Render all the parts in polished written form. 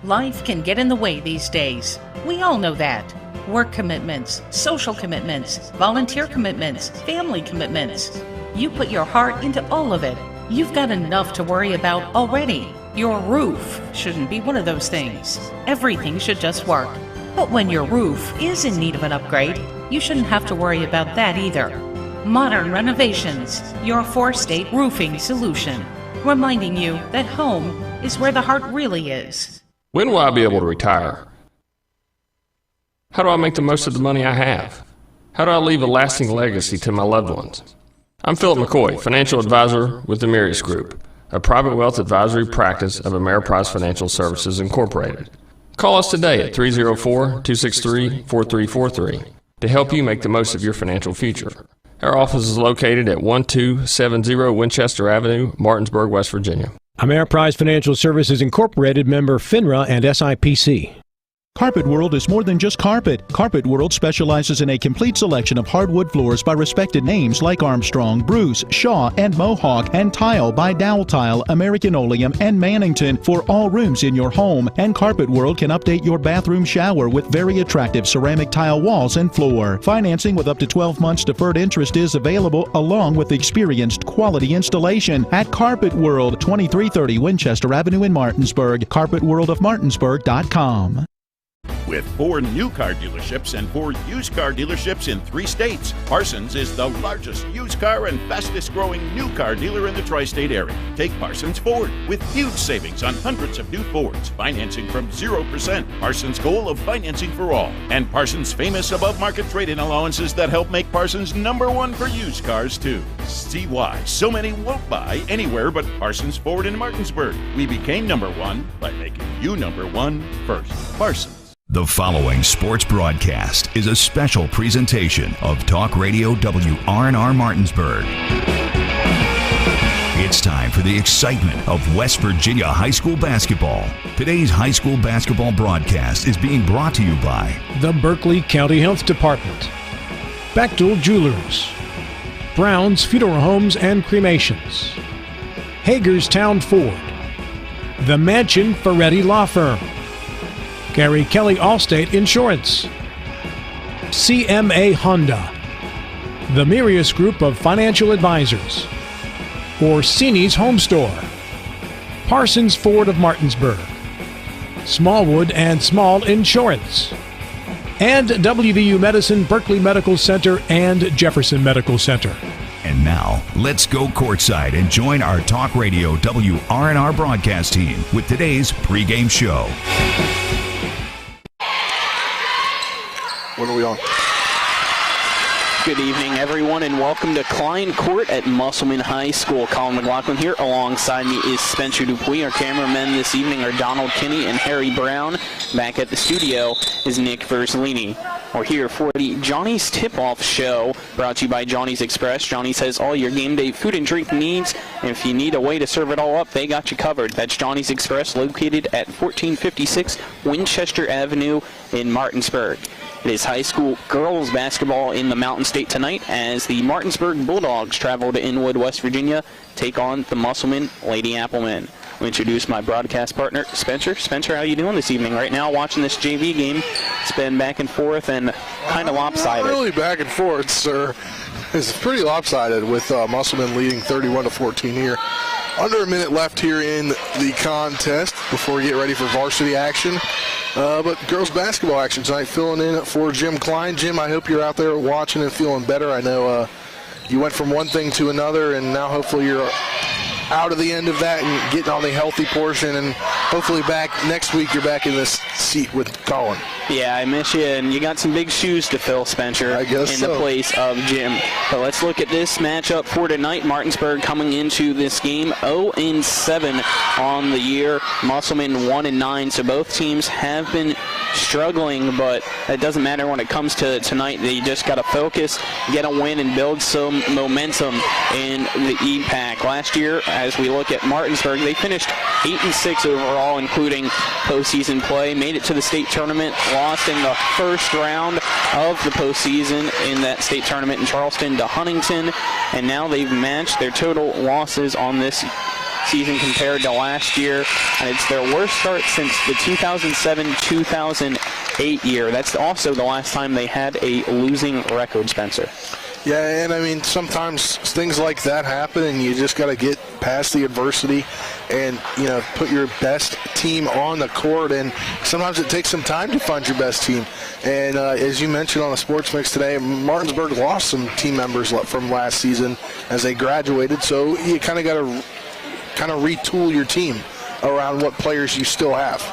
Life can get in the way these days. We all know that. Work commitments, social commitments, volunteer commitments, family commitments. You put your heart into all of it. You've got enough to worry about already. Your roof shouldn't be one of those things. Everything should just work. But when your roof is in need of an upgrade, you shouldn't have to worry about that either. Modern Renovations, your 4-state roofing solution. Reminding you that home is where the heart really is. When will I be able to retire? How do I make the most of the money I have? How do I leave a lasting legacy to my loved ones? I'm Philip McCoy, financial advisor with the Mirius Group, a private wealth advisory practice of Ameriprise Financial Services Incorporated. Call us today at 304-263-4343 to help you make the most of your financial future. Our office is located at 1270 Winchester Avenue, Martinsburg, West Virginia. Ameriprise Financial Services Incorporated, member FINRA and SIPC. Carpet World is more than just carpet. Carpet World specializes in a complete selection of hardwood floors by respected names like Armstrong, Bruce, Shaw, and Mohawk, and tile by Dowell Tile, American Oleum, and Mannington for all rooms in your home. And Carpet World can update your bathroom shower with very attractive ceramic tile walls and floor. Financing with up to 12 months deferred interest is available, along with experienced quality installation at Carpet World, 2330 Winchester Avenue in Martinsburg. CarpetWorldofMartinsburg.com. With 4 new car dealerships and 4 used car dealerships in 3 states, Parsons is the largest used car and fastest growing new car dealer in the tri-state area. Take Parsons Ford with huge savings on hundreds of new Fords, financing from 0%, Parsons' goal of financing for all, and Parsons' famous above-market trade-in allowances that help make Parsons #1 for used cars too. See why so many won't buy anywhere but Parsons Ford in Martinsburg. We became #1 by making you #1 first. Parsons. The following sports broadcast is a special presentation of Talk Radio WRNR Martinsburg. It's time for the excitement of West Virginia high school basketball. Today's high school basketball broadcast is being brought to you by the Berkeley County Health Department, Bechtel Jewelers, Brown's Funeral Homes and Cremations, Hagerstown Ford, the Mansion Ferretti Law Firm, Gary Kelly Allstate Insurance, CMA Honda, the Mirius Group of Financial Advisors, Orsini's Home Store, Parsons Ford of Martinsburg, Smallwood and Small Insurance, and WVU Medicine, Berkeley Medical Center, and Jefferson Medical Center. And now, let's go courtside and join our Talk Radio WRNR broadcast team with today's pregame show. When are we on? Good evening, everyone, and welcome to Klein Court at Musselman High School. Colin McLaughlin here. Alongside me is Spencer Dupuis. Our cameramen this evening are Donald Kinney and Harry Brown. Back at the studio is Nick Versalini. We're here for the Johnny's Tip-Off Show, brought to you by Johnny's Express. Johnny's has all your game day food and drink needs, and if you need a way to serve it all up, they got you covered. That's Johnny's Express, located at 1456 Winchester Avenue in Martinsburg. It is high school girls basketball in the Mountain State tonight as the Martinsburg Bulldogs travel to Inwood, West Virginia, take on the Musselman Lady Applemen. I'll introduce my broadcast partner, Spencer. Spencer, how you doing this evening? Right now, watching this JV game, it's been back and forth and kind of lopsided. Not really back and forth, sir. It's pretty lopsided with Musselman leading 31-14 here. Under a minute left here in the contest before we get ready for varsity action. But girls basketball action tonight, filling in for Jim Klein. Jim, I hope you're out there watching and feeling better. I know you went from one thing to another, and now hopefully you're out of the end of that and getting on the healthy portion, and hopefully back next week you're back in this seat with Colin. Yeah, I miss you, and you got some big shoes to fill, Spencer, I guess in the place of Jim. But let's look at this matchup for tonight. Martinsburg coming into this game 0-7 on the year. Musselman 1-9, so both teams have been struggling, but it doesn't matter when it comes to tonight. They just got to focus, get a win, and build some momentum in the EPAC. Last year, as we look at Martinsburg, they finished 8-6 overall, including postseason play, made it to the state tournament, lost in the first round of the postseason in that state tournament in Charleston to Huntington, and now they've matched their total losses on this season compared to last year, and it's their worst start since the 2007-2008 year. That's also the last time they had a losing record, Spencer. Yeah, and I mean, sometimes things like that happen, and you just got to get past the adversity and, put your best team on the court. And sometimes it takes some time to find your best team. And as you mentioned on the Sports Mix today, Martinsburg lost some team members from last season as they graduated. So you kind of got to retool your team around what players you still have.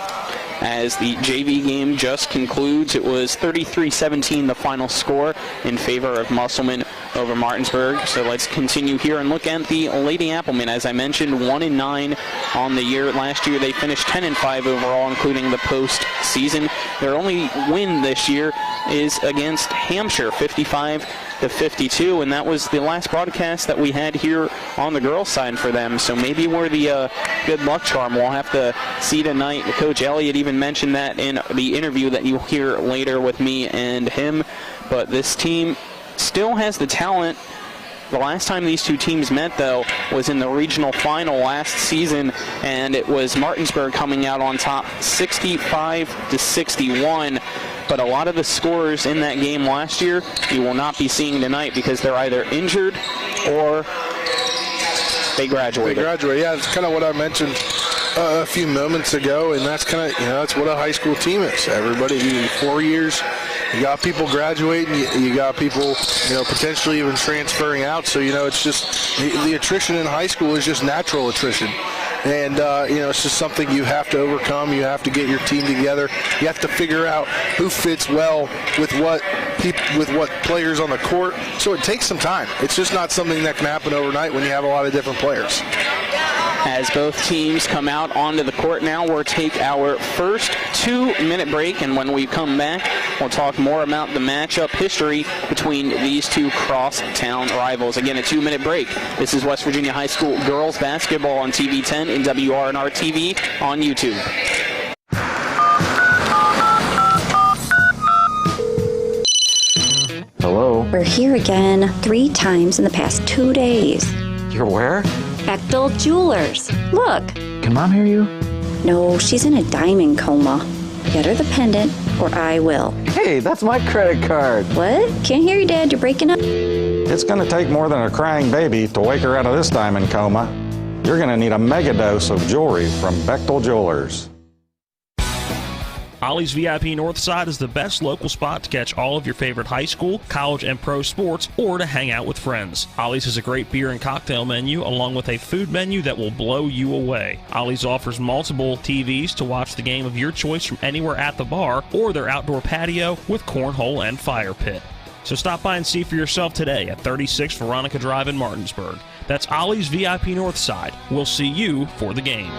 As the JV game just concludes, it was 33-17 the final score in favor of Musselman over Martinsburg. So let's continue here and look at the Lady Applemen. As I mentioned, 1-9 on the year. Last year they finished 10-5 overall, including the postseason. Their only win this year is against Hampshire, 55-52, and that was the last broadcast that we had here on the girls' side for them. So maybe we're the good luck charm. We'll have to see tonight. Coach Elliott even mentioned that in the interview that you'll hear later with me and him. But this team still has the talent. The last time these two teams met, though, was in the regional final last season, and it was Martinsburg coming out on top 65-61. But a lot of the scorers in that game last year you will not be seeing tonight because they're either injured or they graduated. Yeah, it's kind of what I mentioned a few moments ago, and that's kind of, that's what a high school team is. Everybody, 4 years, you got people graduating, you got people, potentially even transferring out. So, it's just the attrition in high school is just natural attrition. And, it's just something you have to overcome. You have to get your team together. You have to figure out who fits well with what players on the court. So it takes some time. It's just not something that can happen overnight when you have a lot of different players. As both teams come out onto the court now, we'll take our first 2-minute break, and when we come back, we'll talk more about the matchup history between these two cross-town rivals. Again, a 2-minute break. This is West Virginia High School girls basketball on TV 10 and WRNR TV on YouTube. Hello? We're here again 3 times in the past 2 days. You're where? Bechtel Jewelers. Look. Can Mom hear you? No, she's in a diamond coma. Get her the pendant, or I will. Hey, that's my credit card. What? Can't hear you, Dad. You're breaking up. It's going to take more than a crying baby to wake her out of this diamond coma. You're going to need a mega dose of jewelry from Bechtel Jewelers. Ollie's VIP Northside is the best local spot to catch all of your favorite high school, college, and pro sports, or to hang out with friends. Ollie's has a great beer and cocktail menu, along with a food menu that will blow you away. Ollie's offers multiple TVs to watch the game of your choice from anywhere at the bar, or their outdoor patio with cornhole and fire pit. So stop by and see for yourself today at 36 Veronica Drive in Martinsburg. That's Ollie's VIP Northside. We'll see you for the game.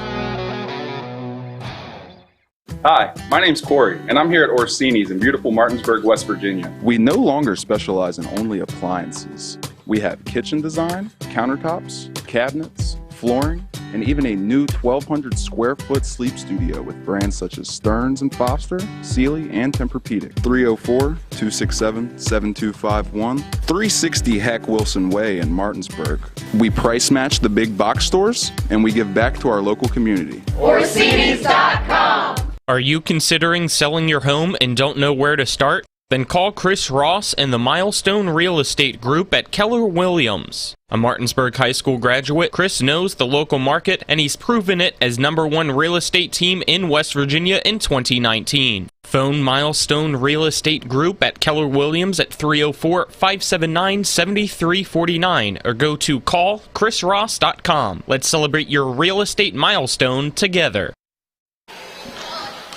Hi, my name's Corey, and I'm here at Orsini's in beautiful Martinsburg, West Virginia. We no longer specialize in only appliances. We have kitchen design, countertops, cabinets, flooring, and even a new 1,200 square foot sleep studio with brands such as Stearns & Foster, Sealy, and Tempur-Pedic. 304-267-7251, 360 Hack Wilson Way in Martinsburg. We price match the big box stores, and we give back to our local community. Orsini's.com. Are you considering selling your home and don't know where to start? Then call Chris Ross and the Milestone Real Estate Group at Keller Williams. A Martinsburg High School graduate, Chris knows the local market, and he's proven it as #1 real estate team in West Virginia in 2019. Phone Milestone Real Estate Group at Keller Williams at 304-579-7349 or go to callchrisross.com. Let's celebrate your real estate milestone together.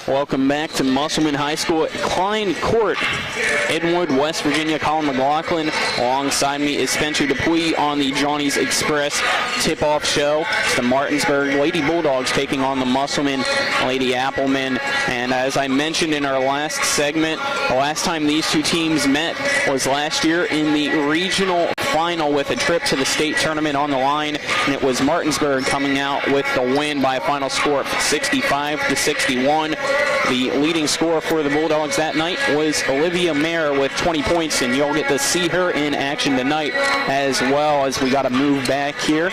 Welcome back to Musselman High School at Klein Court, Edgewood, West Virginia. Colin McLaughlin alongside me is Spencer Dupuy on the Johnny's Express tip-off show. It's the Martinsburg Lady Bulldogs taking on the Musselman Lady Applemen. And as I mentioned in our last segment, the last time these two teams met was last year in the regional final with a trip to the state tournament on the line, and it was Martinsburg coming out with the win by a final score of 65-61. The leading scorer for the Bulldogs that night was Olivia Mayer with 20 points, and you'll get to see her in action tonight as well. As we got to move back here.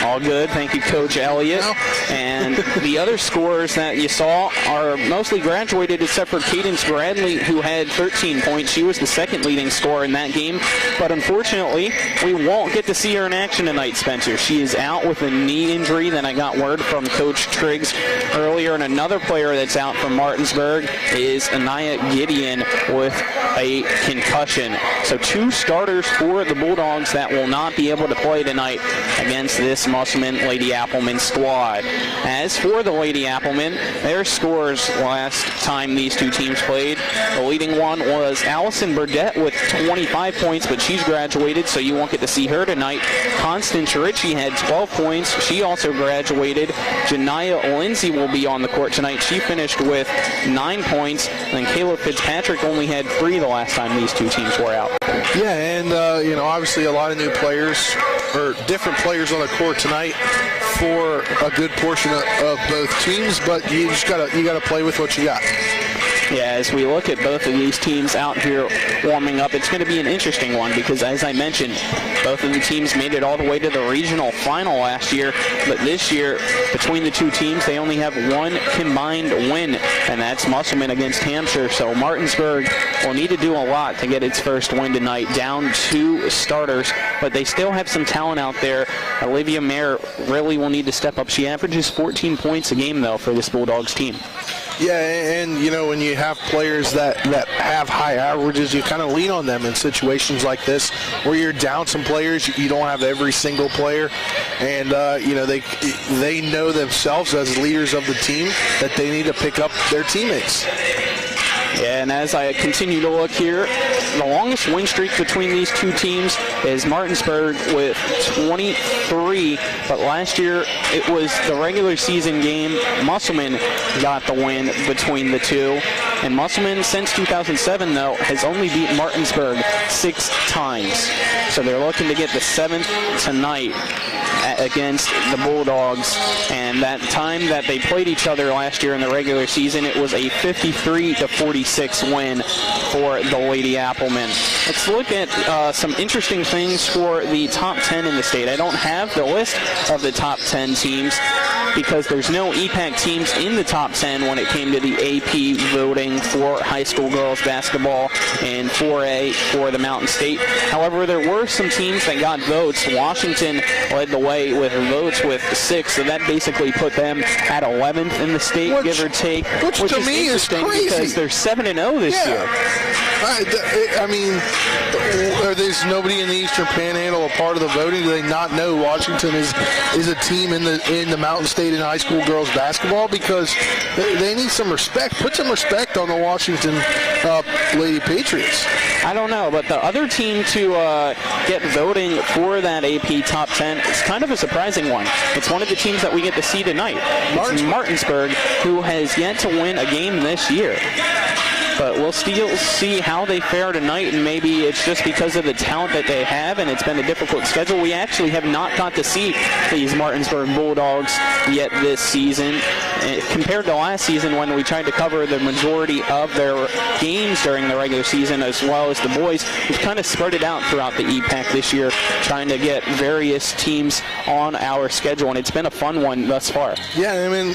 All good. Thank you, Coach Elliott. And the other scores that you saw are mostly graduated except for Cadence Bradley, who had 13 points. She was the second leading scorer in that game. But unfortunately, we won't get to see her in action tonight, Spencer. She is out with a knee injury. Then I got word from Coach Triggs earlier. And another player that's out from Martinsburg is Anaya Gideon with a concussion. So 2 starters for the Bulldogs that will not be able to play tonight against this Musselman Lady Appleman squad. As for the Lady Appleman, their scores last time these two teams played, the leading one was Allison Burdett with 25 points, but she's graduated, so you won't get to see her tonight. Constance Ritchie had 12 points. She also graduated. Janiyah Lindsay will be on the court tonight. She finished with 9 points, and Kayla Fitzpatrick only had 3 the last time these two teams were out. Yeah, and obviously a lot of new players, or different players on the court tonight for a good portion of both teams, but you gotta play with what you got. Yeah, as we look at both of these teams out here warming up, it's going to be an interesting one because, as I mentioned, both of the teams made it all the way to the regional final last year, but this year, between the two teams, they only have one combined win, and that's Musselman against Hampshire. So Martinsburg will need to do a lot to get its first win tonight, down 2 starters, but they still have some talent out there. Olivia Mayer really will need to step up. She averages 14 points a game, though, for this Bulldogs team. Yeah, and when you have players that have high averages, you kind of lean on them in situations like this where you're down some players. You don't have every single player, and they know themselves as leaders of the team that they need to pick up their teammates. Yeah, and as I continue to look here, the longest win streak between these two teams is Martinsburg with 23, but last year it was the regular season game. Musselman got the win between the two, and Musselman since 2007, though, has only beaten Martinsburg 6 times. So they're looking to get the 7th tonight against the Bulldogs, and that time that they played each other last year in the regular season, it was a 53-46 win for the Lady Applemen. Let's look at some interesting things for the top 10 in the state. I don't have the list of the top 10 teams because there's no EPAC teams in the top 10 when it came to the AP voting for high school girls basketball and 4A for the Mountain State. However, there were some teams that got votes. Washington led the way with votes with 6, so that basically put them at 11th in the state, give or take, which to is me interesting is crazy because they're 7-0 this year. I mean, there's nobody in the Eastern Panhandle a part of the voting. Do they not know Washington is a team in the Mountain State in high school girls basketball? Because they need some respect. Put some respect on the Washington Lady Patriots. I don't know, but the other team to get voting for that AP top 10 is kind of a surprising one. It's one of the teams that we get to see tonight. It's Martinsburg, who has yet to win a game this year. But we'll still see how they fare tonight, and maybe it's just because of the talent that they have, and it's been a difficult schedule. We actually have not got to see these Martinsburg Bulldogs yet this season. Compared to last season when we tried to cover the majority of their games during the regular season, as well as the boys, we've kind of spread it out throughout the EPAC this year, trying to get various teams on our schedule, and it's been a fun one thus far. Yeah, I mean,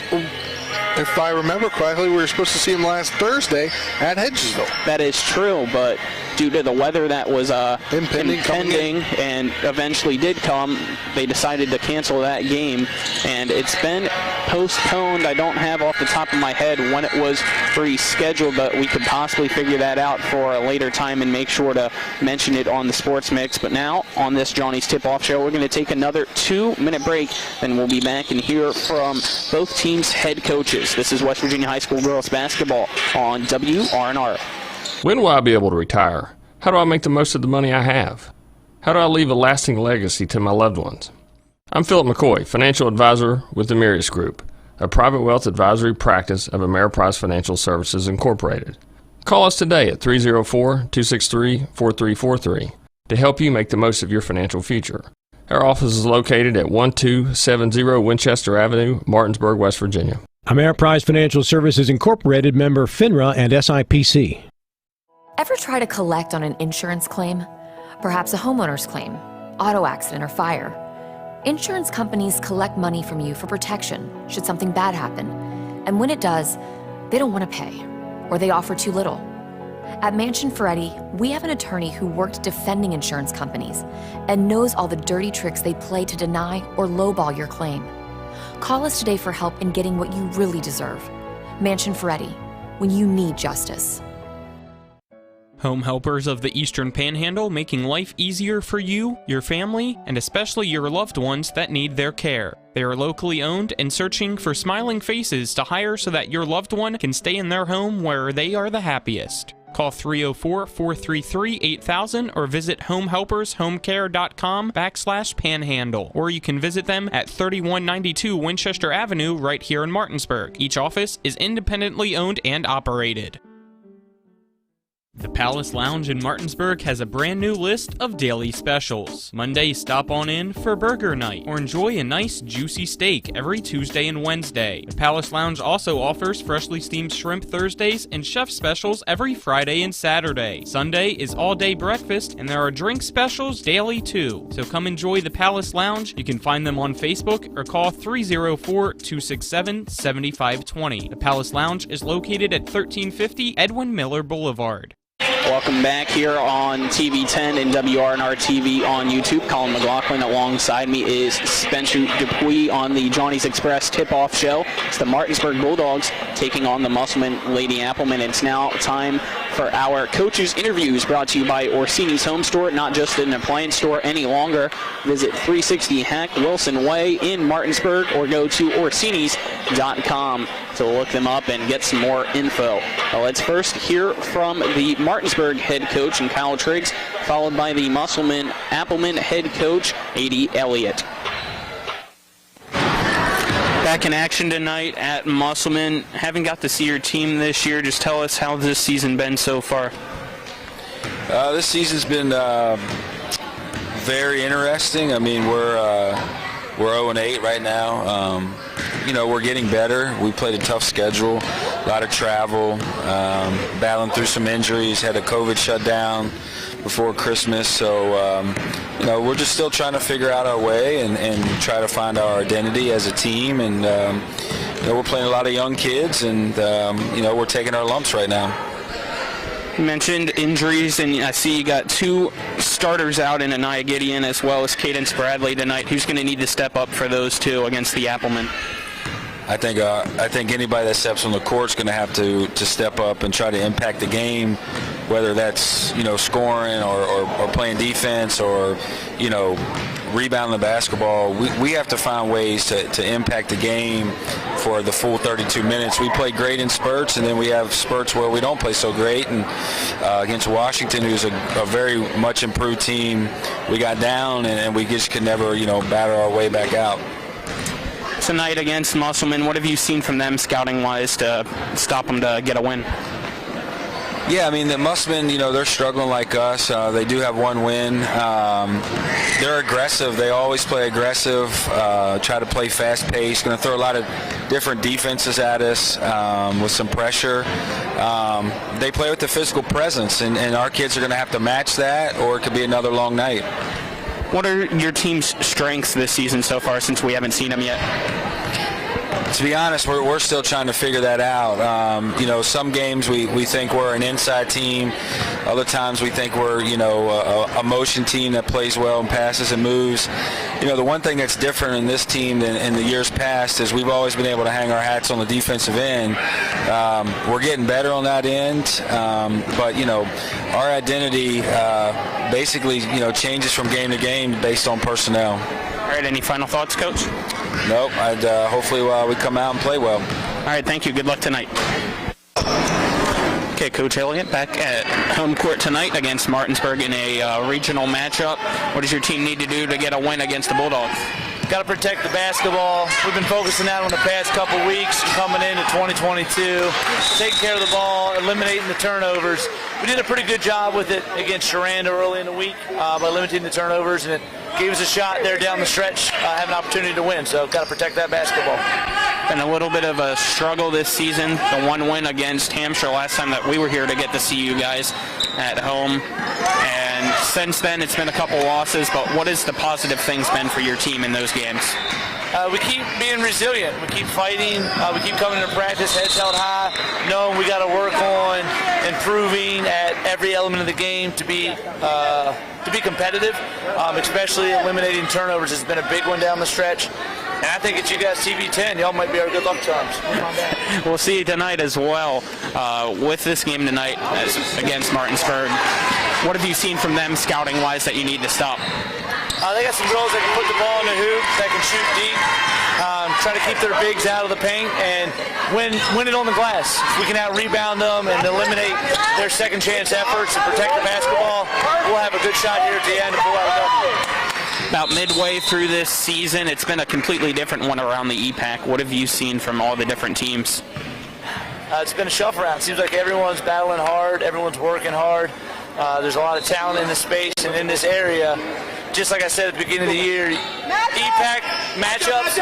if I remember correctly, we were supposed to see him last Thursday at Hedgesville. That is true, but due to the weather that was impending and eventually did come, they decided to cancel that game, and it's been postponed. I don't have off the top of my head when it was rescheduled, but we could possibly figure that out for a later time and make sure to mention it on the Sports Mix. But now, on this Johnny's Tip-Off Show, we're going to take another 2-minute break, then we'll be back and hear from both teams' head coaches. This is West Virginia High School Girls Basketball on WRNR. When will I be able to retire? How do I make the most of the money I have? How do I leave a lasting legacy to my loved ones? I'm Philip McCoy, financial advisor with the Mirius Group, a private wealth advisory practice of Ameriprise Financial Services Incorporated. Call us today at 304-263-4343 to help you make the most of your financial future. Our office is located at 1270 Winchester Avenue, Martinsburg, West Virginia. Ameriprise Financial Services Incorporated, member FINRA and SIPC. Ever try to collect on an insurance claim? Perhaps a homeowner's claim, auto accident, or fire? Insurance companies collect money from you for protection should something bad happen. And when it does, they don't want to pay, or they offer too little. At Mansion Ferretti, we have an attorney who worked defending insurance companies and knows all the dirty tricks they play to deny or lowball your claim. Call us today for help in getting what you really deserve. Mansion Ferretti, when you need justice. Home Helpers of the Eastern Panhandle, making life easier for you, your family, and especially your loved ones that need their care. They are locally owned and searching for smiling faces to hire so that your loved one can stay in their home where they are the happiest. Call 304-433-8000 or visit homehelpershomecare.com/panhandle, or you can visit them at 3192 Winchester Avenue right here in Martinsburg. Each office is independently owned and operated. The Palace Lounge in Martinsburg has a brand new list of daily specials. Monday, stop on in for burger night or enjoy a nice juicy steak every Tuesday and Wednesday. The Palace Lounge also offers freshly steamed shrimp Thursdays and chef specials every Friday and Saturday. Sunday is all-day breakfast and there are drink specials daily too. So come enjoy the Palace Lounge. You can find them on Facebook or call 304-267-7520. The Palace Lounge is located at 1350 Edwin Miller Boulevard. Welcome back here on TV 10 and WRNR TV on YouTube. Colin McLaughlin alongside me is Spencer Dupuis on the Johnny's Express tip-off show. It's the Martinsburg Bulldogs taking on the Musselman Lady Applemen. It's now time for our coaches' interviews, brought to you by Orsini's Home Store, not just an appliance store any longer. Visit 360 Hack Wilson Way in Martinsburg or go to Orsinis.com to look them up and get some more info. Let's first hear from the Martinsburg head coach and Kyle Triggs, followed by the Musselman Appleman head coach, A.D. Elliott. Back in action tonight at Musselman. Haven't got to see your team this year. Just tell us how this season been so far. This season's been very interesting. I mean, we're 0-8 right now. We're getting better. We played a tough schedule, a lot of travel, battling through some injuries, had a COVID shutdown before Christmas. So, we're just still trying to figure out our way and try to find our identity as a team. And, we're playing a lot of young kids, and, we're taking our lumps right now. You mentioned injuries, and I see you got two starters out in Anaya Gideon as well as Cadence Bradley tonight. Who's going to need to step up for those two against the Applemen? I think anybody that steps on the court is going to have to step up and try to impact the game, whether that's scoring or playing defense or rebounding the basketball. We have to find ways to impact the game for the full 32 minutes. We play great in spurts, and then we have spurts where we don't play so great. And against Washington, who's a very much improved team, we got down and we just could never batter our way back out. Tonight against Musselman, what have you seen from them scouting-wise to stop them to get a win? Yeah, I mean, the Musselman, they're struggling like us. They do have one win. They're aggressive. They always play aggressive, try to play fast-paced, going to throw a lot of different defenses at us with some pressure. They play with the physical presence, and our kids are going to have to match that, or it could be another long night. What are your team's strengths this season so far, since we haven't seen them yet? To be honest, we're still trying to figure that out. Some games we think we're an inside team. Other times we think we're, a motion team that plays well and passes and moves. The one thing that's different in this team than in the years past is we've always been able to hang our hats on the defensive end. We're getting better on that end, but, our identity basically, changes from game to game based on personnel. All right, any final thoughts, Coach? Nope. Hopefully we come out and play well. All right, thank you. Good luck tonight. Okay, Coach Elliott back at home court tonight against Martinsburg in a regional matchup. What does your team need to do to get a win against the Bulldogs? Got to protect the basketball. We've been focusing that on the past couple weeks coming into 2022. Taking care of the ball, eliminating the turnovers. We did a pretty good job with it against Sharanda early in the week by limiting the turnovers, and it gave us a shot there down the stretch, have an opportunity to win. So got to protect that basketball. Been a little bit of a struggle this season. The one win against Hampshire last time that we were here to get to see you guys at home. And And since then, it's been a couple losses, but what has the positive things been for your team in those games? We keep being resilient. We keep fighting. We keep coming to practice, heads held high, knowing we got to work on improving at every element of the game to be competitive, especially eliminating turnovers has been a big one down the stretch. And I think if you got TV10, y'all might be our good luck charms. We'll see you tonight as well with this game tonight against Martinsburg. What have you seen from them scouting-wise that you need to stop? They got some girls that can put the ball in the hoop, that can shoot deep, try to keep their bigs out of the paint, and win it on the glass. If we can out-rebound them and eliminate their second-chance efforts and protect the basketball, we'll have a good shot here at the end to pull out a W. About midway through this season, it's been a completely different one around the EPAC. What have you seen from all the different teams? It's been a shuffle around. Seems like everyone's battling hard, everyone's working hard. There's a lot of talent in this space and in this area. Just like I said at the beginning of the year, EPAC matchups,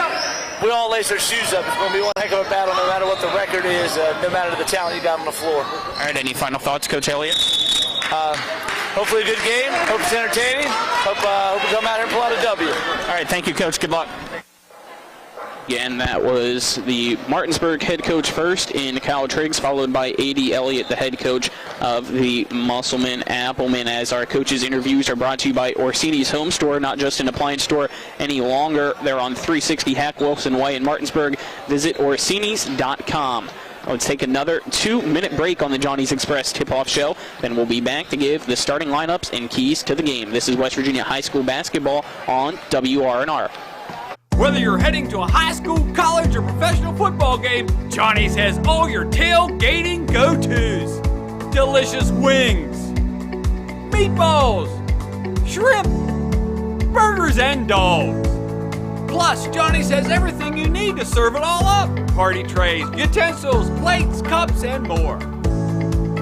we all lace our shoes up. It's going to be one heck of a battle no matter what the record is, no matter the talent you got on the floor. All right, any final thoughts, Coach Elliott? Hopefully a good game. Hope it's entertaining. Hope we come out here and pull out a W. All right, thank you, Coach. Good luck. Again, that was the Martinsburg head coach first in Kyle Triggs, followed by A.D. Elliott, the head coach of the Musselman Appleman. As our coaches' interviews are brought to you by Orsini's Home Store, not just an appliance store any longer. They're on 360 Hack Wilson Way in Martinsburg. Visit Orsinis.com. Let's take another 2-minute break on the Johnny's Express tip-off show. Then we'll be back to give the starting lineups and keys to the game. This is West Virginia High School basketball on WRNR. Whether you're heading to a high school, college, or professional football game, Johnny's has all your tailgating go-tos. Delicious wings, meatballs, shrimp, burgers, and dogs. Plus, Johnny's has everything you need to serve it all up. Party trays, utensils, plates, cups, and more.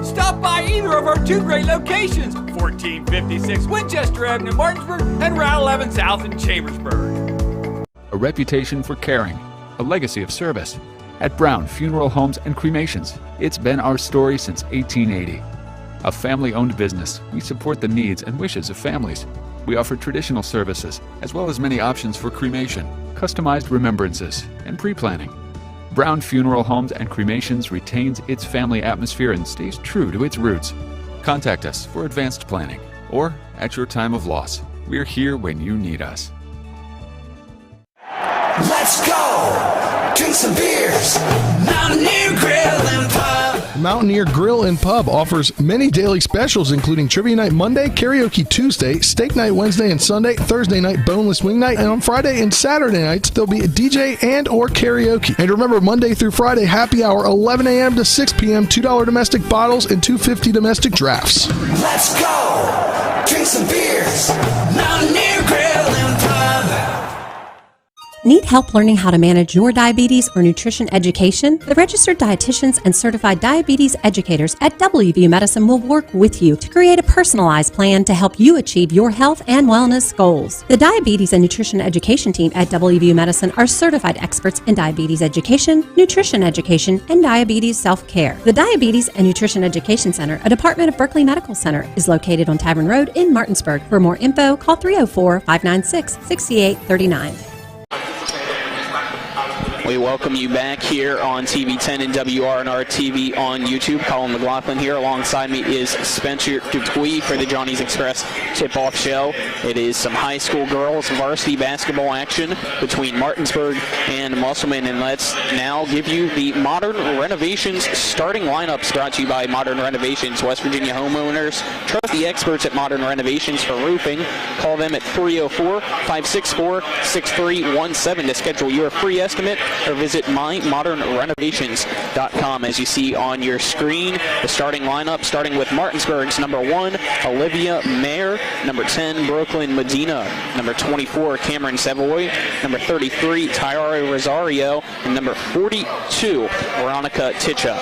Stop by either of our two great locations, 1456 Winchester Avenue, Martinsburg, and Route 11 South in Chambersburg. A reputation for caring, a legacy of service. At Brown Funeral Homes and Cremations, it's been our story since 1880. A family-owned business, we support the needs and wishes of families. We offer traditional services, as well as many options for cremation, customized remembrances, and pre-planning. Brown Funeral Homes and Cremations retains its family atmosphere and stays true to its roots. Contact us for advanced planning, or at your time of loss. We're here when you need us. Let's go! Drink some beers! Mountaineer Grill and Pub! Mountaineer Grill and Pub offers many daily specials, including Trivia Night Monday, Karaoke Tuesday, Steak Night Wednesday and Sunday, Thursday night Boneless Wing Night, and on Friday and Saturday nights, there'll be a DJ and or karaoke. And remember, Monday through Friday, happy hour, 11 a.m. to 6 p.m., $2 domestic bottles and $2.50 domestic drafts. Let's go! Drink some beers! Mountaineer Grill and Pub! Need help learning how to manage your diabetes or nutrition education? The registered dietitians and certified diabetes educators at WVU Medicine will work with you to create a personalized plan to help you achieve your health and wellness goals. The diabetes and nutrition education team at WVU Medicine are certified experts in diabetes education, nutrition education, and diabetes self-care. The Diabetes and Nutrition Education Center, a department of Berkeley Medical Center, is located on Tavern Road in Martinsburg. For more info, call 304-596-6839. We welcome you back here on TV10 and WRNR TV on YouTube. Colin McLaughlin here. Alongside me is Spencer Dupuis for the Johnny's Express tip-off show. It is some high school girls varsity basketball action between Martinsburg and Musselman. And let's now give you the Modern Renovations starting lineups, brought to you by Modern Renovations. West Virginia homeowners trust the experts at Modern Renovations for roofing. Call them at 304-564-6317 to schedule your free estimate, or visit mymodernrenovations.com. As you see on your screen, the starting lineup, starting with Martinsburg's number 1, Olivia Mayer, number 10, Brooklyn Medina, number 24, Cameron Savoy, number 33, Tyara Rosario, and number 42, Veronica Ticha.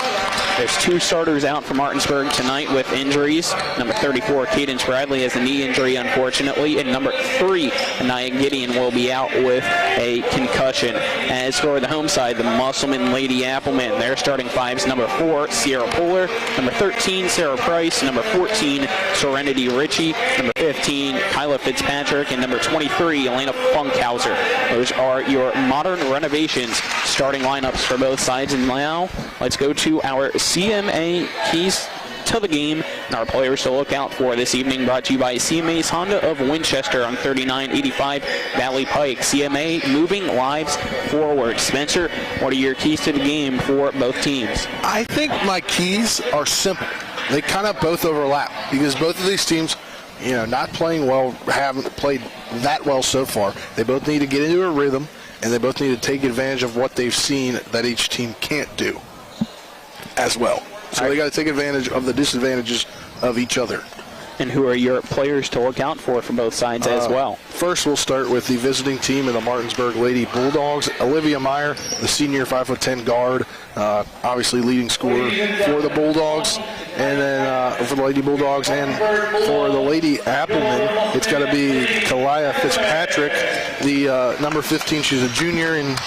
There's 2 starters out for Martinsburg tonight with injuries. Number 34, Cadence Bradley, has a knee injury, unfortunately, and number 3, Anaya Gideon, will be out with a concussion. As for the the home side, the Musselman Lady Applemen. Their starting fives: number 4, Sierra Poehler; number 13, Sarah Price; number 14, Serenity Ritchie; number 15, Kyla Fitzpatrick; and number 23, Elena Funkhauser. Those are your modern renovations starting lineups for both sides. And now let's go to our CMA keys to the game and our players to look out for this evening, brought to you by CMA's Honda of Winchester on 3985 Valley Pike. CMA, moving lives forward. Spencer, what are your keys to the game for both teams? I think my keys are simple. They kind of both overlap because both of these teams, not playing well, haven't played that well so far. They both need to get into a rhythm, and they both need to take advantage of what they've seen that each team can't do as well. So they got to take advantage of the disadvantages of each other. And who are your players to look out for both sides as well? First, we'll start with the visiting team of the Martinsburg Lady Bulldogs. Olivia Meyer, the senior 5'10" guard, obviously leading scorer for the Bulldogs. And then for the Lady Bulldogs and for the Lady Applemen, it's got to be Kalia Fitzpatrick, the number 15. She's a junior, and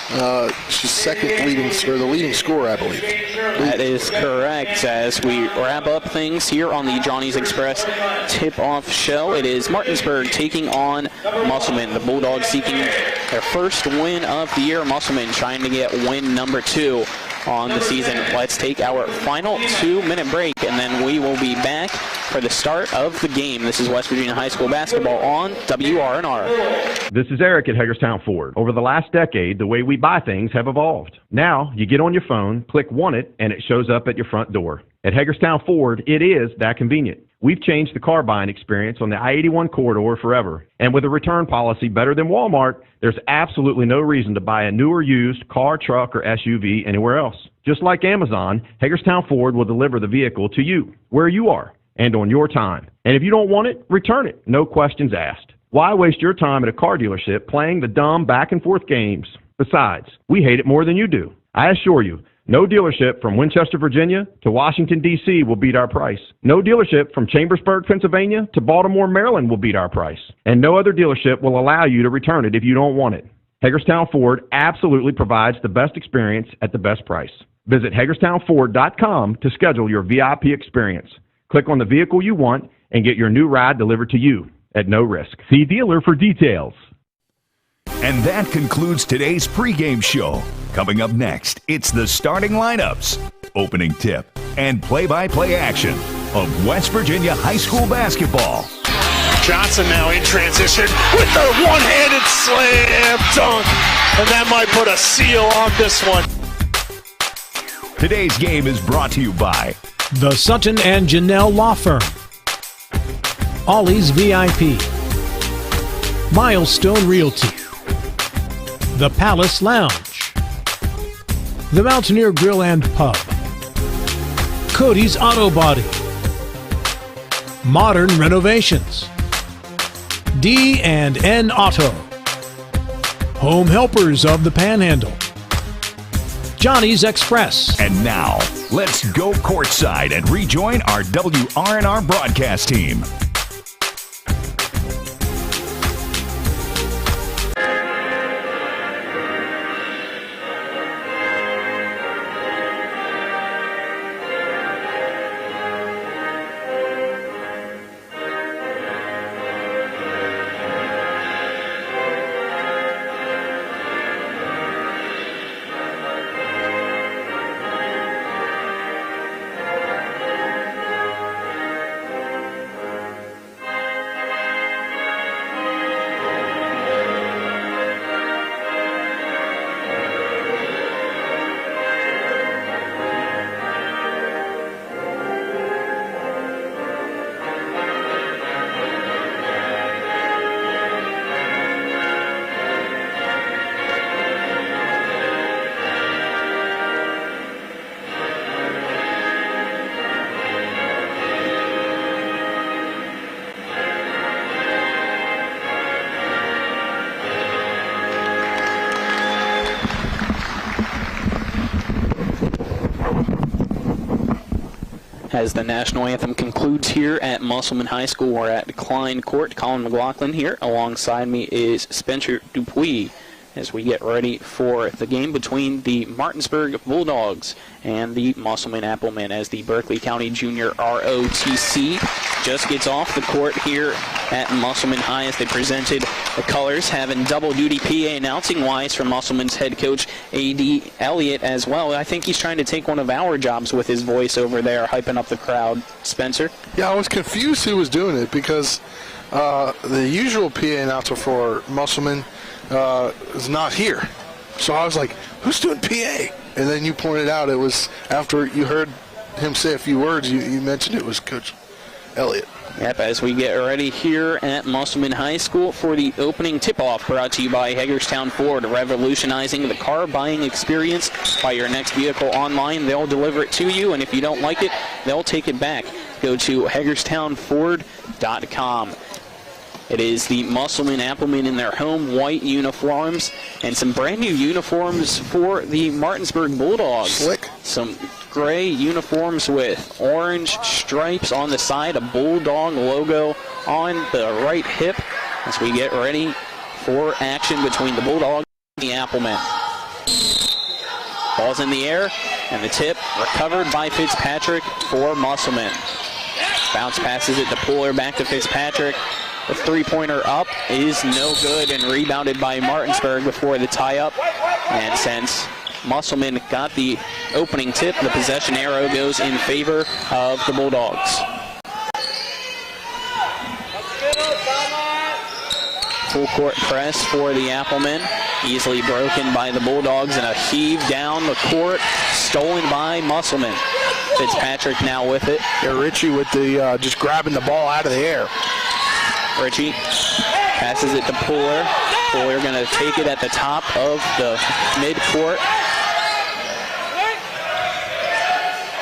she's the leading scorer, I believe. That is correct. As we wrap up things here on the Johnny's Express tip-off show, it is Martinsburg taking on Musselman. The Bulldogs seeking their first win of the year. Musselman trying to get win number 2 on the season. Let's take our final 2-minute break, and then we will be back for the start of the game. This is West Virginia High School basketball on WRNR. This is Eric at Hagerstown Ford. Over the last decade, the way we buy things have evolved. Now, you get on your phone, click Want It, and it shows up at your front door. At Hagerstown Ford, it is that convenient. We've changed the car buying experience on the I-81 corridor forever. And with a return policy better than Walmart, there's absolutely no reason to buy a new or used car, truck, or SUV anywhere else. Just like Amazon, Hagerstown Ford will deliver the vehicle to you, where you are, and on your time. And if you don't want it, return it. No questions asked. Why waste your time at a car dealership playing the dumb back-and-forth games? Besides, we hate it more than you do. I assure you, no dealership from Winchester, Virginia to Washington, D.C. will beat our price. No dealership from Chambersburg, Pennsylvania to Baltimore, Maryland will beat our price. And no other dealership will allow you to return it if you don't want it. Hagerstown Ford absolutely provides the best experience at the best price. Visit HagerstownFord.com to schedule your VIP experience. Click on the vehicle you want and get your new ride delivered to you at no risk. See dealer for details. And that concludes today's pregame show. Coming up next, it's the starting lineups, opening tip, and play-by-play action of West Virginia high school basketball. Johnson now in transition with the one-handed slam dunk, and that might put a seal on this one. Today's game is brought to you by the Sutton and Janelle Law Firm, Ollie's VIP, Milestone Realty, The Palace Lounge, The Mountaineer Grill and Pub, Cody's Auto Body, Modern Renovations, D&N Auto, Home Helpers of the Panhandle, Johnny's Express. And now, let's go courtside and rejoin our WRNR broadcast team. As the national anthem concludes here at Musselman High School, we're at Klein Court. Colin McLaughlin here. Alongside me is Spencer Dupuis. as we get ready for the game between the Martinsburg Bulldogs and the Musselman Applemen, as the Berkeley County Junior ROTC just gets off the court here at Musselman High as they presented the colors, having double duty PA announcing wise from Musselman's head coach A.D. Elliott as well. I think he's trying to take one of our jobs with his voice over there, hyping up the crowd. Spencer? Yeah, I was confused who was doing it because the usual PA announcer for Musselman is not here. So I was like, who's doing PA? And then you pointed out it was after you heard him say a few words, you mentioned it was Coach Elliott. Yep, as we get ready here at Musselman High School for the opening tip-off, brought to you by Hagerstown Ford, revolutionizing the car buying experience. Buy your next vehicle online, they'll deliver it to you, and if you don't like it, they'll take it back. Go to HagerstownFord.com. It is the Musselman Applemen in their home white uniforms, and some brand new uniforms for the Martinsburg Bulldogs. Slick. Some gray uniforms with orange stripes on the side, a Bulldog logo on the right hip, as we get ready for action between the Bulldogs and the Applemen. Ball's in the air, and the tip recovered by Fitzpatrick for Musselman. Bounce passes it to Pooler, back to Fitzpatrick. The three-pointer up is no good and rebounded by Martinsburg before the tie-up. And since Musselman got the opening tip, the possession arrow goes in favor of the Bulldogs. Full court press for the Applemen. Easily broken by the Bulldogs, and a heave down the court, stolen by Musselman. Fitzpatrick now with it. Yeah, Richie with the just grabbing the ball out of the air. Richie passes it to Pooler. Pooler going to take it at the top of the midcourt.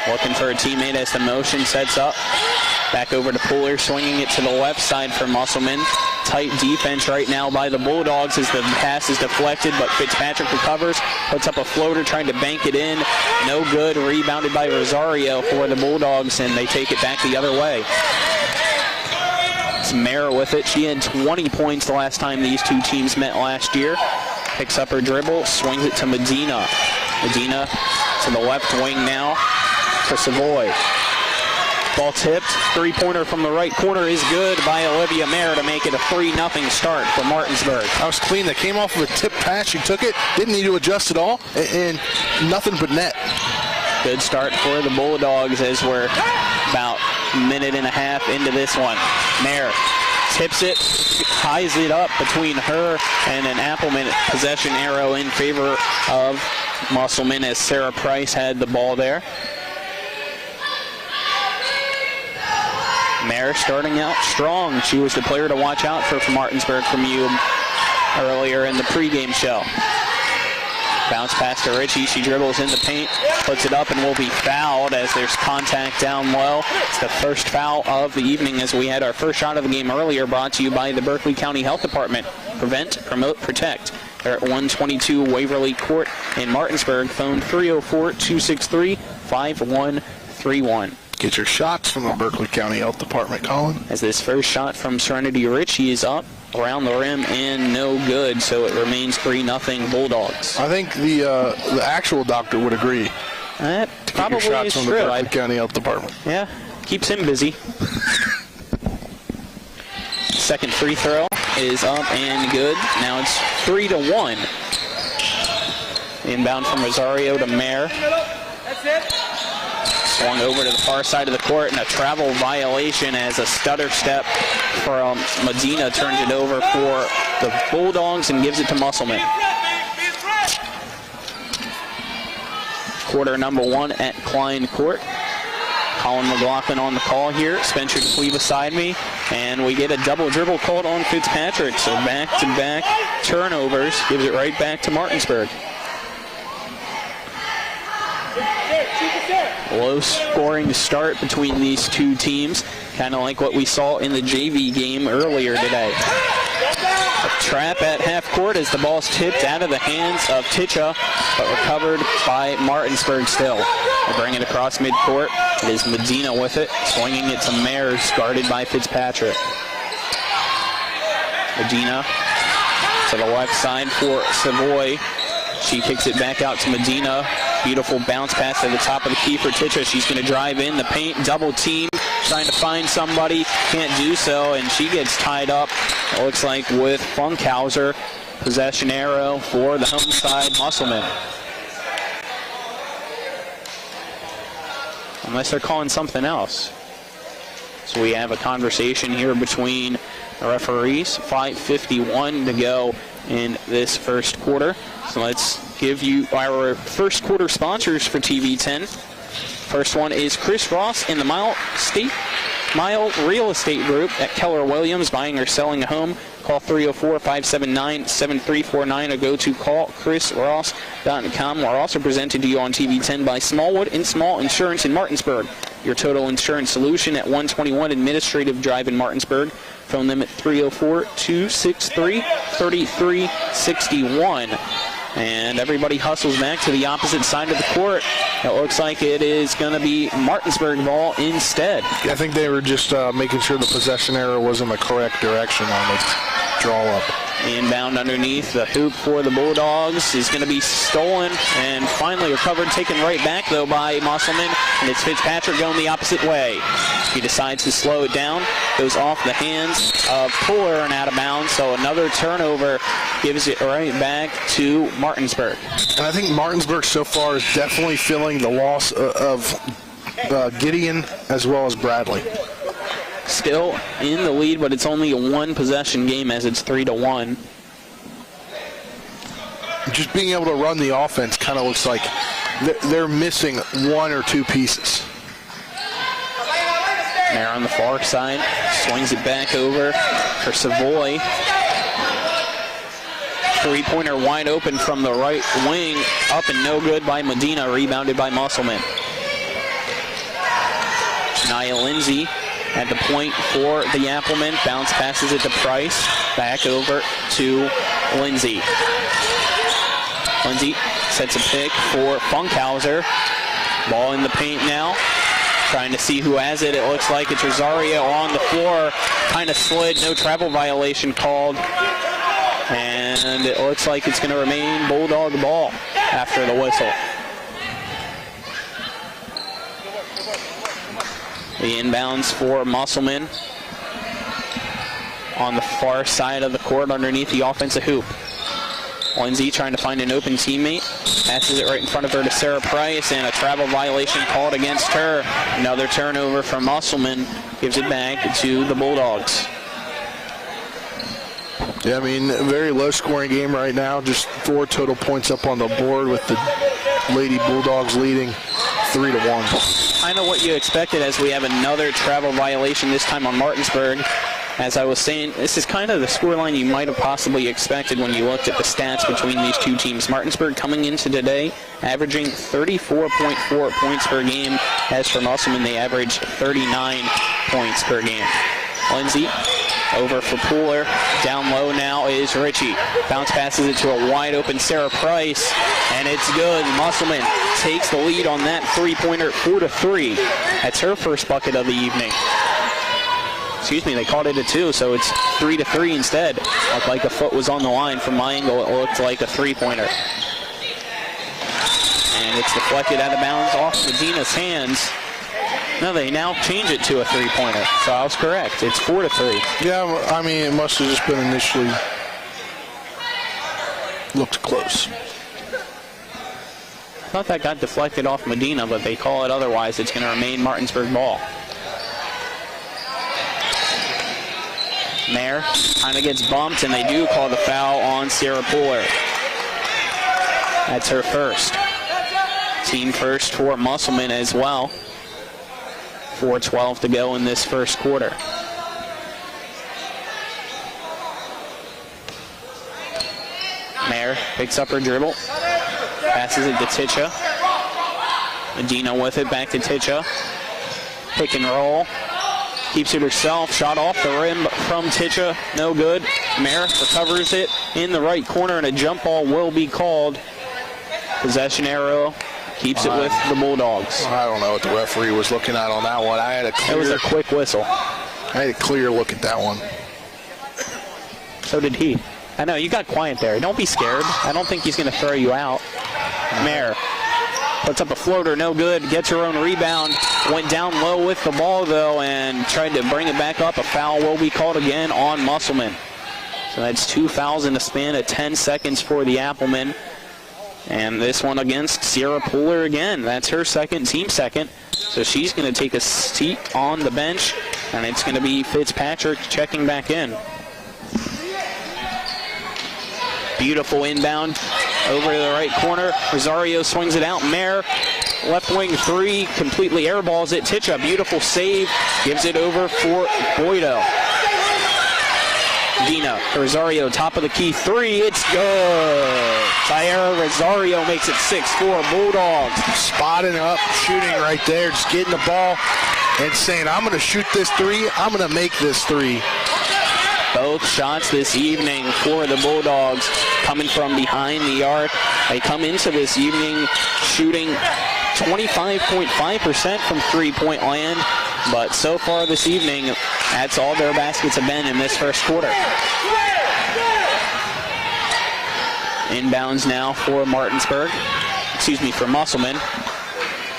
Looking for a teammate as the motion sets up. Back over to Pooler, swinging it to the left side for Musselman. Tight defense right now by the Bulldogs as the pass is deflected, but Fitzpatrick recovers, puts up a floater trying to bank it in. No good, rebounded by Rosario for the Bulldogs, and they take it back the other way. It's Mara with it. She had 20 points the last time these two teams met last year. Picks up her dribble, swings it to Medina. Medina to the left wing now for Savoy. Ball tipped, three-pointer from the right corner is good by Olivia Mayer to make it a 3-0 start for Martinsburg. That was clean. That came off of a tip pass. She took it, didn't need to adjust at all, and nothing but net. Good start for the Bulldogs as we're about a minute and a half into this one. Mayer tips it, ties it up between her and an Appleman. Possession arrow in favor of Musselman as Sarah Price had the ball there. Mayer starting out strong. She was the player to watch out for Martinsburg from you earlier in the pregame show. Bounce pass to Richie. She dribbles in the paint, puts it up, and will be fouled as there's contact down low. It's the first foul of the evening as we had our first shot of the game earlier, brought to you by the Berkeley County Health Department. Prevent, promote, protect. They're at 122 Waverly Court in Martinsburg. Phone 304-263-5131. Get your shots from the Berkeley County Health Department, Colin. As this first shot from Serenity Richie is up around the rim and no good, so it remains 3-0 Bulldogs. I think the actual doctor would agree. That probably shots is from true. The Berkeley County Health Department. Yeah, keeps him busy. Second free throw is up and good. Now it's 3-1. Inbound from Rosario to Mayer. That's it. Swung over to the far side of the court, and a travel violation as a stutter step from Medina turns it over for the Bulldogs and gives it to Musselman. Quarter number 1 at Klein Court. Colin McLaughlin on the call here. Spencer Dupuy beside me. And we get a double dribble called on Fitzpatrick. So back-to-back turnovers. Gives it right back to Martinsburg. Low scoring start between these two teams, kind of like what we saw in the JV game earlier today. A trap at half court as the ball's tipped out of the hands of Ticha, but recovered by Martinsburg still. They bring it across midcourt. It is Medina with it, swinging it to Mayers, guarded by Fitzpatrick. Medina To the left side for Savoy. She kicks it back out to Medina. Beautiful bounce pass to the top of the key for Ticha. She's going to drive in the paint, double team, trying to find somebody. Can't do so, and she gets tied up, it looks like, with Funkhauser. Possession arrow for the home side, Musselman. Unless they're calling something else. So we have a conversation here between the referees. 5:51 to go in this first quarter. So let's give you our first quarter sponsors for TV10. First one is Chris Ross in the Mile Real Estate Group at Keller Williams. Buying or selling a home, call 304-579-7349 or go to callchrisross.com. We're also presented to you on TV10 by Smallwood and Small Insurance in Martinsburg. Your total insurance solution at 121 Administrative Drive in Martinsburg. Phone them at 304-263-3361. And everybody hustles back to the opposite side of the court. It looks like it is going to be Martinsburg ball instead. Yeah, I think they were just making sure the possession arrow was in the correct direction on the draw up. Inbound underneath the hoop for the Bulldogs is going to be stolen and finally recovered, taken right back though by Musselman, and it's Fitzpatrick going the opposite way. He decides to slow it down, goes off the hands of Puller and out of bounds, so another turnover gives it right back to Martinsburg. And I think Martinsburg so far is definitely feeling the loss of Gideon as well as Bradley. Still in the lead, but it's only a one-possession game as it's 3-1. Just being able to run the offense kind of looks like they're missing one or two pieces. There on the far side, swings it back over for Savoy. Three-pointer wide open from the right wing, up and no good by Medina, rebounded by Musselman. Nia Lindsay at the point for the Applemen. Bounce passes it to Price. Back over to Lindsay. Lindsay sets a pick for Funkhauser. Ball in the paint now. Trying to see who has it. It looks like it's Rosario on the floor. Kind of slid. No travel violation called. And it looks like it's going to remain Bulldog ball after the whistle. The inbounds for Musselman on the far side of the court underneath the offensive hoop. Lindsay trying to find an open teammate. Passes it right in front of her to Sarah Price, and a travel violation called against her. Another turnover from Musselman gives it back to the Bulldogs. Yeah, I mean, a very low-scoring game right now. Just 4 total points up on the board with the Lady Bulldogs leading 3-1. Kind of what you expected, as we have another travel violation, this time on Martinsburg. As I was saying, this is kind of the scoreline you might have possibly expected when you looked at the stats between these two teams. Martinsburg coming into today averaging 34.4 points per game. As for Musselman, they average 39 points per game. Lindsay over for Pooler. Down low now is Ritchie. Bounce passes it to a wide open Sarah Price, and it's good. Musselman takes the lead on that three-pointer, 4-3. That's her first bucket of the evening. Excuse me, they called it a 2, so it's 3-3 instead. Looked like a foot was on the line. From my angle, it looked like a three-pointer. And it's deflected out of bounds off Medina's hands. No, they now change it to a three-pointer. So I was correct. It's 4-3. Yeah, I mean, it must have just been initially looked close. I thought that got deflected off Medina, but they call it otherwise. It's going to remain Martinsburg ball. Mayer kind of gets bumped, and they do call the foul on Sarah Pooler. That's her first. Team first for Musselman as well. 4:12 to go in this first quarter. Mayer picks up her dribble, passes it to Ticha. Medina with it, back to Ticha. Pick and roll. Keeps it herself. Shot off the rim from Ticha. No good. Mayer recovers it in the right corner, and a jump ball will be called. Possession arrow keeps it with the Bulldogs. I don't know what the referee was looking at on that one. It was a quick whistle. I had a clear look at that one. So did he. I know, you got quiet there. Don't be scared. I don't think he's going to throw you out. Mayer puts up a floater, no good. Gets her own rebound. Went down low with the ball, though, and tried to bring it back up. A foul will be called again on Musselman. So that's 2 fouls in a span of 10 seconds for the Applemen. And this one against Sierra Pooler again. That's her team second. So she's going to take a seat on the bench, and it's going to be Fitzpatrick checking back in. Beautiful inbound over to the right corner. Rosario swings it out. Mayer, left wing three, completely airballs it. Ticha, beautiful save, gives it over for Boydo. Dina, Rosario, top of the key three, it's good. Tyara Rosario makes it 6-4 Bulldogs. Spotting up, shooting right there, just getting the ball and saying, I'm going to shoot this three, I'm going to make this three. Both shots this evening for the Bulldogs coming from behind the arc. They come into this evening shooting 25.5% from three-point land, but so far this evening, that's all their baskets have been in this first quarter. Inbounds now for Martinsburg, for Musselman,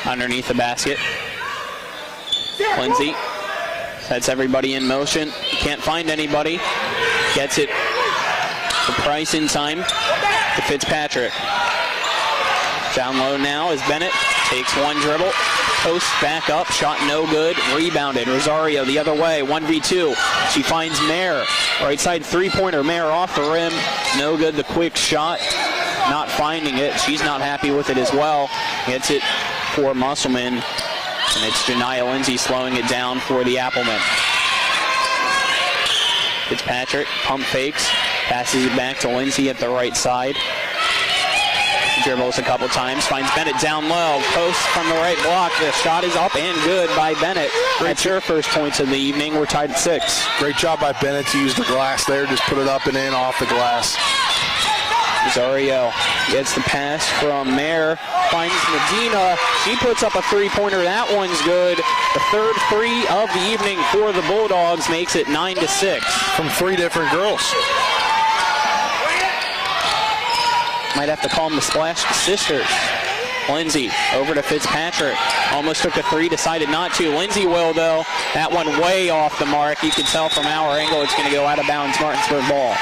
underneath the basket. Lindsay sets everybody in motion, can't find anybody, gets it to Price in time to Fitzpatrick. Down low now is Bennett, takes one dribble, post back up, shot no good, rebounded. Rosario the other way, 1v2. She finds Mayer, right side three-pointer. Mayer off the rim, no good. The quick shot, not finding it. She's not happy with it as well. Gets it for Musselman, and it's Janiyah Lindsay slowing it down for the Applemen. Fitzpatrick pump fakes, passes it back to Lindsay at the right side. Dribbles a couple times, finds Bennett down low, post from the right block. The shot is up and good by Bennett. That's her first points of the evening. We're tied at 6. Great job by Bennett to use the glass there, just put it up and in off the glass. Rosario gets the pass from Mayer, finds Medina. She puts up a three-pointer. That one's good. The third three of the evening for the Bulldogs makes it 9-6. From 3 different girls. Might have to call them the Splash Sisters. Lindsay over to Fitzpatrick. Almost took a three, decided not to. Lindsay will, though. That one way off the mark. You can tell from our angle it's going to go out of bounds. Martinsburg ball.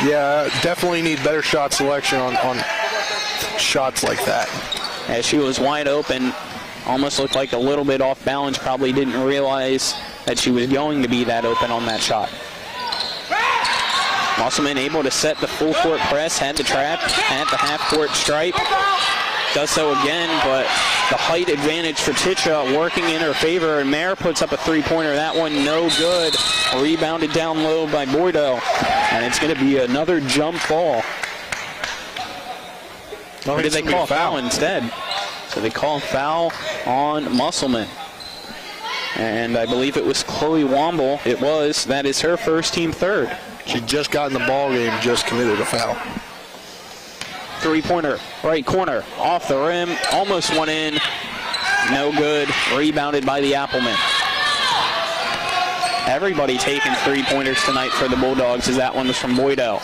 Yeah, definitely need better shot selection on shots like that. As she was wide open, almost looked like a little bit off balance. Probably didn't realize that she was going to be that open on that shot. Musselman able to set the full court press, had the trap at the half court stripe. Does so again, but the height advantage for Ticha working in her favor, and Mayer puts up a three-pointer. That one no good. Rebounded down low by Boydo, and it's going to be another jump ball. Or did they call a foul instead? So they call a foul on Musselman. And I believe it was Chloe Womble. It was. That is her first, team third. She just got in the ball game, just committed a foul. Three-pointer, right corner, off the rim, almost went in, no good, rebounded by the Applemen. Everybody taking three-pointers tonight for the Bulldogs, as that one was from Boydo.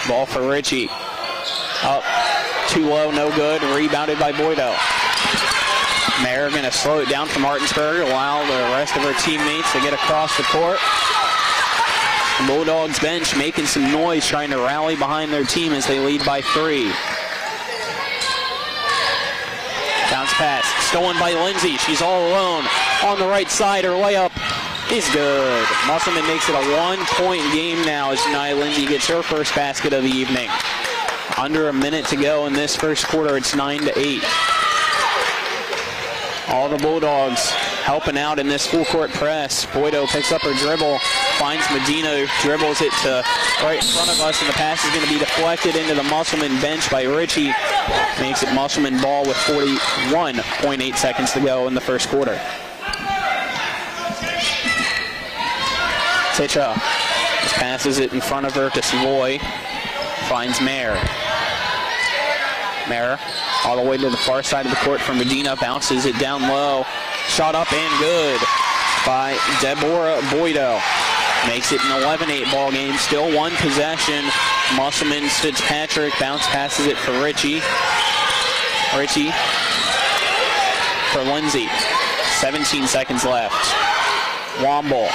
Ball for Ritchie. Up, too low, no good, rebounded by Boydo. Mayer going to slow it down for Martinsburg, allow the rest of her teammates to get across the court. The Bulldogs bench making some noise, trying to rally behind their team as they lead by 3. Bounce pass, stolen by Lindsay. She's all alone on the right side. Her layup is good. Musselman makes it a 1-point game now as Janiyah Lindsay gets her first basket of the evening. Under a minute to go in this first quarter. It's 9-8. All the Bulldogs helping out in this full court press. Boydo picks up her dribble, finds Medina, dribbles it to right in front of us, and the pass is going to be deflected into the Musselman bench by Ritchie. Makes it Musselman ball with 41.8 seconds to go in the first quarter. Ticha passes it in front of her to Savoy. Finds Mayer. Mayer all the way to the far side of the court for Medina. Bounces it down low. Shot up and good. by Deborah Boydo. Makes it an 11-8 ball game. Still one possession. Musselman, Fitzpatrick bounce passes it for Ritchie. Ritchie for Lindsay. 17 seconds left. Womble.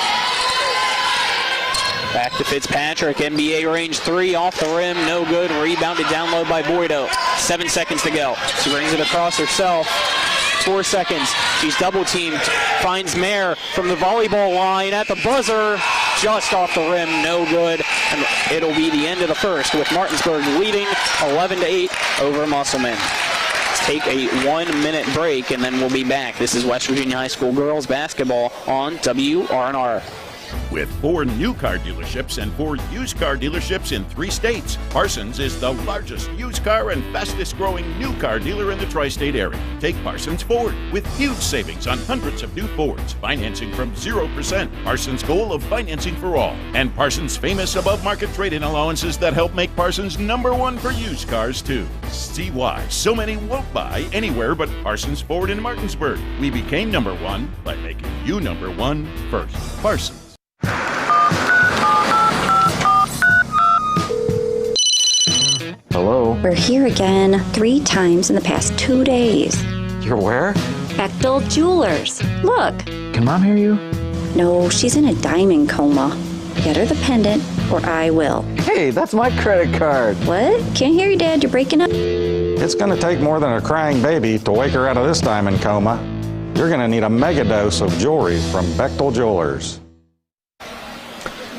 Back to Fitzpatrick. NBA range 3 off the rim. No good. Rebounded down low by Boydo. 7 seconds to go. She brings it across herself. 4 seconds. She's double teamed. Finds Mayer from the volleyball line at the buzzer. Just off the rim. No good. And it'll be the end of the first with Martinsburg leading 11-8 over Musselman. Let's take a 1-minute break and then we'll be back. This is West Virginia High School girls basketball on WRNR. With 4 new car dealerships and 4 used car dealerships in 3 states, Parsons is the largest used car and fastest growing new car dealer in the tri-state area. Take Parsons Ford with huge savings on hundreds of new Fords, financing from 0%, Parsons' goal of financing for all, and Parsons' famous above-market trade-in allowances that help make Parsons #1 for used cars too. See why so many won't buy anywhere but Parsons Ford in Martinsburg. We became #1 by making you #1 first. Parsons. Hello? We're here again 3 times in the past 2 days. You're where? Bechtel Jewelers. Look. Can Mom hear you? No, she's in a diamond coma. Get her the pendant or I will. Hey, that's my credit card. What? Can't hear you, Dad. You're breaking up. It's going to take more than a crying baby to wake her out of this diamond coma. You're going to need a mega dose of jewelry from Bechtel Jewelers.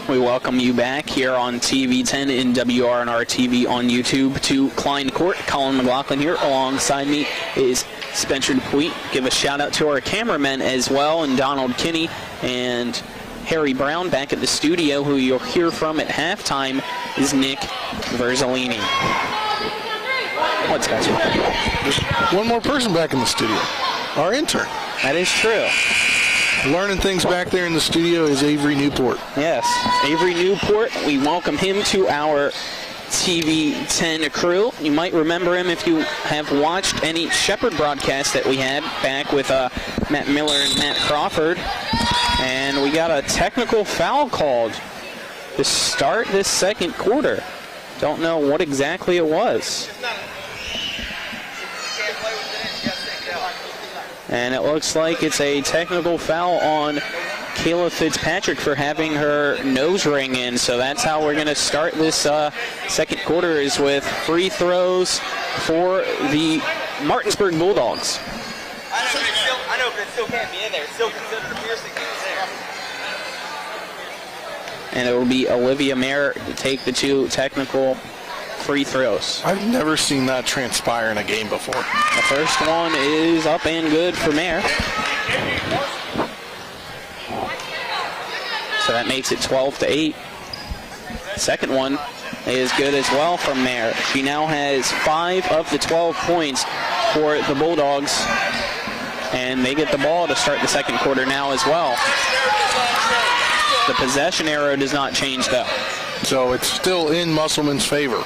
We welcome you back here on TV 10 in WRNR TV on YouTube to Klein Court. Colin McLaughlin here. Alongside me is Spencer Dupuy. Give a shout out to our cameramen as well, and Donald Kinney and Harry Brown back at the studio. Who you'll hear from at halftime is Nick Verzolini. What's guys? One more person back in the studio. Our intern. That is true. Learning things back there in the studio is Avery Newport. Yes, Avery Newport. We welcome him to our TV 10 crew. You might remember him if you have watched any Shepherd broadcast that we had back with Matt Miller and Matt Crawford. And we got a technical foul called to start this second quarter. Don't know what exactly it was. And it looks like it's a technical foul on Kayla Fitzpatrick for having her nose ring in. So that's how we're going to start this second quarter, is with free throws for the Martinsburg Bulldogs. I know, but it still can't be in there. It's still considered a piercing there. And it will be Olivia Mayer to take the 2 technical free throws. I've never seen that transpire in a game before. The first one is up and good for Mayer. So that makes it 12-8. Second one is good as well from Mayer. She now has 5 of the 12 points for the Bulldogs. And they get the ball to start the second quarter now as well. The possession arrow does not change though. So it's still in Musselman's favor.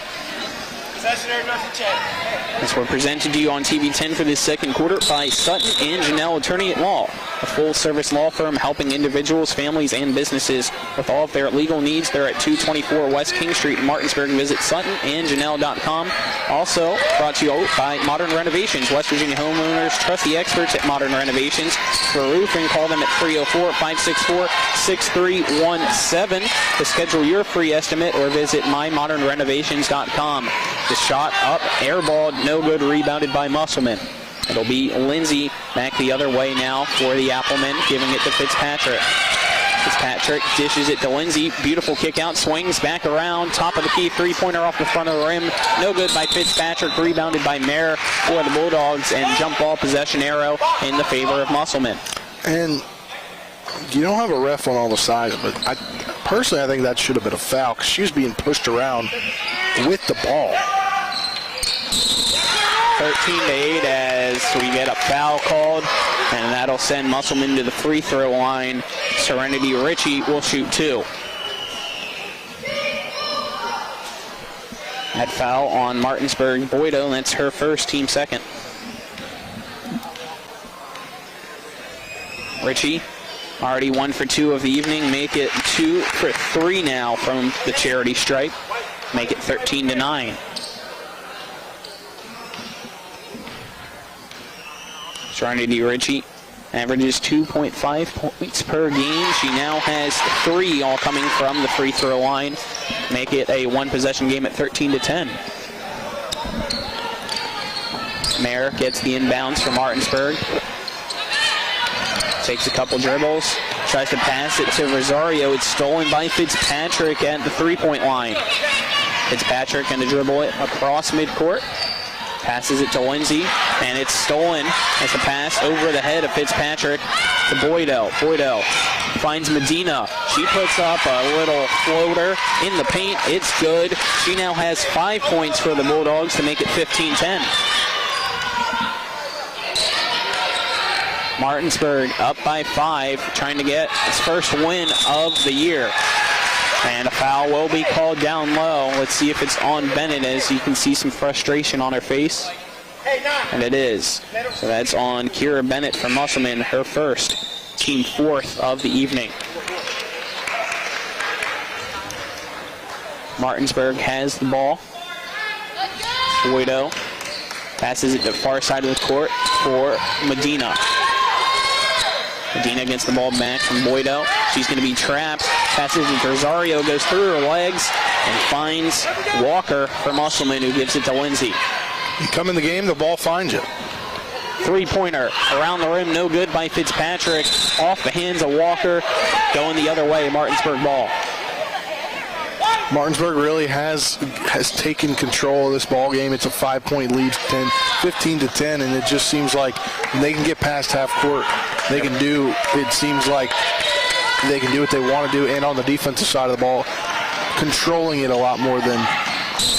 As we're presented to you on TV 10 for this second quarter by Sutton and Janelle Attorney at Law, a full-service law firm helping individuals, families, and businesses with all of their legal needs. They're at 224 West King Street in Martinsburg. Visit SuttonandJanelle.com. Also brought to you by Modern Renovations. West Virginia homeowners trust the experts at Modern Renovations. For roofing, call them at 304-564-6317 to schedule your free estimate, or visit mymodernrenovations.com. The shot up, airballed, no good, rebounded by Musselman. It'll be Lindsay back the other way now for the Applemen, giving it to Fitzpatrick. Fitzpatrick dishes it to Lindsay. Beautiful kick out, swings back around, top of the key, 3-pointer off the front of the rim. No good by Fitzpatrick, rebounded by Mayer for the Bulldogs, and jump ball possession arrow in the favor of Musselman. And you don't have a ref on all the sides, but personally I think that should have been a foul because she was being pushed around with the ball. 13-8 as we get a foul called, and that'll send Musselman to the free throw line. Serenity Ritchie will shoot 2. That foul on Martinsburg Boydo, and that's her first, team second. Ritchie Already 1 for 2 of the evening. Make it 2 for 3 now from the charity stripe. Make it 13-9. Serenity Ritchie averages 2.5 points per game. She now has 3, all coming from the free throw line. Make it a 1-possession game at 13-10. Mayer gets the inbounds from Martinsburg. Takes a couple dribbles. Tries to pass it to Rosario. It's stolen by Fitzpatrick at the 3-point line. Fitzpatrick going to dribble it across midcourt. Passes it to Lindsay, and it's stolen as a pass over the head of Fitzpatrick to Boydo. Boydo finds Medina. She puts up a little floater in the paint. It's good. She now has 5 points for the Bulldogs to make it 15-10. Martinsburg up by 5, trying to get its first win of the year. And a foul will be called down low. Let's see if it's on Bennett, as you can see some frustration on her face. And it is. So that's on Kira Bennett from Musselman, her first, team 4th of the evening. Martinsburg has the ball. Boydo passes it to the far side of the court for Medina. Medina gets the ball back from Boydo. She's going to be trapped. Passes it to Rosario, goes through her legs, and finds Walker from Musselman, who gives it to Lindsay. You come in the game, the ball finds you. 3-pointer around the rim, no good by Fitzpatrick. Off the hands of Walker, going the other way, Martinsburg ball. Martinsburg really has taken control of this ball game. It's a 5-point lead, 15-10, and it just seems like they can get past half court. They can do, it seems like they can do what they want to do, and on the defensive side of the ball, controlling it a lot more than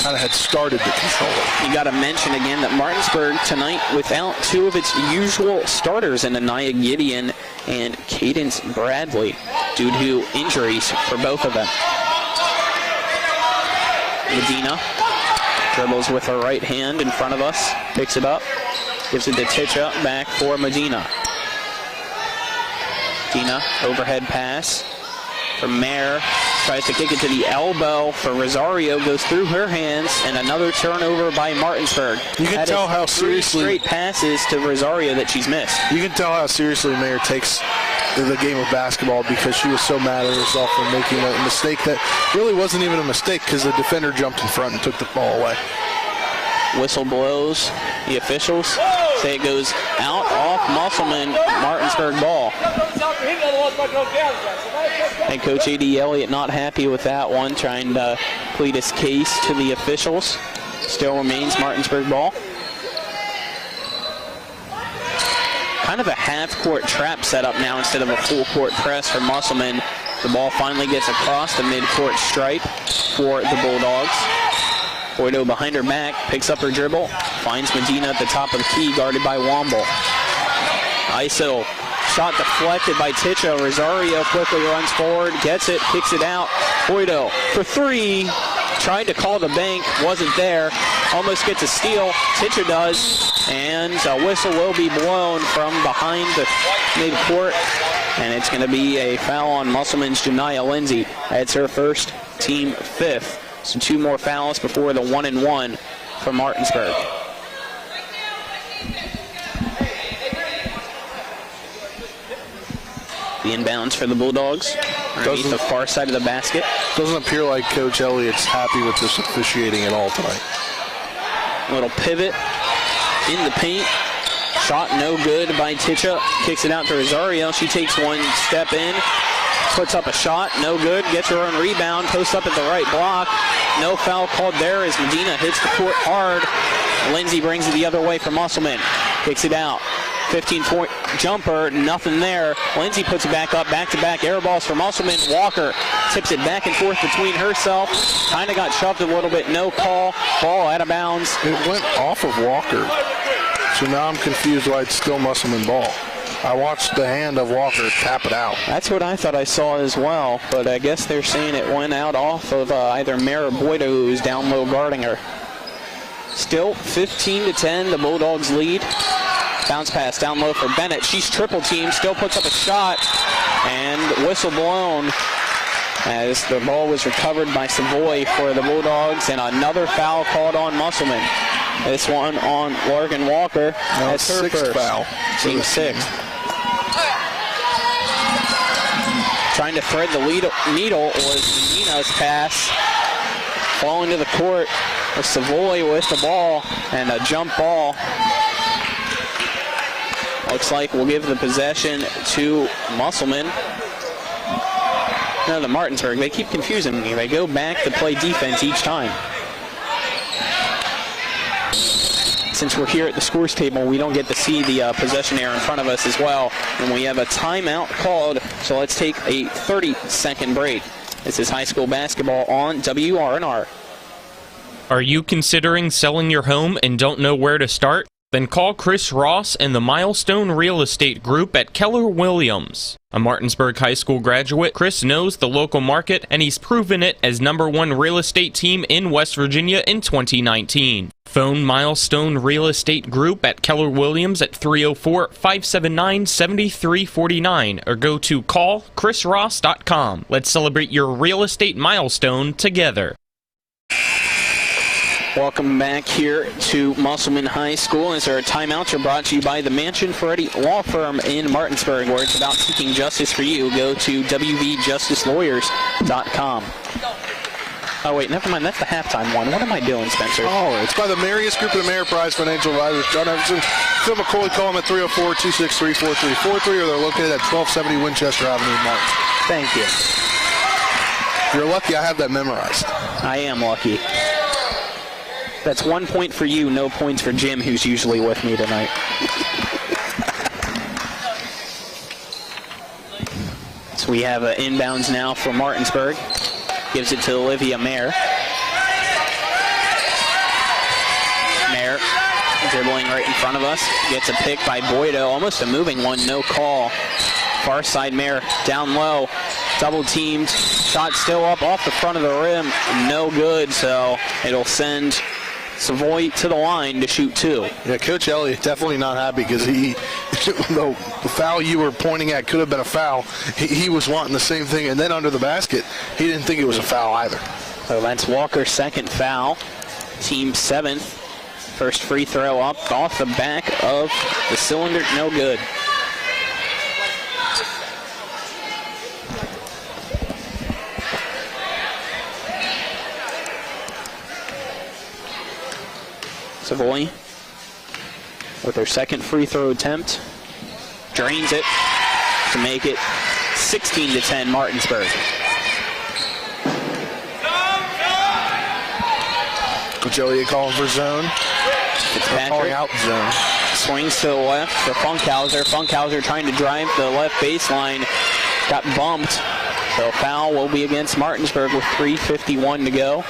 kind of had started to control it. You got to mention again that Martinsburg tonight without 2 of its usual starters in Anaya Gideon and Cadence Bradley due to injuries for both of them. Medina dribbles with her right hand in front of us, picks it up, gives it to Ticha, back for Medina. Medina, overhead pass from Mayer, tries to kick it to the elbow for Rosario, goes through her hands, and another turnover by Martinsburg. You can tell how seriously 3 straight passes to Rosario that she's missed. You can tell how seriously Mayer takes the game of basketball, because she was so mad at herself for making a mistake that really wasn't even a mistake, because the defender jumped in front and took the ball away. Whistle blows. The officials say it goes out off Musselman. Martinsburg ball. And Coach A.D. Elliott not happy with that one, trying to plead his case to the officials. Still remains Martinsburg ball. Kind of a half-court trap setup now instead of a full-court press for Musselman. The ball finally gets across the mid-court stripe for the Bulldogs. Boydo behind her back, picks up her dribble, finds Medina at the top of the key, guarded by Womble. ISO, shot deflected by Ticha. Rosario quickly runs forward, gets it, kicks it out. Boydo for 3, tried to call the bank, wasn't there. Almost gets a steal, Ticha does, and a whistle will be blown from behind the midcourt, and it's going to be a foul on Musselman's Janiyah Lindsay. That's her first, team 5th. So 2 more fouls before the 1-and-1 for Martinsburg. The inbounds for the Bulldogs underneath the far side of the basket. Doesn't appear like Coach Elliott's happy with this officiating at all tonight. A little pivot in the paint. Shot no good by Ticha. Kicks it out to Rosario. She takes 1 step in. Puts up a shot, no good, gets her own rebound, posts up at the right block. No foul called there as Medina hits the court hard. Lindsay brings it the other way for Musselman. Kicks it out. 15-point jumper, nothing there. Lindsay puts it back up, back-to-back air balls for Musselman. Walker tips it back and forth between herself. Kind of got shoved a little bit, no call. Ball out of bounds. It went off of Walker. So now I'm confused why it's still Musselman ball. I watched the hand of Walker tap it out. That's what I thought I saw as well, but I guess they're saying it went out off of either Mara Boydo, who's down low guarding her. Still 15-10, the Bulldogs lead. Bounce pass down low for Bennett. She's triple teamed, still puts up a shot. And whistle blown as the ball was recovered by Savoy for the Bulldogs, and another foul called on Musselman. This one on Larkin Walker. That's her first foul. Team 6. Trying to thread the needle was Medina's pass. Falling to the court with Savoy with the ball and a jump ball. Looks like we'll give the possession to Musselman. No, the Martinsburg. They keep confusing me. They go back to play defense each time. Since we're here at the scores table, we don't get to see the possession error in front of us as well. And we have a timeout called, so let's take a 30-second break. This is high school basketball on WRNR. Are you considering selling your home and don't know where to start? Then call Chris Ross and the Milestone Real Estate Group at Keller Williams. A Martinsburg High School graduate, Chris knows the local market, and he's proven it as #1 real estate team in West Virginia in 2019. Phone Milestone Real Estate Group at Keller Williams at 304-579-7349 or go to callchrisross.com. Let's celebrate your real estate milestone together. Welcome back here to Musselman High School. As our timeouts are brought to you by the Mansion Ferretti Law Firm in Martinsburg, where it's about seeking justice for you. Go to wvjusticelawyers.com. Oh, wait, never mind. That's the halftime one. What am I doing, Spencer? Oh, it's by the Marius Group of the Ameriprise Financial Advisors. John Everson, Phil McCoy, call them at 304-263-4343, or they're located at 1270 Winchester Avenue in Martin. Thank you. You're lucky I have that memorized. I am lucky. That's 1 point for you, no points for Jim, who's usually with me tonight. So we have inbounds now for Martinsburg. Gives it to Olivia Mayer. Mayer dribbling right in front of us. Gets a pick by Boydo. Almost a moving one, no call. Far side Mayer down low. Double teamed. Shot still up off the front of the rim. No good, so it'll send Savoy to the line to shoot 2. Yeah, Coach Elliott definitely not happy because the foul you were pointing at could have been a foul. He was wanting the same thing, and then under the basket, he didn't think it was a foul either. So that's Walker's second foul. Team 7th. First free throw up off the back of the cylinder. No good. Savoy with her second free throw attempt. Drains it to make it 16-10 Martinsburg. Coach Elliott calling for zone. Calling out zone. Swings to the left for Funkhauser. Funkhauser trying to drive the left baseline. Got bumped. So foul will be against Martinsburg with 3:51 to go.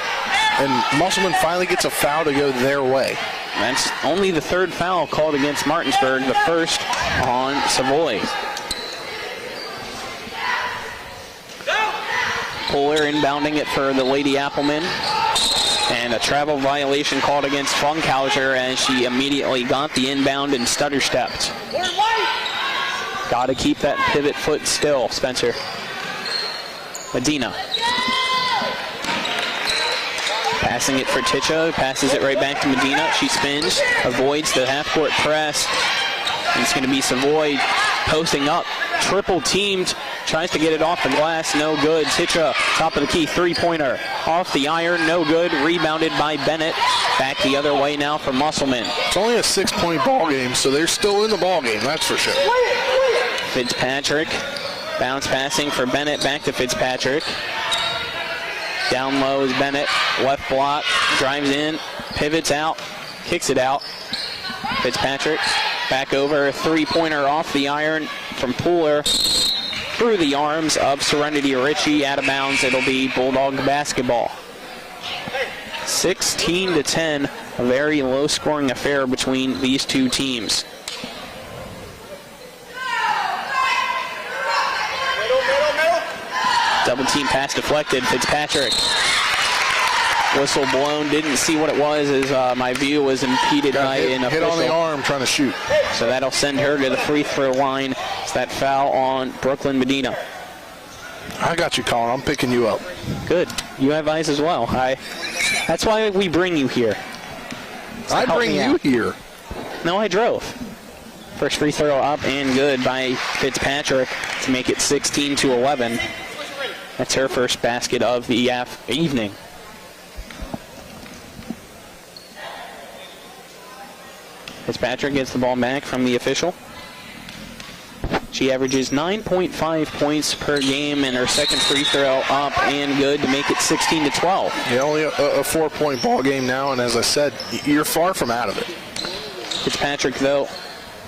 And Musselman finally gets a foul to go their way. That's only the third foul called against Martinsburg, the first on Savoy. Puller inbounding it for the Lady Appleman. And a travel violation called against Funkhauser as she immediately got the inbound and stutter stepped. Got to keep that pivot foot still, Spencer. Medina. Passing it for Ticha, passes it right back to Medina. She spins, avoids the half-court press. And it's going to be Savoy posting up, triple teamed, tries to get it off the glass, no good. Ticha, top of the key, three-pointer, off the iron, no good. Rebounded by Bennett. Back the other way now for Musselman. It's only a 6-point ball game, so they're still in the ball game, that's for sure. Fitzpatrick, bounce passing for Bennett, back to Fitzpatrick. Down low is Bennett, left block, drives in, pivots out, kicks it out. Fitzpatrick back over, three-pointer off the iron from Pooler through the arms of Serenity Ritchie, out of bounds. It'll be Bulldog basketball. 16-10, a very low-scoring affair between these two teams. Double team pass deflected. Fitzpatrick. Whistle blown. Didn't see what it was as my view was impeded by an official. Hit on the arm trying to shoot. So that'll send her to the free throw line. Gets that foul on Brooklyn Medina. I got you, Colin. I'm picking you up. Good. You have eyes as well. That's why we bring you here. I bring you here. No, I drove. First free throw up and good by Fitzpatrick to make it 16-11. That's her first basket of the evening. Fitzpatrick gets the ball back from the official. She averages 9.5 points per game, and her second free throw up and good to make it 16-12. Yeah, only a 4-point ball game now, and as I said, you're far from out of it. Fitzpatrick, though,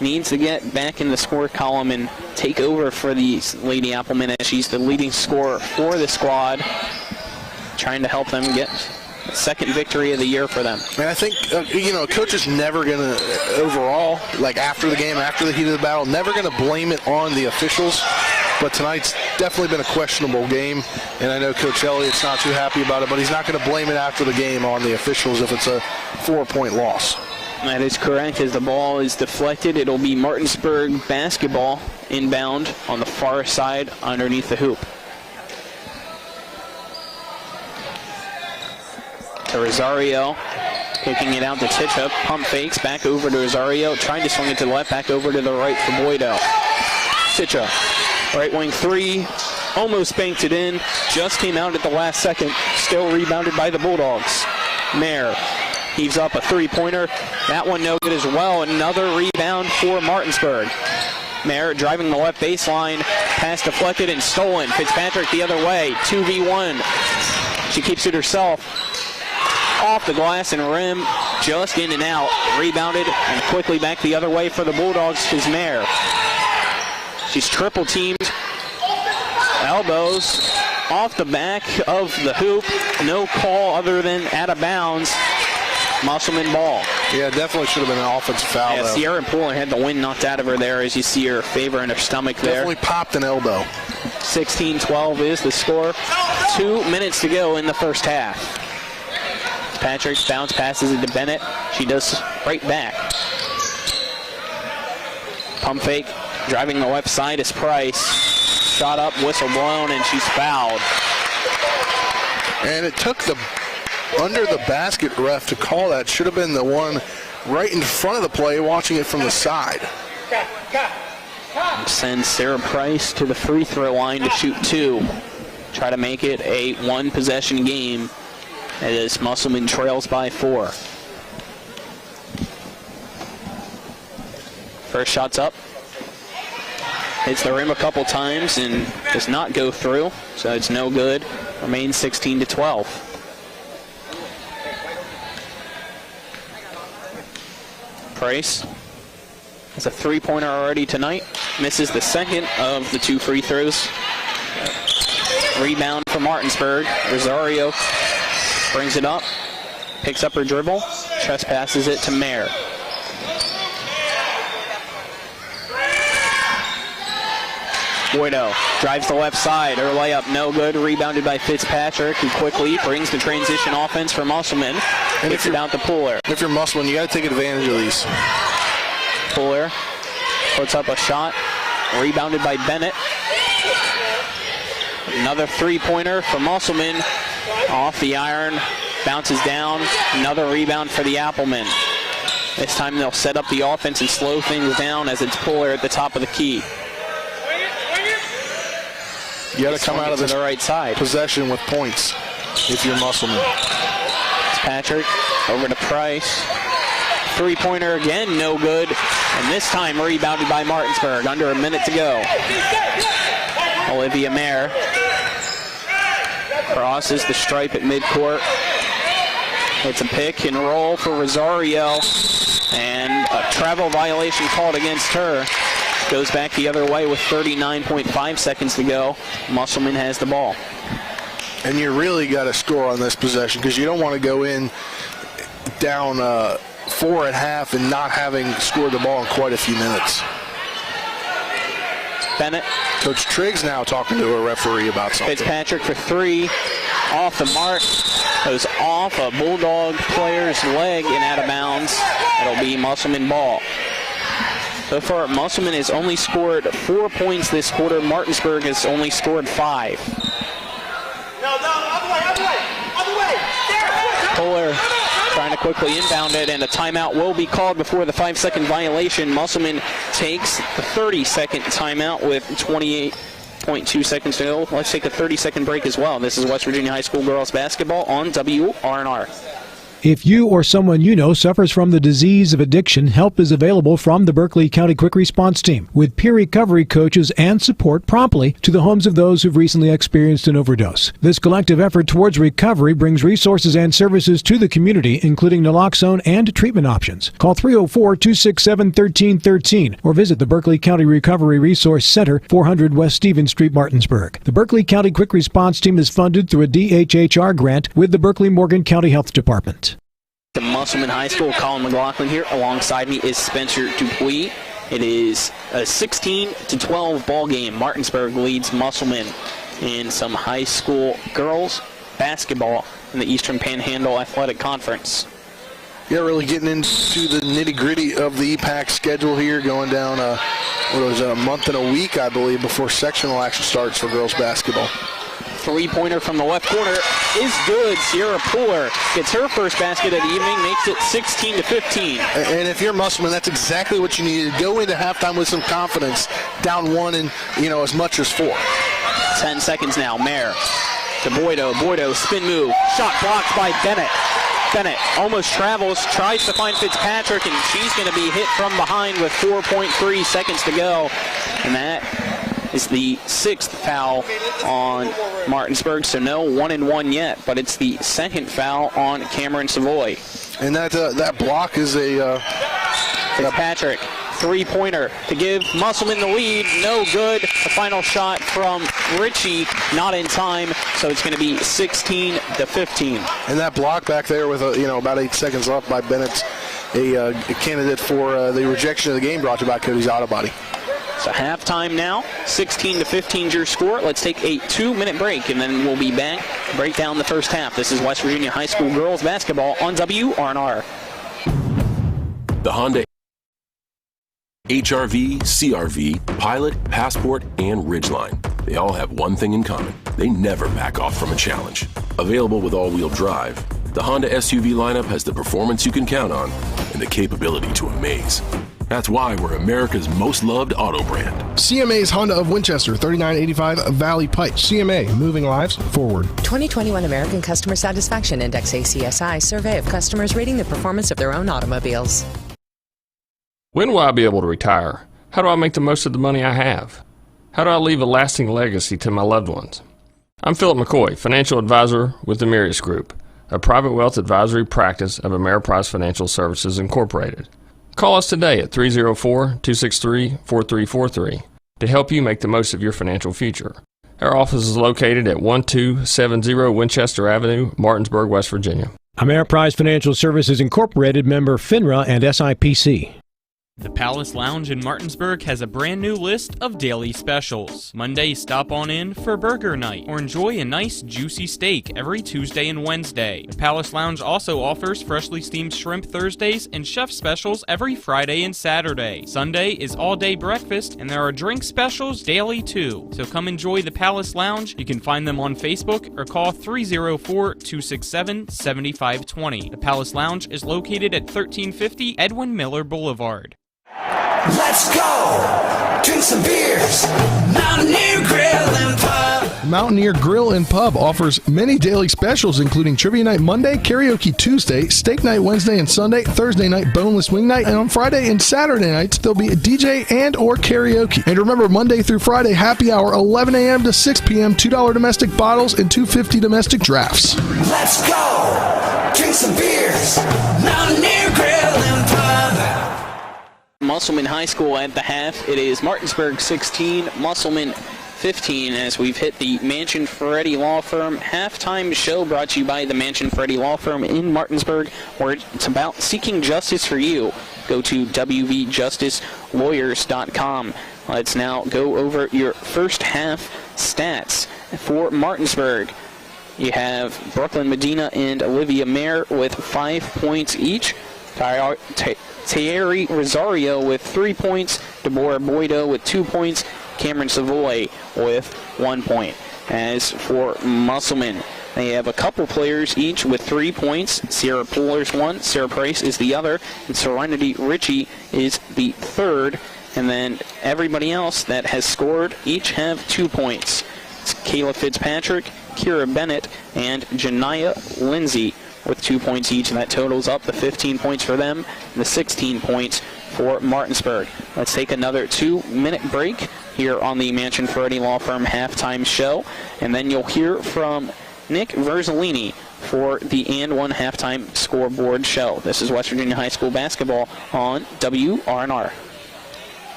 needs to get back in the score column and take over for the Lady Applemen, as she's the leading scorer for the squad, trying to help them get a second victory of the year for them. And I think, coach is never going to, overall, like after the game, after the heat of the battle, never going to blame it on the officials. But tonight's definitely been a questionable game, and I know Coach Elliott's not too happy about it, but he's not going to blame it after the game on the officials if it's a 4-point loss. That is correct. As the ball is deflected, it'll be Martinsburg basketball inbound on the far side underneath the hoop. To Rosario, kicking it out to Titchup. Pump fakes, back over to Rosario. Trying to swing it to the left, back over to the right for Boydo. Titchup, right wing three, almost banked it in. Just came out at the last second. Still rebounded by the Bulldogs. Mayer heaves up a three-pointer. That one no good as well. Another rebound for Martinsburg. Mayer driving the left baseline. Pass deflected and stolen. Fitzpatrick the other way. 2v1. She keeps it herself. Off the glass and rim, just in and out. Rebounded and quickly back the other way for the Bulldogs is Mayer. She's triple teamed. Elbows off the back of the hoop. No call other than out of bounds. Musselman ball. Yeah, definitely should have been an offensive foul. Yeah, Sierra Pooler had the wind knocked out of her there, as you see her favor in her stomach there. Definitely popped an elbow. 16-12 is the score. 2 minutes to go in the first half. Patrick bounce passes it to Bennett. She does right back. Pump fake, driving the left side is Price. Shot up, whistle blown, and she's fouled. And it took the under the basket ref to call that. Should have been the one right in front of the play, watching it from the side. Sends Sarah Price to the free throw line to shoot two. Try to make it a one-possession game, as Musselman trails by 4. First shot's up. Hits the rim a couple times and does not go through, so it's no good. Remains 16-12. Price has a three-pointer already tonight. Misses the second of the 2 free throws. Rebound for Martinsburg. Rosario brings it up, picks up her dribble, trespasses it to Mayer. Boydo drives the left side, her layup no good, rebounded by Fitzpatrick, who quickly brings the transition offense for Musselman. And kicks it out to Pooler. If you're Musselman, you got to take advantage of these. Pooler puts up a shot, rebounded by Bennett. Another three-pointer for Musselman. Off the iron, bounces down. Another rebound for the Applemen. This time they'll set up the offense and slow things down, as it's Pooler at the top of the key. You got to come out of this the right side. Possession with points if you're Musselman. Patrick over to Price. Three-pointer again, no good. And this time rebounded by Martinsburg. Under a minute to go. Olivia Mayer crosses the stripe at midcourt. It's a pick and roll for Rosario. And a travel violation called against her. Goes back the other way with 39.5 seconds to go. Musselman has the ball. And you really got to score on this possession, because you don't want to go in down 4 at half and not having scored the ball in quite a few minutes. Bennett. Coach Triggs now talking to a referee about something. Fitzpatrick for 3. Off the mark. Goes off a Bulldog player's leg and out of bounds. It'll be Musselman ball. So far, Musselman has only scored 4 points this quarter. Martinsburg has only scored 5. Fuller trying to quickly inbound it, and a timeout will be called before the 5-second violation. Musselman takes the 30-second timeout with 28.2 seconds to go. Let's take a 30-second break as well. This is West Virginia High School girls basketball on WRNR. If you or someone you know suffers from the disease of addiction, help is available from the Berkeley County Quick Response Team, with peer recovery coaches and support promptly to the homes of those who've recently experienced an overdose. This collective effort towards recovery brings resources and services to the community, including naloxone and treatment options. Call 304-267-1313 or visit the Berkeley County Recovery Resource Center, 400 West Stevens Street, Martinsburg. The Berkeley County Quick Response Team is funded through a DHHR grant with the Berkeley-Morgan County Health Department. To Musselman High School, Colin McLaughlin here. Alongside me is Spencer Dupuis. It is a 16-12 ball game. Martinsburg leads Musselman in some high school girls basketball in the Eastern Panhandle Athletic Conference. Yeah, really getting into the nitty-gritty of the EPAC schedule here, going down a month and a week, I believe, before sectional action starts for girls basketball. Three-pointer from the left corner is good. Sierra Puller gets her first basket of the evening, makes it 16-15. And if you're Musselman, that's exactly what you need to go into halftime with some confidence, down one and, as much as 4. 10 seconds now. Mayer to Boydo. Boydo, spin move. Shot blocked by Bennett. Bennett almost travels, tries to find Fitzpatrick, and she's going to be hit from behind with 4.3 seconds to go. And that is the 6th foul on Martinsburg, so no 1-and-1 yet, but it's the 2nd foul on Cameron Savoy. And that block is a Fitzpatrick three-pointer to give Musselman the lead. No good. The final shot from Ritchie, not in time, so it's going to be 16-15. And that block back there with about 8 seconds left by Bennett's a candidate for the rejection of the game, brought to you by Cody's Auto Body. So halftime now, 16-15 your score. Let's take a 2-minute break, and then we'll be back to break down the first half. This is West Virginia High School girls basketball on WRNR. The Honda HR-V, CR-V, Pilot, Passport, and Ridgeline. They all have one thing in common. They never back off from a challenge. Available with all-wheel drive, the Honda SUV lineup has the performance you can count on and the capability to amaze. That's why we're America's most loved auto brand. CMA's Honda of Winchester, 3985 Valley Pike. CMA, moving lives forward. 2021 American Customer Satisfaction Index ACSI survey of customers rating the performance of their own automobiles. When will I be able to retire? How do I make the most of the money I have? How do I leave a lasting legacy to my loved ones? I'm Philip McCoy, financial advisor with the Mirius Group, a private wealth advisory practice of Ameriprise Financial Services Incorporated. Call us today at 304-263-4343 to help you make the most of your financial future. Our office is located at 1270 Winchester Avenue, Martinsburg, West Virginia. Ameriprise Financial Services Incorporated, member FINRA and SIPC. The Palace Lounge in Martinsburg has a brand new list of daily specials. Monday, stop on in for burger night or enjoy a nice juicy steak every Tuesday and Wednesday. The Palace Lounge also offers freshly steamed shrimp Thursdays and chef specials every Friday and Saturday. Sunday is all-day breakfast and there are drink specials daily too. So come enjoy the Palace Lounge. You can find them on Facebook or call 304-267-7520. The Palace Lounge is located at 1350 Edwin Miller Boulevard. Let's go! Drink some beers! Mountaineer Grill and Pub! Mountaineer Grill and Pub offers many daily specials, including Trivia Night Monday, Karaoke Tuesday, Steak Night Wednesday and Sunday, Thursday night Boneless Wing Night, and on Friday and Saturday nights, there'll be a DJ and or karaoke. And remember, Monday through Friday, happy hour, 11 a.m. to 6 p.m., $2 domestic bottles and $2.50 domestic drafts. Let's go! Drink some beers! Mountaineer Grill and Pub! Musselman High School at the half. It is Martinsburg 16, Musselman 15, as we've hit the Mansion Ferretti Law Firm halftime show, brought to you by the Mansion Ferretti Law Firm in Martinsburg, where it's about seeking justice for you. Go to wvjusticelawyers.com. Let's now go over your first half stats for Martinsburg. You have Brooklyn Medina and Olivia Mayer with 5 points each. Thierry Rosario with 3 points. Deborah Boydo with 2 points. Cameron Savoy with 1 point. As for Musselman, they have a couple players each with 3 points. Sierra Puller's one, Sarah Price is the other, and Serenity Ritchie is the third. And then everybody else that has scored each have 2 points. It's Kayla Fitzpatrick, Kira Bennett, and Janiyah Lindsay with 2 points each, and that totals up the 15 points for them and the 16 points for Martinsburg. Let's take another 2-minute break here on the Mansion Ferretti Law Firm halftime show, and then you'll hear from Nick Verzolini for the And One halftime scoreboard show. This is West Virginia High School basketball on WRNR.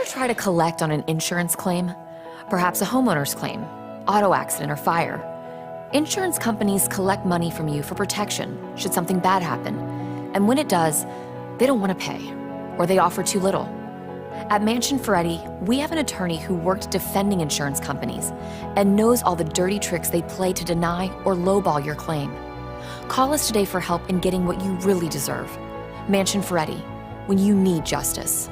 Try to collect on an insurance claim, perhaps a homeowner's claim, auto accident, or fire. Insurance companies collect money from you for protection should something bad happen, and when it does, they don't want to pay, or they offer too little. At Mansion Ferretti, we have an attorney who worked defending insurance companies and knows all the dirty tricks they play to deny or lowball your claim. Call us today for help in getting what you really deserve. Mansion Ferretti, when you need justice.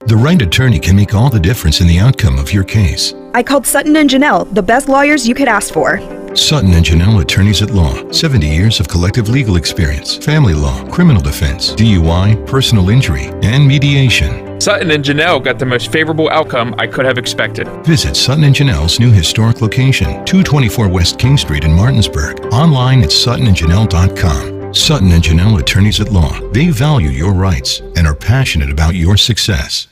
The right attorney can make all the difference in the outcome of your case. I called Sutton and Janelle, the best lawyers you could ask for. Sutton and Janelle Attorneys at Law. 70 years of collective legal experience, family law, criminal defense, DUI, personal injury, and mediation. Sutton and Janelle got the most favorable outcome I could have expected. Visit Sutton and Janelle's new historic location, 224 West King Street in Martinsburg. Online at suttonandjanelle.com. Sutton and Janelle Attorneys at Law. They value your rights and are passionate about your success.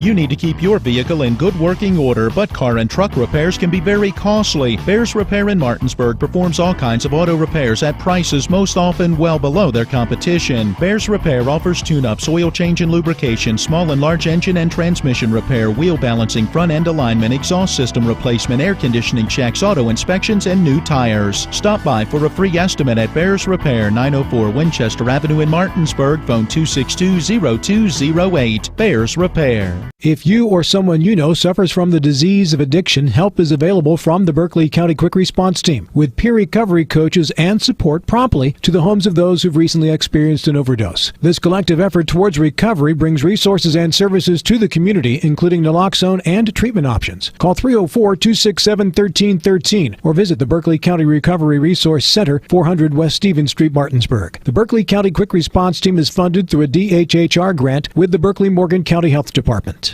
You need to keep your vehicle in good working order, but car and truck repairs can be very costly. Bears Repair in Martinsburg performs all kinds of auto repairs at prices most often well below their competition. Bears Repair offers tune-ups, oil change and lubrication, small and large engine and transmission repair, wheel balancing, front-end alignment, exhaust system replacement, air conditioning checks, auto inspections, and new tires. Stop by for a free estimate at Bears Repair, 904 Winchester Avenue in Martinsburg. Phone 262-0208. Bears Repair. If you or someone you know suffers from the disease of addiction, help is available from the Berkeley County Quick Response Team with peer recovery coaches and support promptly to the homes of those who've recently experienced an overdose. This collective effort towards recovery brings resources and services to the community, including naloxone and treatment options. Call 304-267-1313 or visit the Berkeley County Recovery Resource Center, 400 West Stevens Street, Martinsburg. The Berkeley County Quick Response Team is funded through a DHHR grant with the Berkeley Morgan County Health Department.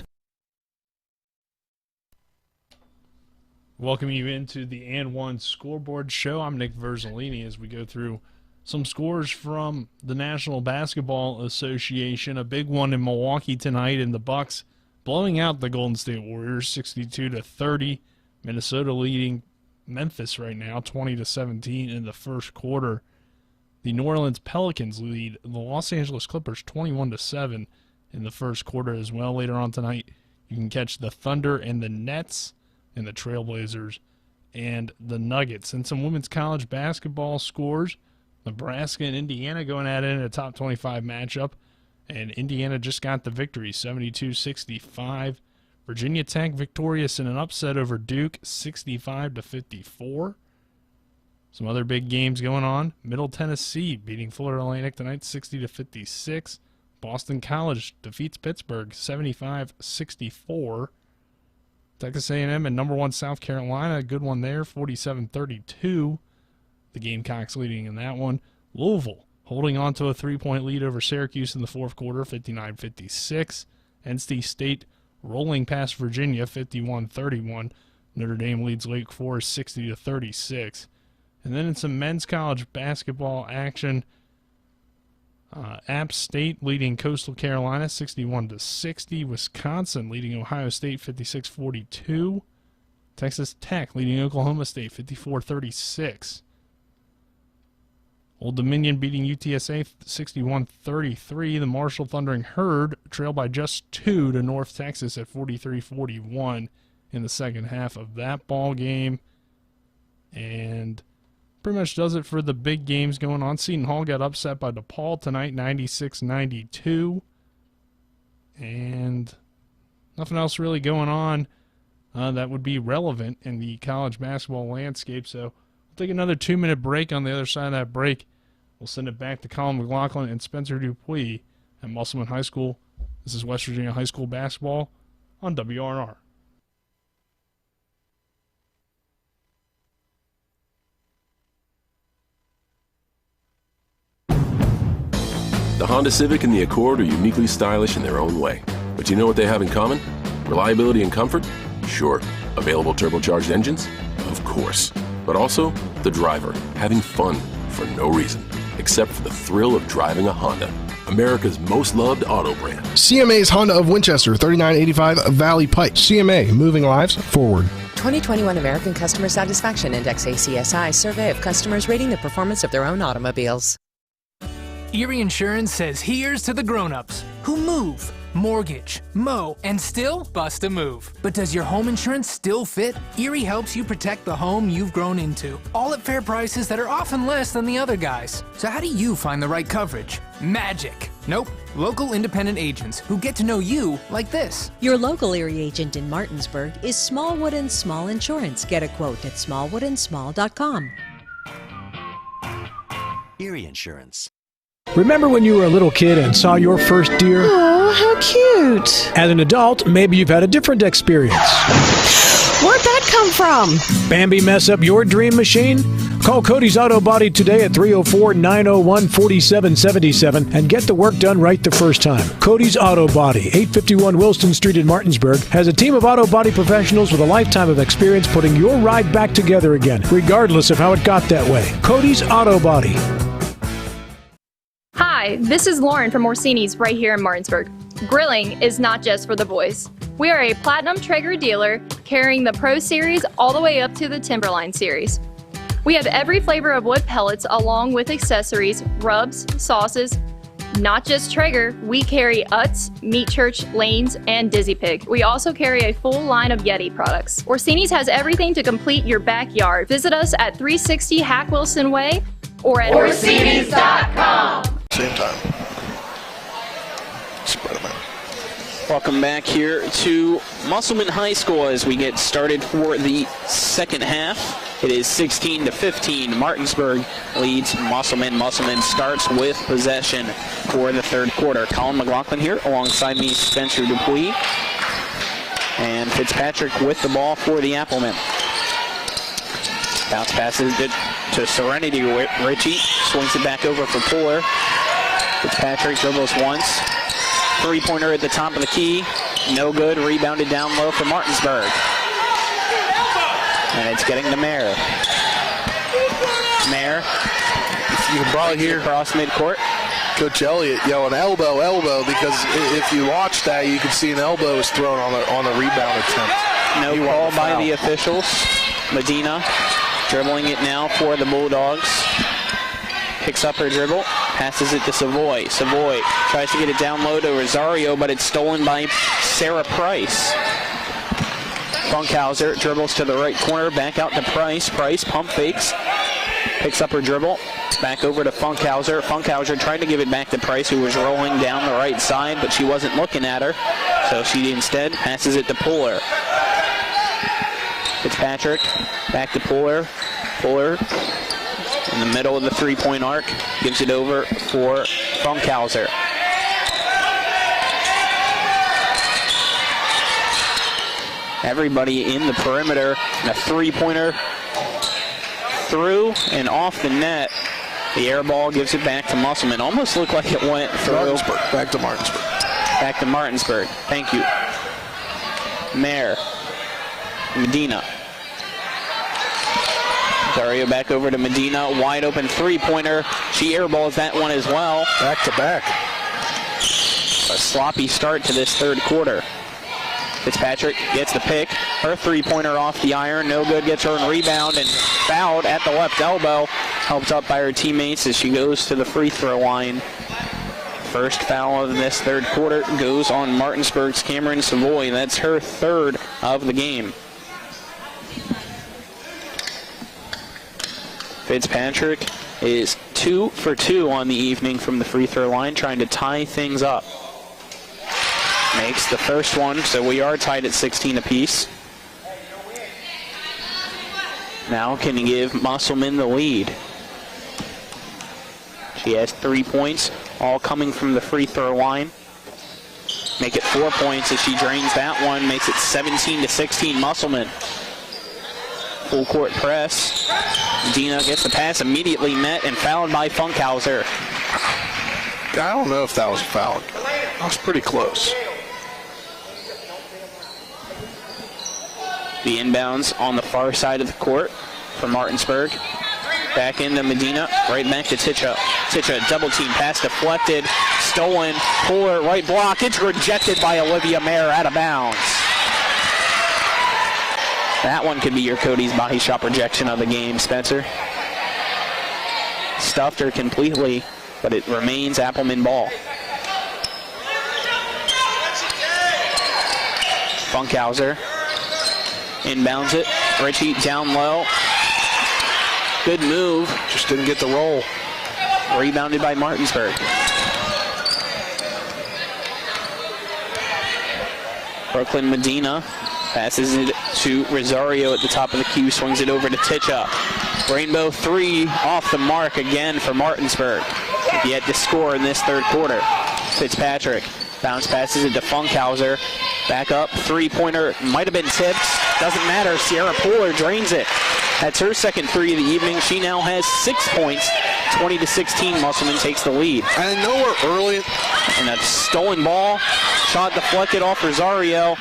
Welcome you into the And One Scoreboard Show. I'm Nick Verzolini as we go through some scores from the National Basketball Association. A big one in Milwaukee tonight, and the Bucks blowing out the Golden State Warriors 62-30. Minnesota leading Memphis right now 20-17 in the first quarter. The New Orleans Pelicans lead the Los Angeles Clippers 21-7 in the first quarter as well. Later on tonight, you can catch the Thunder and the Nets and the Trailblazers and the Nuggets. And some women's college basketball scores. Nebraska and Indiana going at it in a top 25 matchup. And Indiana just got the victory, 72-65. Virginia Tech victorious in an upset over Duke, 65-54. Some other big games going on. Middle Tennessee beating Florida Atlantic tonight, 60-56. Boston College defeats Pittsburgh, 75-64. Texas A&M and number 1 South Carolina, a good one there, 47-32. The Gamecocks leading in that one. Louisville holding on to a 3-point lead over Syracuse in the fourth quarter, 59-56. NC State rolling past Virginia, 51-31. Notre Dame leads Wake Forest 60-36. And then in some men's college basketball action, App State leading Coastal Carolina 61-60. Wisconsin leading Ohio State 56-42. Texas Tech leading Oklahoma State 54-36. Old Dominion beating UTSA 61-33. The Marshall Thundering Herd trailed by just 2 to North Texas at 43-41 in the second half of that ball game. And pretty much does it for the big games going on. Seton Hall got upset by DePaul tonight, 96-92. And nothing else really going on that would be relevant in the college basketball landscape. So we'll take another 2-minute break. On the other side of that break, we'll send it back to Colin McLaughlin and Spencer Dupuis at Musselman High School. This is West Virginia High School basketball on WRNR. The Honda Civic and the Accord are uniquely stylish in their own way. But you know what they have in common? Reliability and comfort? Sure. Available turbocharged engines? Of course. But also, the driver, having fun for no reason, except for the thrill of driving a Honda. America's most loved auto brand. CMA's Honda of Winchester, 3985 Valley Pike. CMA, moving lives forward. 2021 American Customer Satisfaction Index ACSI survey of customers rating the performance of their own automobiles. Erie Insurance says here's to the grown-ups who move, mortgage, mow, and still bust a move. But does your home insurance still fit? Erie helps you protect the home you've grown into, all at fair prices that are often less than the other guys. So how do you find the right coverage? Magic. Nope. Local independent agents who get to know you like this. Your local Erie agent in Martinsburg is Smallwood & Small Insurance. Get a quote at smallwoodandsmall.com. Erie Insurance. Remember when you were a little kid and saw your first deer? Oh, how cute. As an adult, maybe you've had a different experience. Where'd that come from? Bambi mess up your dream machine? Call Cody's Auto Body today at 304-901-4777 and get the work done right the first time. Cody's Auto Body, 851 Wilston Street in Martinsburg, has a team of auto body professionals with a lifetime of experience putting your ride back together again, regardless of how it got that way. Cody's Auto Body. Hi, this is Lauren from Orsini's right here in Martinsburg. Grilling is not just for the boys. We are a Platinum Traeger dealer carrying the Pro Series all the way up to the Timberline Series. We have every flavor of wood pellets along with accessories, rubs, sauces. Not just Traeger, we carry Utz, Meat Church, Lanes, and Dizzy Pig. We also carry a full line of Yeti products. Orsini's has everything to complete your backyard. Visit us at 360 Hack Wilson Way or at Orsinis.com. Same time. Spread them out. Welcome back here to Musselman High School as we get started for the second half. It is 16-15. Martinsburg leads Musselman. Musselman starts with possession for the third quarter. Colin McLaughlin here alongside me, Spencer Dupuis. And Fitzpatrick with the ball for the Applemen. Bounce passes it to Serenity. Ritchie swings it back over for Puller. Fitzpatrick dribbles once. Three-pointer at the top of the key. No good. Rebounded down low for Martinsburg. And it's getting to Mayer. Mayer. You can probably hear across midcourt. Coach Elliott yelling elbow, elbow, because if you watch that, you can see an elbow is thrown on the rebound attempt. No call by the officials. Medina dribbling it now for the Bulldogs. Picks up her dribble, passes it to Savoy. Savoy tries to get it down low to Rosario, but it's stolen by Sarah Price. Funkhauser dribbles to the right corner, back out to Price. Price pump fakes, picks up her dribble, back over to Funkhauser. Funkhauser tried to give it back to Price, who was rolling down the right side, but she wasn't looking at her, so she instead passes it to Puller. Fitzpatrick back to Puller. Puller in the middle of the three-point arc, gives it over for Funkhauser. Everybody in the perimeter, and a three-pointer through and off the net. The air ball gives it back to Musselman. Almost looked like it went through. Back to Martinsburg. Back to Martinsburg. Thank you. Mayer. Medina. Dario back over to Medina. Wide open three-pointer. She airballs that one as well. Back to back. A sloppy start to this third quarter. Fitzpatrick gets the pick. Her three-pointer off the iron. No good. Gets her in rebound and fouled at the left elbow. Helped up by her teammates as she goes to the free throw line. First foul of this third quarter goes on Martinsburg's Cameron Savoy. That's her third of the game. Fitzpatrick is 2 for 2 on the evening from the free throw line, trying to tie things up. Makes the first one, so we are tied at 16 apiece. Now can you give Musselman the lead? She has 3 points, all coming from the free throw line. Make it 4 points as she drains that one, makes it 17-16 Musselman. Full court press. Dina gets the pass, immediately met and fouled by Funkhauser. I don't know if that was a foul. That was pretty close. The inbounds on the far side of the court for Martinsburg. Back into Medina, right back to Ticha. Ticha, double team, pass deflected, stolen, puller, right block. It's rejected by Olivia Mayer, out of bounds. That one could be your Cody's body shop rejection of the game, Spencer. Stuffed her completely, but it remains Appleman ball. Funkhauser inbounds it. Ritchie down low. Good move. Just didn't get the roll. Rebounded by Martinsburg. Brooklyn Medina passes it to Rosario at the top of the key. Swings it over to Ticha. Rainbow three off the mark again for Martinsburg. Yet to score in this third quarter. Fitzpatrick bounce passes it to Funkhauser. Back up, three-pointer, might have been tipped. Doesn't matter, Sierra Puller drains it. That's her second three of the evening. She now has 6 points. 20-16, Musselman takes the lead. I know we're early. And a stolen ball, shot deflected off Rosario,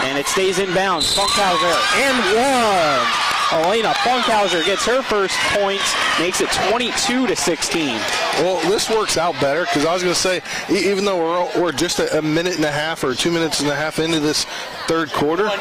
and it stays in bounds. Funkhauser and one. Elena Funkhauser gets her first points, makes it 22-16. Well, this works out better because I was going to say, even though we're just a minute and a half or 2 minutes and a half into this third quarter,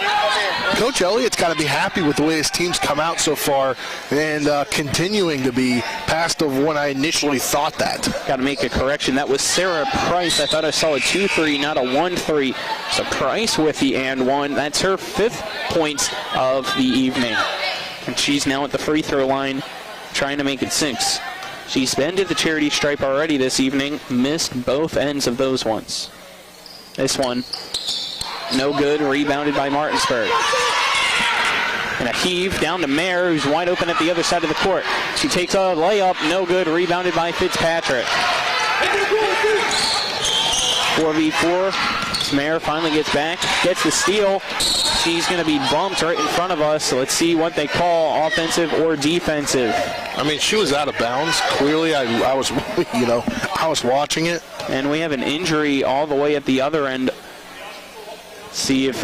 Coach Elliott's got to be happy with the way his team's come out so far and continuing to be past of when I initially thought that. Got to make a correction. That was Sarah Price. I thought I saw a 2-3, not a 1-3. So Price with the and one. That's her 5th points of the evening. And she's now at the free throw line trying to make it 6. She's been to the charity stripe already this evening, missed both ends of those ones. This one, no good, rebounded by Martinsburg. And a heave down to Mayer, who's wide open at the other side of the court. She takes a layup, no good, rebounded by Fitzpatrick. 4v4. Mayer finally gets back, gets the steal. She's going to be bumped right in front of us. So let's see what they call offensive or defensive. I mean, she was out of bounds. Clearly, I was, I was watching it. And we have an injury all the way at the other end. See if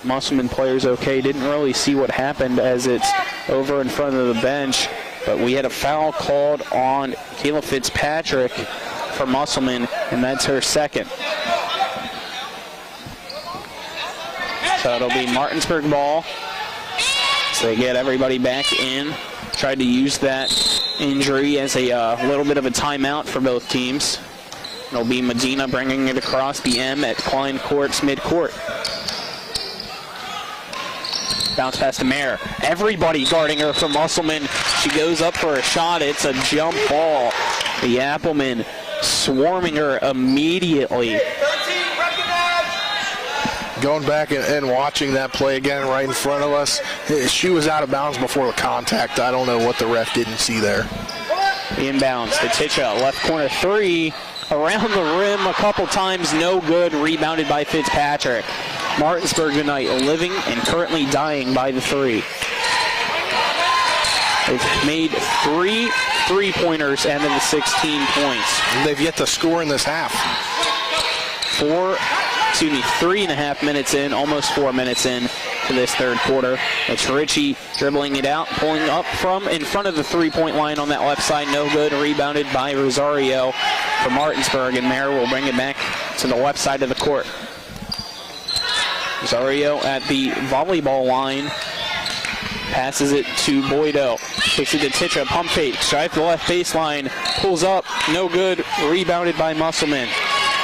Musselman player's okay. Didn't really see what happened as it's over in front of the bench. But we had a foul called on Kayla Fitzpatrick for Musselman, and that's her second. So it'll be Martinsburg ball. So they get everybody back in. Tried to use that injury as a little bit of a timeout for both teams. It'll be Medina bringing it across the M at Klein Court's midcourt. Bounce pass to Mayer. Everybody guarding her from Musselman. She goes up for a shot. It's a jump ball. The Appleman swarming her immediately. Going back and watching that play again right in front of us, she was out of bounds before the contact. I don't know what the ref didn't see there. Inbounds to Ticha, left corner three, around the rim a couple times, no good, rebounded by Fitzpatrick. Martinsburg tonight living and currently dying by the three. They've made 3 3-pointers and then the 16 points. And they've yet to score in this half. 3.5 minutes in, almost 4 minutes in to this third quarter. It's Ritchie dribbling it out, pulling up from in front of the three-point line on that left side. No good, rebounded by Rosario for Martinsburg, and Mayer will bring it back to the left side of the court. Rosario at the volleyball line. Passes it to Boydo. Takes it to Ticha. Pump fake. Drive to the left baseline. Pulls up. No good. Rebounded by Musselman.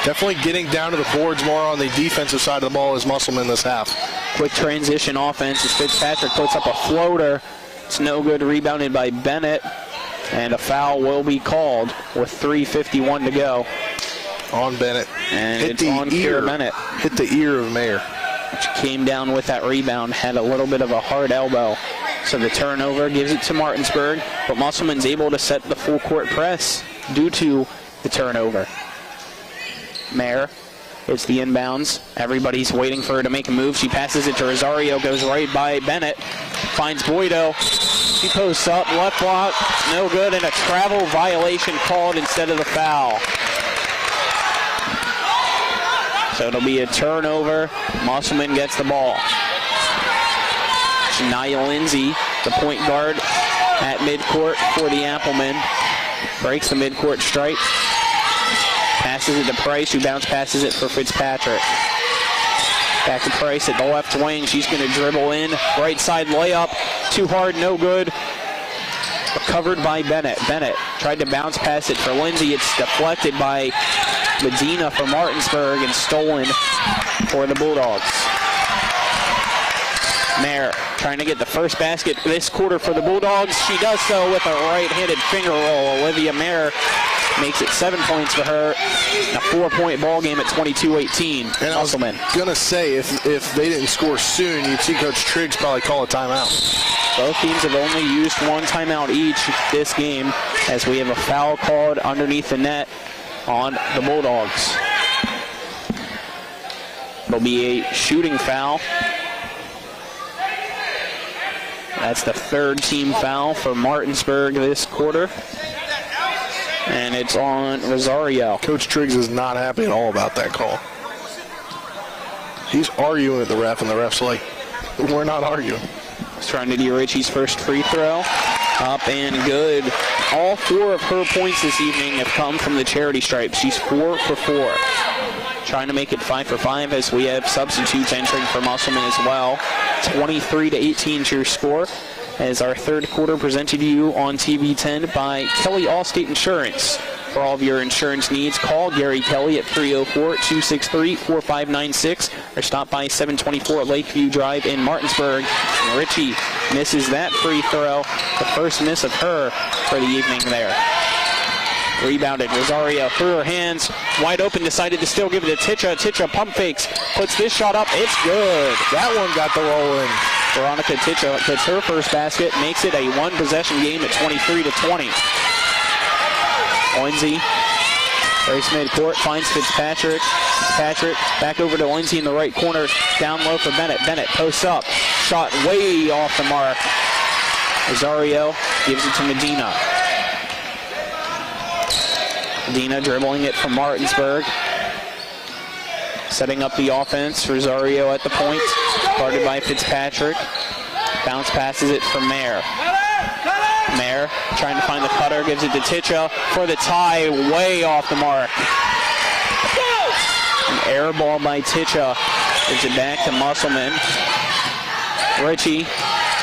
Definitely getting down to the boards more on the defensive side of the ball as Musselman this half. Quick transition offense as Fitzpatrick puts up a floater. It's no good. Rebounded by Bennett. And a foul will be called with 3:51 to go. On Bennett. And it's on Kira Bennett. Hit the ear of Mayer. She came down with that rebound, had a little bit of a hard elbow. So the turnover gives it to Martinsburg, but Musselman's able to set the full court press due to the turnover. Mayer, it's the inbounds. Everybody's waiting for her to make a move. She passes it to Rosario, goes right by Bennett, finds Boydo. She posts up, left block, no good, and a travel violation called instead of the foul. So it'll be a turnover. Musselman gets the ball. Shania Lindsay, the point guard at midcourt for the Applemen. Breaks the midcourt stripe. Passes it to Price, who bounce passes it for Fitzpatrick. Back to Price at the left wing. She's going to dribble in. Right side layup. Too hard, no good. Recovered by Bennett. Bennett tried to bounce pass it for Lindsay. It's deflected by Medina for Martinsburg and stolen for the Bulldogs. Mayer trying to get the first basket this quarter for the Bulldogs. She does so with a right-handed finger roll. Olivia Mayer makes it 7 points for her. A 4-point ball game at 22-18. And I was going to say, if they didn't score soon, you'd see Coach Triggs probably call a timeout. Both teams have only used one timeout each this game, as we have a foul called underneath the net on the Bulldogs. It'll be a shooting foul. That's the third team foul for Martinsburg this quarter. And it's on Rosario. Coach Triggs is not happy at all about that call. He's arguing with the ref, and the ref's like, we're not arguing. He's trying to do Richie's first free throw. Up and good. All 4 of her points this evening have come from the charity stripe. She's 4 for 4. Trying to make it 5 for 5 as we have substitutes entering for Musselman as well. 23-18 is your score, as our third quarter presented to you on TV 10 by Kelly Allstate Insurance. For all of your insurance needs, call Gary Kelly at 304-263-4596 or stop by 724 Lakeview Drive in Martinsburg. And Richie misses that free throw, the first miss of her for the evening there. Rebounded, Rosario through her hands, wide open, decided to still give it to Ticha. Ticha pump fakes, puts this shot up, it's good. That one got the roll in. Veronica Ticha gets her first basket, makes it a one-possession game at 23-20. Lindsay, race midcourt, finds Fitzpatrick. Patrick back over to Lindsay in the right corner, down low for Bennett. Bennett posts up, shot way off the mark. Rosario gives it to Medina. Medina dribbling it from Martinsburg. Setting up the offense, Rosario at the point, guarded by Fitzpatrick. Bounce passes it for Mayer. Mayer trying to find the cutter, gives it to Ticha for the tie, way off the mark. An air ball by Ticha. Gives it back to Musselman. Richie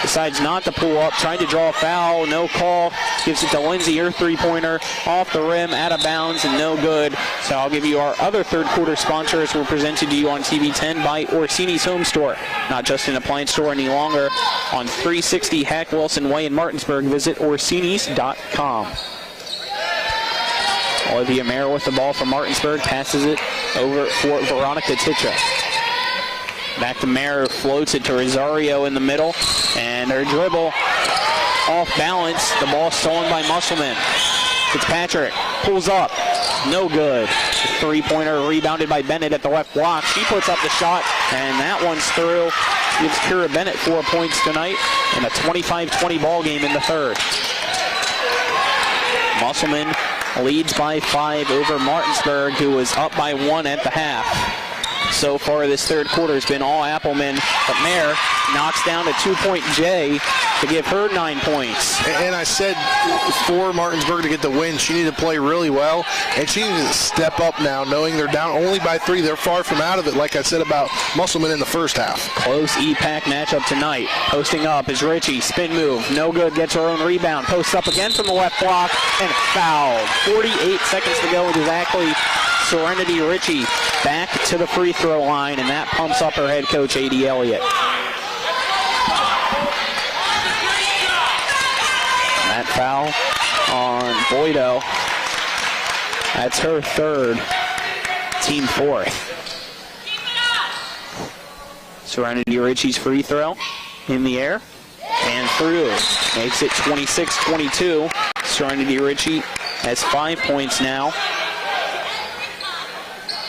decides not to pull up, trying to draw a foul, no call. Gives it to Lindsay, her three-pointer, off the rim, out of bounds, and no good. So I'll give you our other third quarter sponsor, as we're presented to you on TV 10 by Orsini's Home Store. Not just an appliance store any longer. On 360 Hack Wilson Way in Martinsburg, visit Orsinis.com. Olivia Mayer with the ball from Martinsburg, passes it over for Veronica Ticha. Back to Mayer, floats it to Rosario in the middle, and her dribble off balance. The ball stolen by Musselman. Fitzpatrick pulls up, no good. Three-pointer rebounded by Bennett at the left block. She puts up the shot, and that one's through. Gives Kira Bennett 4 points tonight in a 25-20 ball game in the third. Musselman leads by 5 over Martinsburg, who was up by 1 at the half. So far this third quarter has been all Applemen, but Mayer knocks down a 2-point J to give her 9 points. And I said for Martinsburg to get the win, she needed to play really well, and she needed to step up now, knowing they're down only by 3. They're far from out of it, like I said about Musselman in the first half. Close EPAC matchup tonight. Posting up is Richie, spin move, no good, gets her own rebound. Posts up again from the left block, and fouled. 48 seconds to go exactly. Serenity Richie back to the free throw line, and that pumps up her head coach, A.D. Elliott. That foul on Boydo. That's her third. team fourth. Serenity Ritchie's free throw in the air and through. Makes it 26-22. Serenity Ritchie has 5 points now.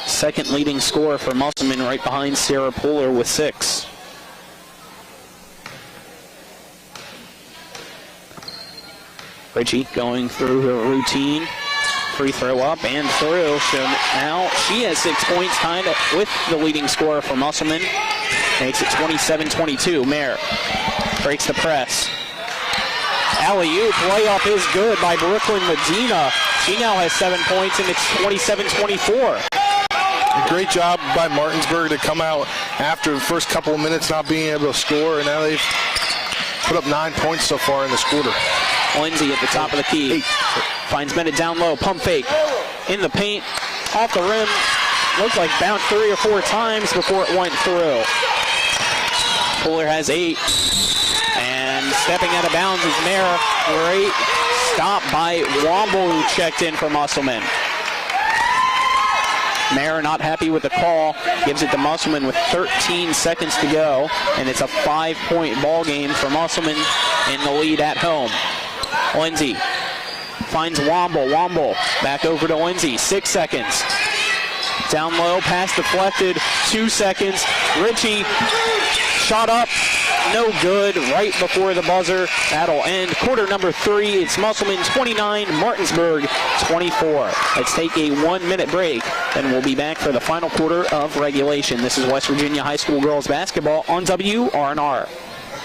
Second leading scorer for Musselman, right behind Sarah Puller with 6. Ritchie going through her routine. Free throw up and through. So now she has 6 points, tied with the leading scorer for Musselman. Makes it 27-22. Mayer breaks the press. Alley-oop layup is good by Brooklyn Medina. She now has 7 points, and it's 27-24. A great job by Martinsburg to come out after the first couple of minutes not being able to score, and now they've put up 9 points so far in this quarter. Lindsay at the top of the key. Finds Bennett down low. Pump fake. In the paint. Off the rim. Looks like bounced 3 or 4 times before it went through. Puller has 8. And stepping out of bounds is Mayer. Great stop by Womble, who checked in for Musselman. Mayer not happy with the call. Gives it to Musselman with 13 seconds to go. And it's a 5-point ball game for Musselman in the lead at home. Lindsay finds Womble. Womble back over to Lindsay. 6 seconds. Down low, pass deflected. 2 seconds. Ritchie shot up. No good. Right before the buzzer. That'll end quarter number 3. It's Musselman 29, Martinsburg 24. Let's take a 1-minute break, and we'll be back for the final quarter of regulation. This is West Virginia High School girls basketball on WRNR.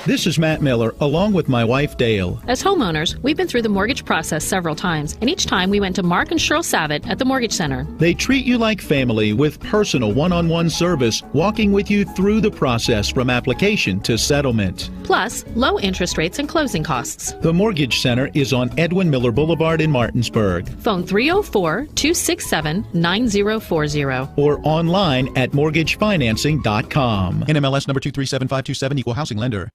This is Matt Miller, along with my wife, Dale. As homeowners, we've been through the mortgage process several times, and each time we went to Mark and Cheryl Savitt at the Mortgage Center. They treat you like family with personal one-on-one service, walking with you through the process from application to settlement. Plus, low interest rates and closing costs. The Mortgage Center is on Edwin Miller Boulevard in Martinsburg. Phone 304-267-9040. Or online at mortgagefinancing.com. NMLS number 237527, Equal Housing Lender.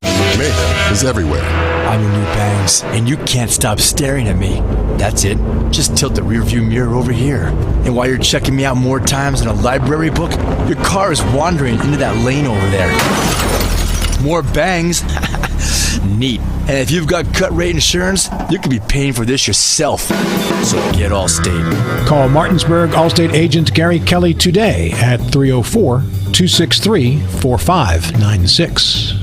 Mayhem is everywhere. I'm your new bangs, and you can't stop staring at me. That's it. Just tilt the rearview mirror over here. And while you're checking me out more times than a library book, your car is wandering into that lane over there. More bangs? Neat. And if you've got cut rate insurance, you could be paying for this yourself. So get Allstate. Call Martinsburg Allstate agent Gary Kelly today at 304-263-4596.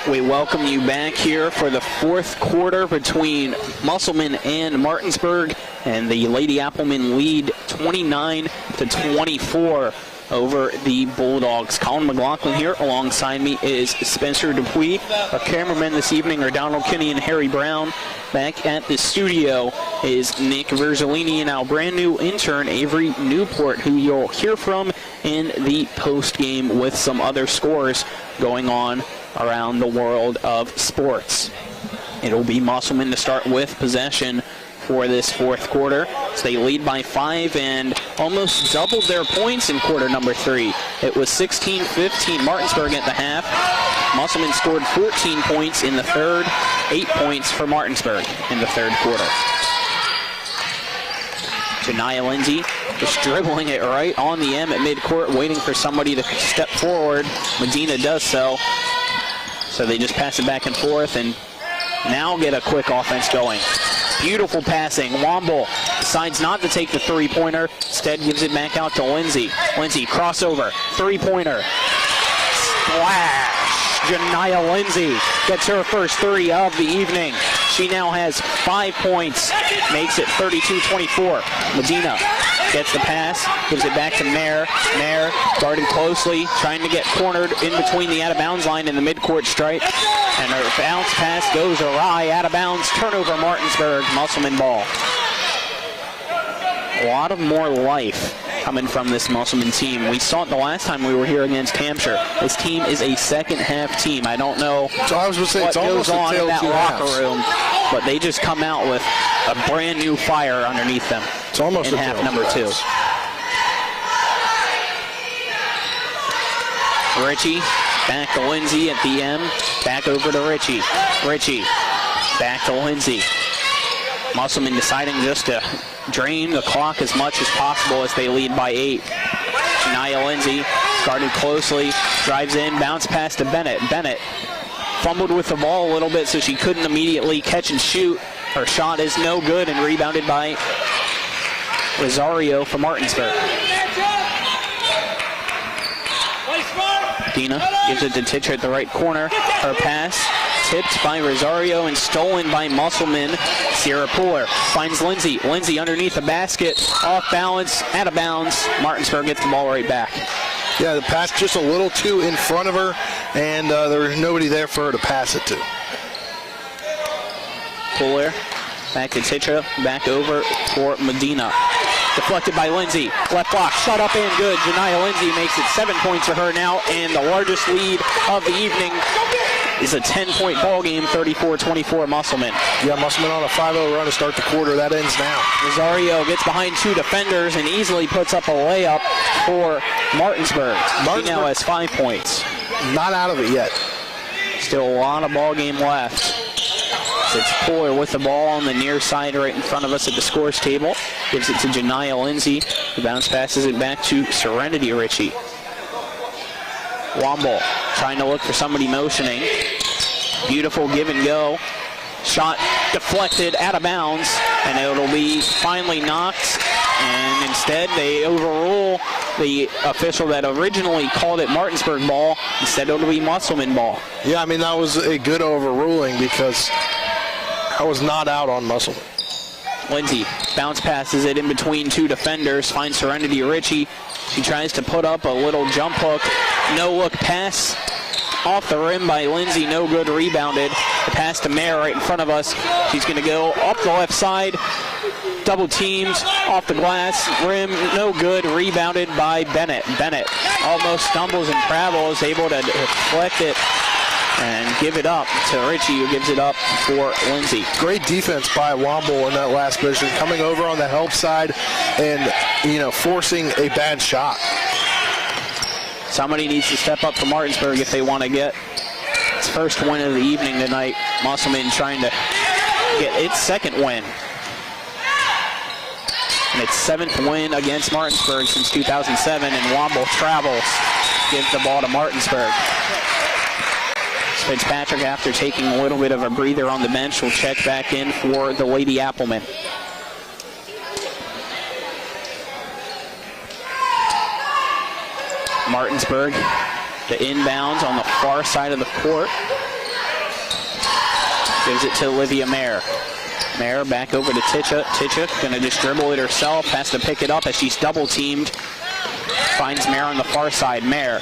We welcome you back here for the fourth quarter between Musselman and Martinsburg, and the Lady Applemen lead 29-24 over the Bulldogs. Colin McLaughlin here. Alongside me is Spencer Dupuis. Our cameramen this evening are Donald Kinney and Harry Brown. Back at the studio is Nick Verzolini and our brand new intern Avery Newport, who you'll hear from in the post game with some other scores going on around the world of sports. It'll be Musselman to start with possession for this fourth quarter. So they lead by 5 and almost doubled their points in quarter number 3. It was 16-15 Martinsburg at the half. Musselman scored 14 points in the third, 8 points for Martinsburg in the third quarter. Janiyah Lindsay just dribbling it right on the M at midcourt, waiting for somebody to step forward. Medina does so. So they just pass it back and forth and now get a quick offense going. Beautiful passing. Womble decides not to take the three-pointer. Instead gives it back out to Lindsay. Lindsay, crossover, three-pointer. Splash! Janiyah Lindsay gets her first 3 of the evening. She now has 5 points, makes it 32-24. Medina gets the pass, gives it back to Mayer. Mayer guarded closely, trying to get cornered in between the out-of-bounds line and the midcourt stripe. And her bounce pass goes awry, out of bounds, turnover Martinsburg, Musselman ball. A lot of more life coming from this Musselman team. We saw it the last time we were here against Hampshire. This team is a second-half team. I don't know what goes on in that locker room, but they just come out with a brand-new fire underneath them in half number 2. Ritchie back to Lindsay at the M. Back over to Ritchie. Ritchie back to Lindsay. Musselman deciding just to drain the clock as much as possible as they lead by 8. Shania Lindsay guarded closely, drives in, bounce pass to Bennett. Bennett fumbled with the ball a little bit, so she couldn't immediately catch and shoot. Her shot is no good and rebounded by Rosario for Martinsburg. Dina gives it to Titcher at the right corner. Her pass tipped by Rosario and stolen by Musselman. Sierra Puller finds Lindsay. Lindsay underneath the basket, off balance, out of bounds. Martinsburg gets the ball right back. Yeah, the pass just a little too in front of her, and there was nobody there for her to pass it to. Puller back to Titra, back over for Medina. Deflected by Lindsay. Left block, shut up and good. Janiyah Lindsay makes it 7 points for her now, and the largest lead of the evening is a 10-point ball game, 34-24 Musselman. Yeah, Musselman on a 5-0 run to start the quarter. That ends now. Rosario gets behind 2 defenders and easily puts up a layup for Martinsburg. She now has 5 points. Not out of it yet. Still a lot of ball game left. It's Puller with the ball on the near side right in front of us at the scores table. Gives it to Janiyah Lindsay. The bounce passes it back to Serenity Ritchie. Womble trying to look for somebody motioning. Beautiful give and go. Shot deflected out of bounds, and it'll be finally knocked. And instead they overrule the official that originally called it Martinsburg ball. Instead it'll be Musselman ball. Yeah, I mean, that was a good overruling because I was not out on Musselman. Lindsay bounce passes it in between 2 defenders, finds Serenity Ritchie. She tries to put up a little jump hook. No look pass off the rim by Lindsay, no good, rebounded. The pass to Mayer right in front of us. She's going to go up the left side. Double teamed off the glass, rim, no good, rebounded by Bennett. Bennett almost stumbles and travels, able to deflect it and give it up to Ritchie, who gives it up for Lindsay. Great defense by Womble in that last position, coming over on the help side and, forcing a bad shot. Somebody needs to step up for Martinsburg if they want to get its first win of the evening tonight. Musselman trying to get its second win. And its 7th win against Martinsburg since 2007, and Womble travels, gives the ball to Martinsburg. Fitzpatrick, after taking a little bit of a breather on the bench, will check back in for the Lady Applemen. Martinsburg, the inbounds on the far side of the court. Gives it to Olivia Mayer. Mayer back over to Titcha. Titcha going to just dribble it herself, has to pick it up as she's double teamed. Finds Mayer on the far side. Mayer.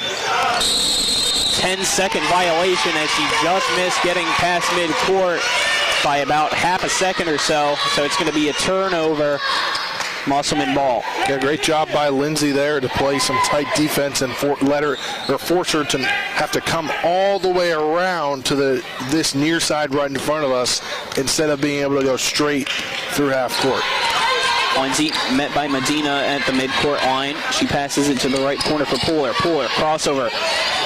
10-second violation as she just missed getting past midcourt by about half a second or so. So it's going to be a turnover. Musselman ball. Yeah, great job by Lindsay there to play some tight defense and force her to have to come all the way around to this near side right in front of us instead of being able to go straight through half court. Lindsay met by Medina at the midcourt line. She passes it to the right corner for Puller. Puller, crossover,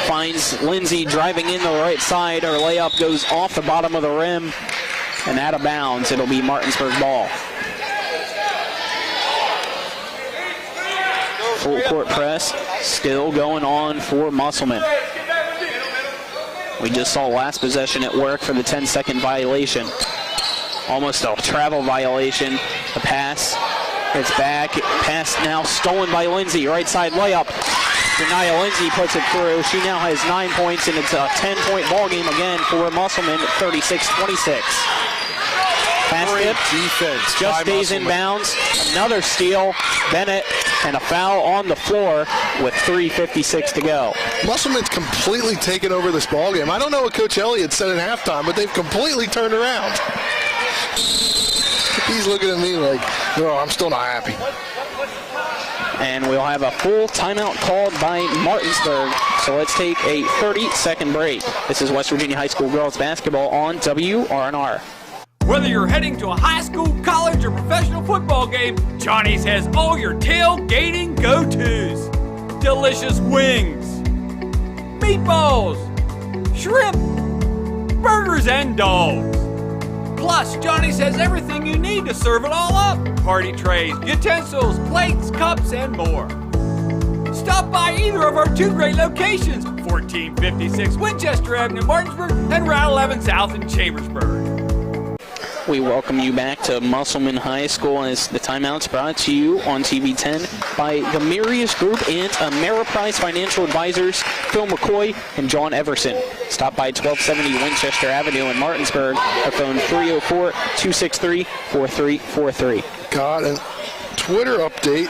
finds Lindsay driving in the right side. Her layup goes off the bottom of the rim and out of bounds. It'll be Martinsburg ball. Full court press still going on for Musselman. We just saw last possession at work for the 10-second violation. Almost a travel violation. The pass, it's back. Pass now stolen by Lindsay. Right side layup. Janiyah Lindsay puts it through. She now has 9 points, and it's a 10-point ball game again for Musselman, 36-26. Pass tip, defense. just stays in bounds. Another steal. Bennett, and a foul on the floor with 3:56 to go. Musselman's completely taken over this ball game. I don't know what Coach Elliott said at halftime, but they've completely turned around. He's looking at me like, no, I'm still not happy. And we'll have a full timeout called by Martinsburg. So let's take a 30-second break. This is West Virginia High School girls basketball on WRNR. Whether you're heading to a high school, college, or professional football game, Johnny's has all your tailgating go-tos. Delicious wings, meatballs, shrimp, burgers, and dogs. Plus, Johnny's has everything everything you need to serve it all up. Party trays, utensils, plates, cups, and more. Stop by either of our 2 great locations, 1456 Winchester Avenue in Martinsburg and Route 11 South in Chambersburg. We welcome you back to Musselman High School as the timeout's brought to you on TV 10 by the Marius Group and Ameriprise Financial Advisors, Phil McCoy and John Everson. Stop by 1270 Winchester Avenue in Martinsburg or phone 304-263-4343. Got a Twitter update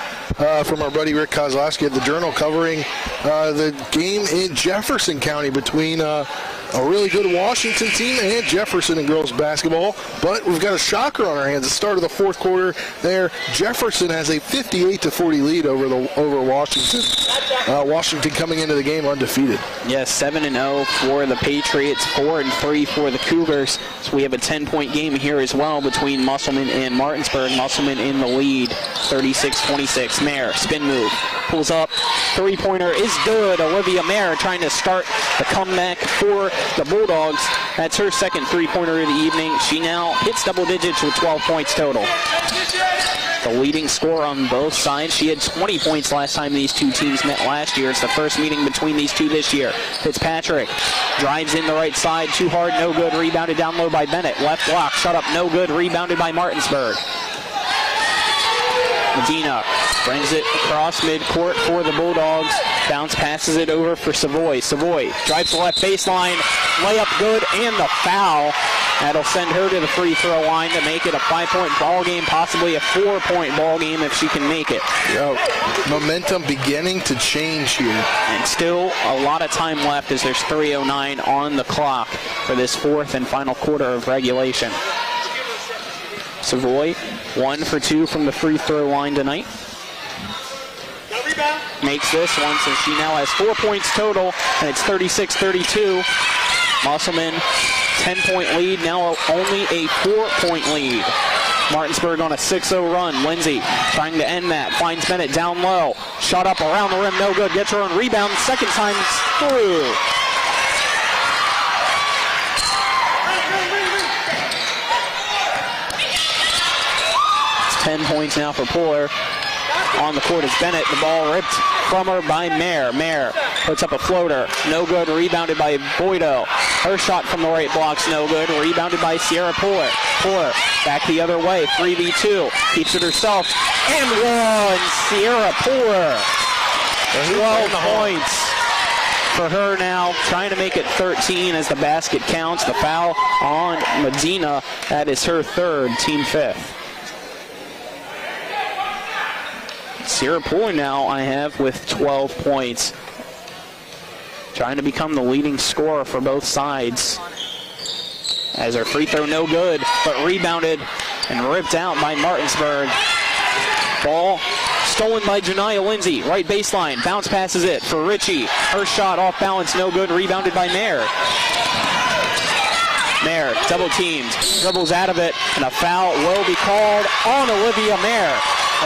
from our buddy Rick Kozlowski at the Journal covering the game in Jefferson County between a really good Washington team and Jefferson in girls basketball. But we've got a shocker on our hands. At the start of the fourth quarter there, Jefferson has a 58-40 lead over Washington. Washington coming into the game undefeated. Yes, 7-0 for the Patriots, 4-3 for the Cougars. So we have a 10-point game here as well between Musselman and Martinsburg. Musselman in the lead, 36-26. Mayer, spin move, pulls up, three-pointer is good. Olivia Mayer trying to start the comeback for the Bulldogs. That's her second three-pointer of the evening. She now hits double digits with 12 points total. The leading scorer on both sides. She had 20 points last time these two teams met last year. It's the first meeting between these two this year. Fitzpatrick drives in the right side. Too hard, no good. Rebounded down low by Bennett. Left block, shut up, no good. Rebounded by Martinsburg. Medina brings it across midcourt for the Bulldogs. Bounce passes it over for Savoy. Savoy drives the left baseline. Layup good and the foul. That'll send her to the free throw line to make it a 5-point ball game, possibly a 4-point ball game if she can make it. Momentum beginning to change here. And still a lot of time left as there's 3:09 on the clock for this fourth and final quarter of regulation. Savoy, 1 for 2 from the free throw line tonight. Makes this one, so she now has 4 points total, and it's 36-32. Musselman, 10-point lead, now only a 4-point lead. Martinsburg on a 6-0 run. Lindsay trying to end that, finds Bennett down low. Shot up around the rim, no good. Gets her own rebound, second time through. 10 points now for Puller. On the court is Bennett. The ball ripped from her by Mayer. Mayer puts up a floater. No good. Rebounded by Boydo. Her shot from the right block's no good. Rebounded by Sierra Puller. Puller back the other way. 3v2. Keeps it herself. And one. Sierra Puller. 12 points for her now. Trying to make it 13 as the basket counts. The foul on Medina. That is her third, team fifth. Sierra Puller now I have with 12 points. Trying to become the leading scorer for both sides. As her free throw no good, but rebounded and ripped out by Martinsburg. Ball stolen by Janiyah Lindsay. Right baseline, bounce passes it for Ritchie. Her shot off balance, no good, rebounded by Mayer. Mayer double teamed, dribbles out of it, and a foul will be called on Olivia Mayer.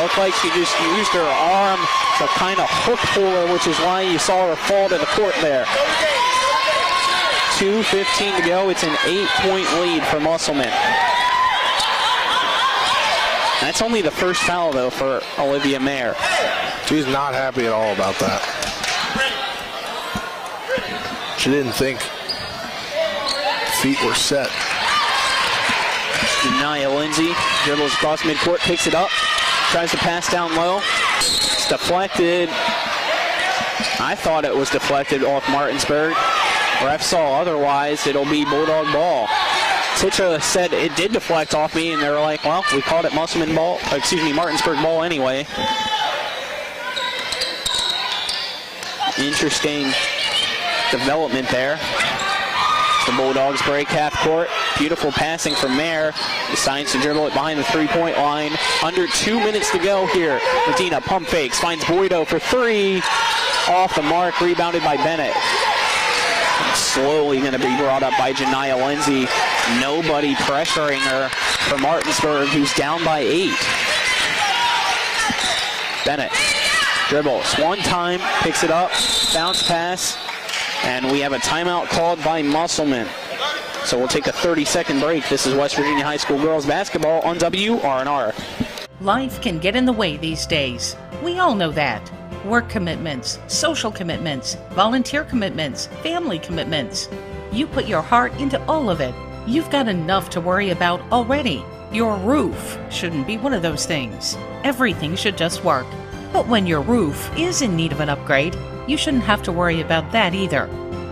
Looked like she just used her arm to kind of hook Puller, which is why you saw her fall to the court there. 2:15 to go. It's an 8-point lead for Musselman. That's only the first foul, though, for Olivia Mayer. She's not happy at all about that. She didn't think feet were set. Janiyah Lindsay dribbles across midcourt, picks it up. Tries to pass down low. It's deflected. I thought it was deflected off Martinsburg. Ref saw otherwise. It'll be Bulldog ball. Titra said it did deflect off me, and they were like, well, we called it Musselman ball. Martinsburg ball anyway. Interesting development there. The Bulldogs break half court. Beautiful passing from Mayer. Decides to dribble it behind the three-point line. Under 2 minutes to go here. Medina pump fakes. Finds Boydo for three. Off the mark. Rebounded by Bennett. Slowly going to be brought up by Janiyah Lindsay. Nobody pressuring her for Martinsburg, who's down by 8. Bennett dribbles one time. Picks it up. Bounce pass. And we have a timeout called by Musselman. So we'll take a 30-second break. This is West Virginia High School girls basketball on WRNR. Life can get in the way these days. We all know that. Work commitments, social commitments, volunteer commitments, family commitments. You put your heart into all of it. You've got enough to worry about already. Your roof shouldn't be one of those things. Everything should just work. But when your roof is in need of an upgrade, you shouldn't have to worry about that either.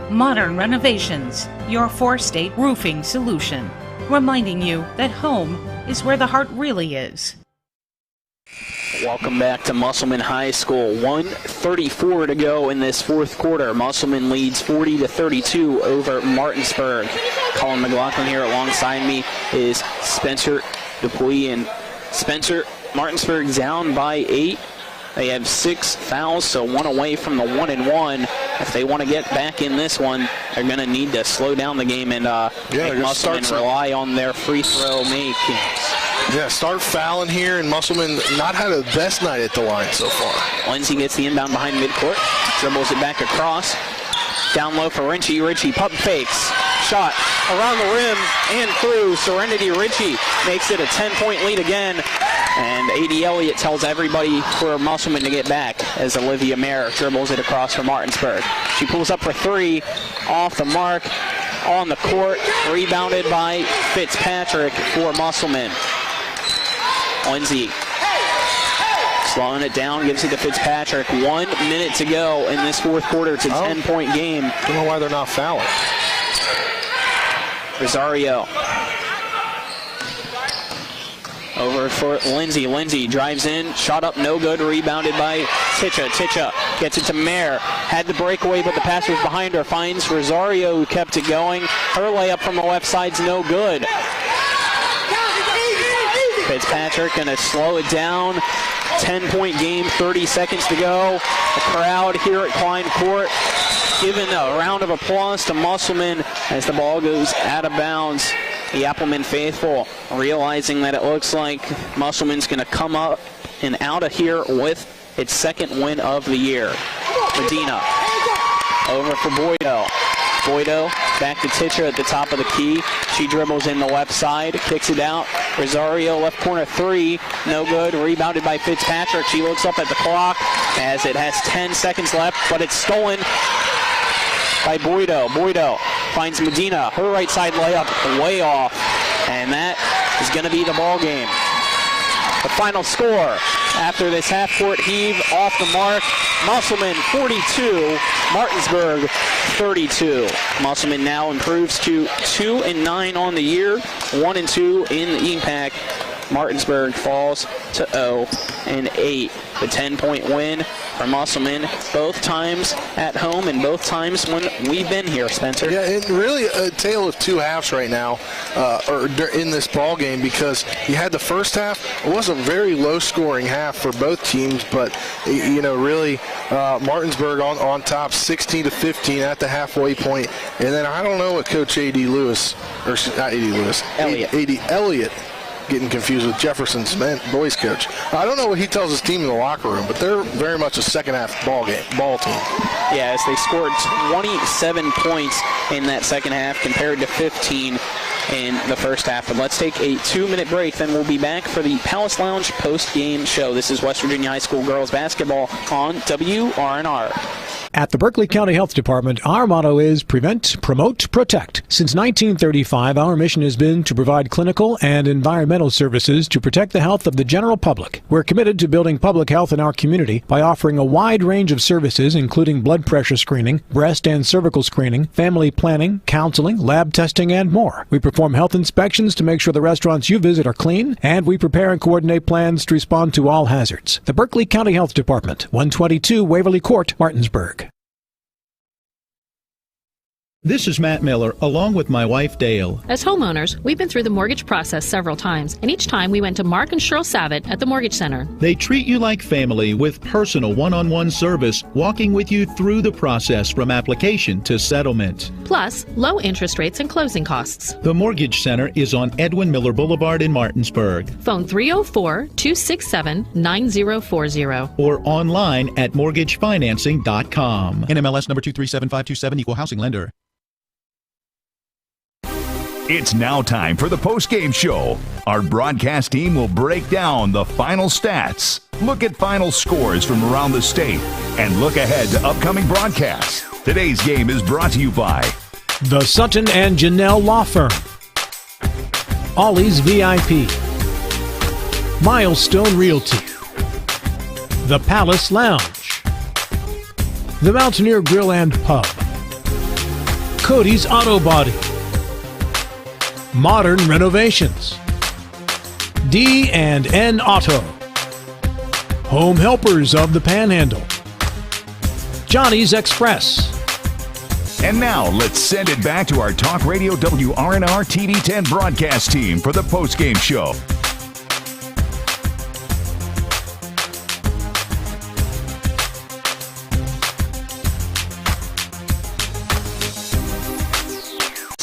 Modern Renovations, your 4-state roofing solution. Reminding you that home is where the heart really is. Welcome back to Musselman High School. 1:34 to go in this fourth quarter. Musselman leads 40-32 over Martinsburg. Colin McLaughlin here alongside me is Spencer Dupuis. And Spencer, Martinsburg down by 8. They have 6 fouls, so 1 away from the 1-1. If they want to get back in this one, they're going to need to slow down the game and make Musselman rely on their free throw make. Yeah, start fouling here, and Musselman not had a best night at the line so far. Lindsay gets the inbound behind midcourt, dribbles it back across. Down low for Ritchie. Ritchie pump fakes. Shot around the rim and through. Serenity Ritchie makes it a 10-point lead again. And A.D. Elliott tells everybody for Musselman to get back as Olivia Mayer dribbles it across for Martinsburg. She pulls up for 3, off the mark, on the court, rebounded by Fitzpatrick for Musselman. Lindsay slowing it down, gives it to Fitzpatrick. 1 minute to go in this fourth quarter. It's a 10-point game. I don't know why they're not fouling. Rosario. Over for Lindsay. Lindsay drives in, shot up, no good, rebounded by Ticha. Ticha gets it to Mayer. Had the breakaway, but the pass was behind her. Finds Rosario, who kept it going. Her layup from the left side's no good. Fitzpatrick going to slow it down. 10-point game, 30 seconds to go. The crowd here at Klein Court giving a round of applause to Musselman as the ball goes out of bounds. The Appleman faithful realizing that it looks like Musselman's going to come up and out of here with its second win of the year. Medina over for Boydo. Boydo back to Ticha at the top of the key. She dribbles in the left side, kicks it out. Rosario left corner 3, no good. Rebounded by Fitzpatrick. She looks up at the clock as it has 10 seconds left, but it's stolen by Boydo. Boydo finds Medina. Her right side layup way off, and that is going to be the ball game. The final score after this half-court heave off the mark, Musselman 42, Martinsburg 32. Musselman now improves to 2-9 on the year, 1-2 in the EPAC. Martinsburg falls to 0-8. The 10-point win for Musselman, both times at home and both times when we've been here, Spencer. Yeah, and really a tale of two halves right now in this ball game, because you had the first half. It was a very low-scoring half for both teams, but really Martinsburg on top, 16-15 at the halfway point. And then I don't know what Coach A.D. Lewis, or not A.D. Lewis, A.D. Elliott. Getting confused with Jefferson's boys coach. I don't know what he tells his team in the locker room, but they're very much a second-half ball team. Yes, they scored 27 points in that second half compared to 15 in the first half. But let's take a 2-minute break, then we'll be back for the Palace Lounge post-game show. This is West Virginia High School girls basketball on WRNR. At the Berkeley County Health Department, our motto is Prevent, Promote, Protect. Since 1935, our mission has been to provide clinical and environmental services to protect the health of the general public. We're committed to building public health in our community by offering a wide range of services, including blood pressure screening, breast and cervical screening, family planning, counseling, lab testing, and more. We perform health inspections to make sure the restaurants you visit are clean, and we prepare and coordinate plans to respond to all hazards. The Berkeley County Health Department, 122 Waverly Court, Martinsburg. This is Matt Miller, along with my wife, Dale. As homeowners, we've been through the mortgage process several times, and each time we went to Mark and Cheryl Savitt at the Mortgage Center. They treat you like family with personal one-on-one service, walking with you through the process from application to settlement. Plus, low interest rates and closing costs. The Mortgage Center is on Edwin Miller Boulevard in Martinsburg. Phone 304-267-9040. Or online at mortgagefinancing.com. NMLS number 237527, Equal Housing Lender. It's now time for the post-game show. Our broadcast team will break down the final stats, look at final scores from around the state, and look ahead to upcoming broadcasts. Today's game is brought to you by the Sutton and Janelle Law Firm, Ollie's VIP, Milestone Realty, the Palace Lounge, the Mountaineer Grill and Pub, Cody's Auto Body, Modern Renovations, D&N Auto, Home Helpers of the Panhandle, Johnny's Express. And now, let's send it back to our Talk Radio WRNR TV10 broadcast team for the postgame show.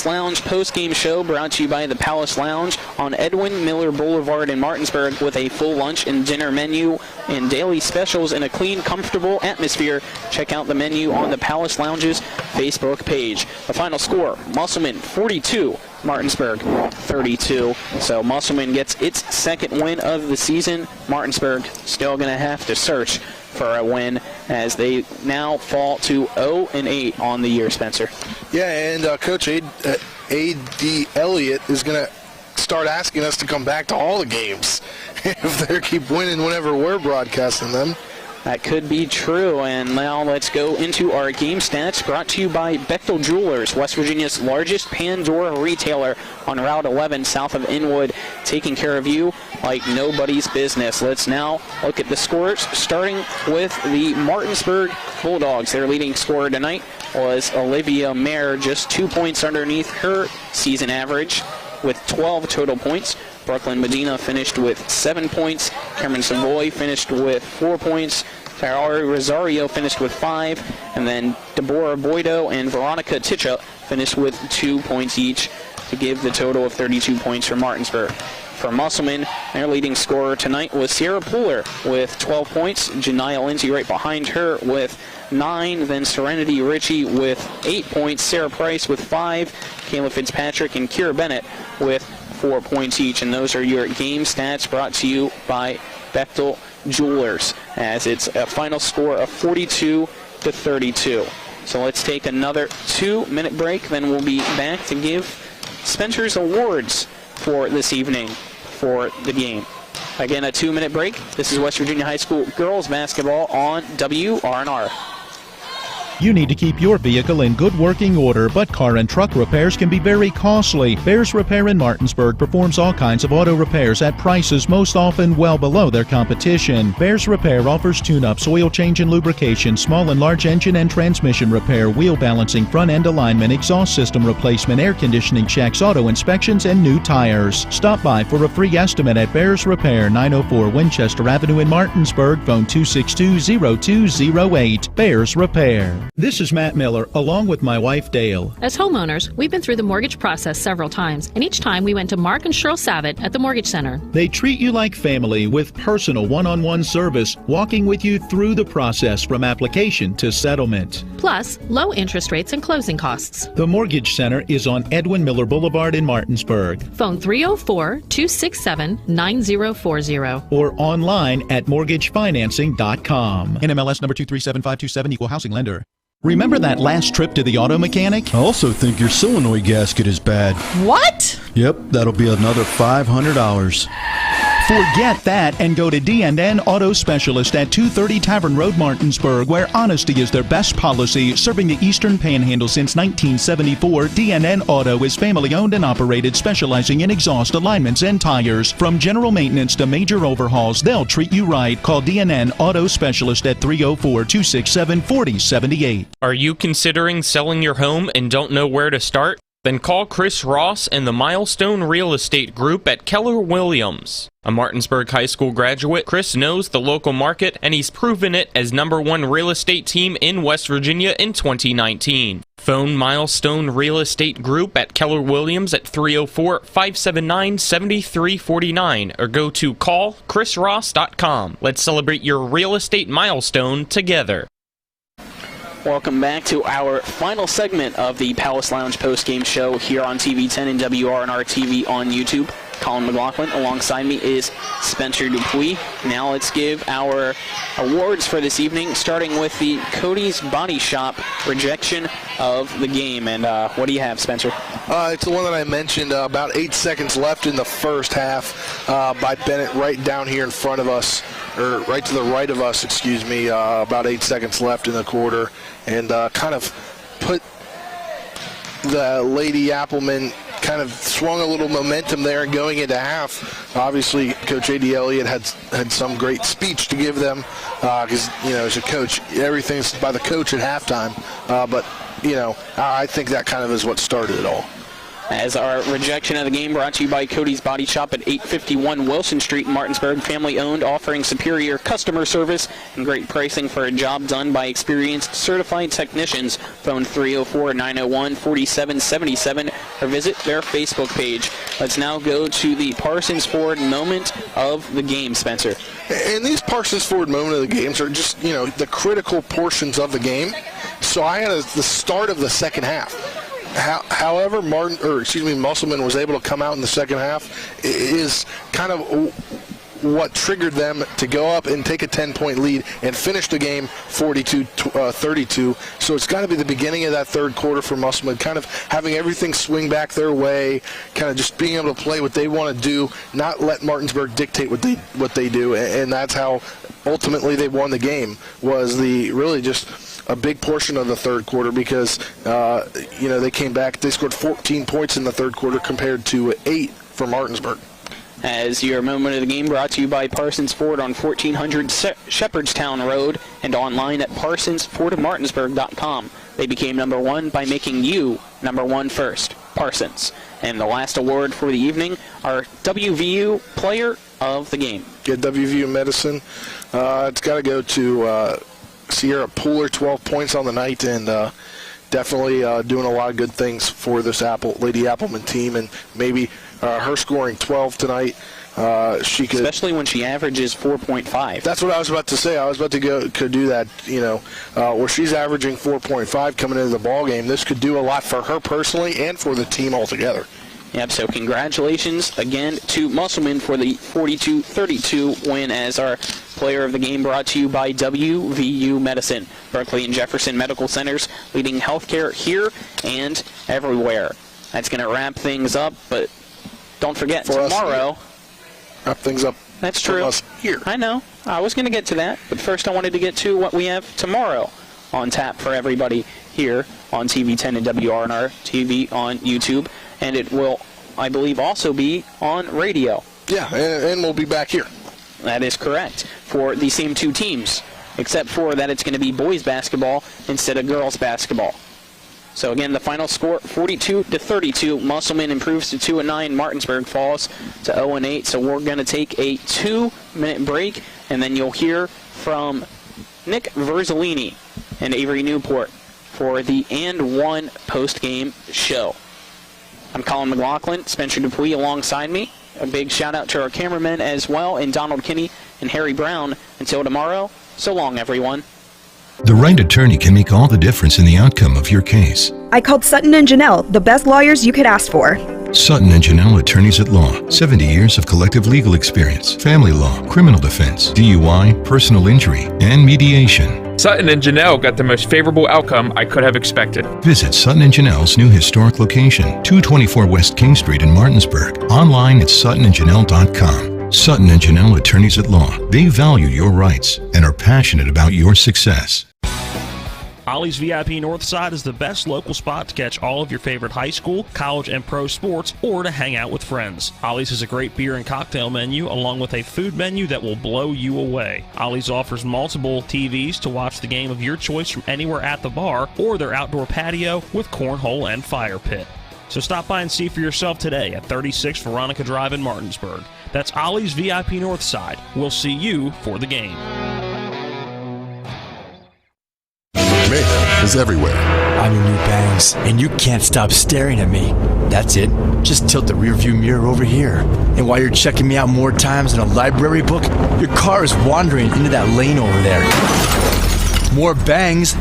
Lounge post-game show brought to you by the Palace Lounge on Edwin Miller Boulevard in Martinsburg, with a full lunch and dinner menu and daily specials in a clean, comfortable atmosphere. Check out the menu on the Palace Lounge's Facebook page. The final score, Musselman 42, Martinsburg 32. So Musselman gets its second win of the season. Martinsburg still going to have to search for a win as they now fall to 0-8 on the year, Spencer. Yeah, and Coach A.D. Elliott is going to start asking us to come back to all the games if they keep winning whenever we're broadcasting them. That could be true. And now let's go into our game stats, brought to you by Bechtel Jewelers, West Virginia's largest Pandora retailer on Route 11 south of Inwood, taking care of you like nobody's business. Let's now look at the scores, starting with the Martinsburg Bulldogs. Their leading scorer tonight was Olivia Mayer, just 2 points underneath her season average with 12 total points. Brooklyn Medina finished with 7 points. Cameron Savoy finished with 4 points. Ferrari Rosario finished with 5. And then Deborah Boydo and Veronica Ticha finished with 2 points each to give the total of 32 points for Martinsburg. For Musselman, their leading scorer tonight was Sierra Pooler with 12 points. Janiyah Lindsay right behind her with 9. Then Serenity Ritchie with 8 points. Sarah Price with 5. Kayla Fitzpatrick and Kira Bennett with 4 points each. And those are your game stats brought to you by Bechtel Jewelers, as it's a final score of 42-32. So let's take another 2-minute break, then we'll be back to give Spencer's awards for this evening for the game. Again, a 2-minute break. This is West Virginia High School girls basketball on WRNR. You need to keep your vehicle in good working order, but car and truck repairs can be very costly. Bears Repair in Martinsburg performs all kinds of auto repairs at prices most often well below their competition. Bears Repair offers tune-ups, oil change and lubrication, small and large engine and transmission repair, wheel balancing, front-end alignment, exhaust system replacement, air conditioning checks, auto inspections, and new tires. Stop by for a free estimate at Bears Repair, 904 Winchester Avenue in Martinsburg. Phone 262-0208. Bears Repair. This is Matt Miller, along with my wife, Dale. As homeowners, we've been through the mortgage process several times, and each time we went to Mark and Cheryl Savitt at the Mortgage Center. They treat you like family with personal one-on-one service, walking with you through the process from application to settlement. Plus, low interest rates and closing costs. The Mortgage Center is on Edwin Miller Boulevard in Martinsburg. Phone 304-267-9040. Or online at mortgagefinancing.com. NMLS number 237527, equal housing lender. Remember that last trip to the auto mechanic? I also think your solenoid gasket is bad. What? Yep, that'll be another $500. Forget that and go to D&N Auto Specialist at 230 Tavern Road, Martinsburg, where honesty is their best policy. Serving the Eastern Panhandle since 1974, D&N Auto is family-owned and operated, specializing in exhaust alignments and tires. From general maintenance to major overhauls, they'll treat you right. Call D&N Auto Specialist at 304-267-4078. Are you considering selling your home and don't know where to start? Then call Chris Ross and the Milestone Real Estate Group at Keller Williams. A Martinsburg High School graduate, Chris knows the local market, and he's proven it as #1 real estate team in West Virginia in 2019. Phone Milestone Real Estate Group at Keller Williams at 304-579-7349 or go to callchrisross.com. Let's celebrate your real estate milestone together. Welcome back to our final segment of the Palace Lounge post-game show here on TV 10 and WRNR TV on YouTube. Colin McLaughlin. Alongside me is Spencer Dupuis. Now let's give our awards for this evening, starting with the Cody's Body Shop rejection of the game. And what do you have, Spencer? It's the one that I mentioned, about 8 seconds left in the first half by Bennett right down here in front of us, or right to the right of us, excuse me, about 8 seconds left in the quarter, and kind of put the Lady Appleman, kind of swung a little momentum there going into half. Obviously, Coach A.D. Elliott had some great speech to give them because, as a coach, everything's by the coach at halftime. But, I think that kind of is what started it all. As our rejection of the game brought to you by Cody's Body Shop at 851 Wilson Street in Martinsburg, family-owned, offering superior customer service and great pricing for a job done by experienced certified technicians. Phone 304-901-4777 or visit their Facebook page. Let's now go to the Parsons Ford moment of the game, Spencer. And these Parsons Ford moment of the games are just, the critical portions of the game. So I had the start of the second half. However, Musselman was able to come out in the second half is kind of what triggered them to go up and take a 10-point lead and finish the game 42-32. So it's got to be the beginning of that third quarter for Musselman, kind of having everything swing back their way, kind of just being able to play what they want to do, not let Martinsburg dictate what they do, and that's how ultimately they won the game. Was just a big portion of the third quarter because, they came back. They scored 14 points in the third quarter compared to 8 for Martinsburg. As your moment of the game brought to you by Parsons Ford on 1400 Shepherdstown Road and online at parsonsfordofmartinsburg.com. They became number one by making you number one first. Parsons. And the last award for the evening, our WVU Player of the Game. Yeah, WVU Medicine. It's got to go to Sierra Pooler, 12 points on the night, and definitely doing a lot of good things for this Lady Appleman team, and maybe her scoring 12 tonight. She could, especially when she averages 4.5. That's what I was about to say. I was about to could do that. Where she's averaging 4.5 coming into the ball game. This could do a lot for her personally and for the team altogether. Yep, so congratulations again to Musselman for the 42-32 win as our player of the game, brought to you by WVU Medicine. Berkeley and Jefferson Medical Centers, leading healthcare here and everywhere. That's going to wrap things up, but don't forget, for tomorrow... Wrap things up. That's true. Us here. I know. I was going to get to that, but first I wanted to get to what we have tomorrow on tap for everybody here on TV 10 and WRNR TV on YouTube. And it will, I believe, also be on radio. Yeah, and we'll be back here. That is correct, for the same two teams, except for that it's going to be boys basketball instead of girls basketball. So again, the final score, 42-32. Musselman improves to 2-9. Martinsburg falls to 0-8. So we're going to take a 2-minute break, and then you'll hear from Nick Verzolini and Avery Newport for the And One post-game show. I'm Colin McLaughlin, Spencer Dupuis alongside me. A big shout out to our cameramen as well, and Donald Kinney and Harry Brown. Until tomorrow, so long, everyone. The right attorney can make all the difference in the outcome of your case. I called Sutton and Janelle, the best lawyers you could ask for. Sutton and Janelle, attorneys at law. 70 years of collective legal experience. Family law, criminal defense, DUI, personal injury, and mediation. Sutton and Janelle got the most favorable outcome I could have expected. Visit Sutton and Janelle's new historic location, 224 West King Street in Martinsburg. Online at suttonandjanelle.com. Sutton and Janelle, attorneys at law. They value your rights and are passionate about your success. Ollie's VIP Northside is the best local spot to catch all of your favorite high school, college, and pro sports, or to hang out with friends. Ollie's has a great beer and cocktail menu, along with a food menu that will blow you away. Ollie's offers multiple TVs to watch the game of your choice from anywhere at the bar, or their outdoor patio with cornhole and fire pit. So stop by and see for yourself today at 36 Veronica Drive in Martinsburg. That's Ollie's VIP Northside. We'll see you for the game. Mayhem is everywhere. I'm your new bangs, and you can't stop staring at me. That's it. Just tilt the rearview mirror over here. And while you're checking me out more times than a library book, your car is wandering into that lane over there. More bangs.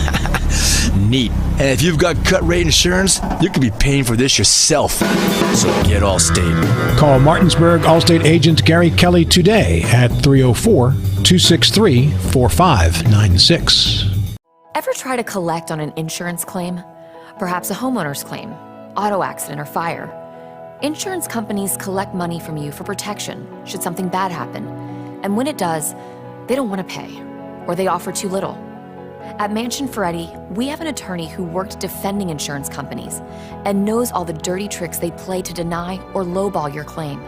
Neat. And if you've got cut rate insurance, you could be paying for this yourself. So get Allstate. Call Martinsburg Allstate agent Gary Kelly today at 304-263-4596. Ever try to collect on an insurance claim? Perhaps a homeowner's claim, auto accident, or fire. Insurance companies collect money from you for protection should something bad happen. And when it does, they don't want to pay, or they offer too little. At Mansion Ferretti, we have an attorney who worked defending insurance companies and knows all the dirty tricks they play to deny or lowball your claim.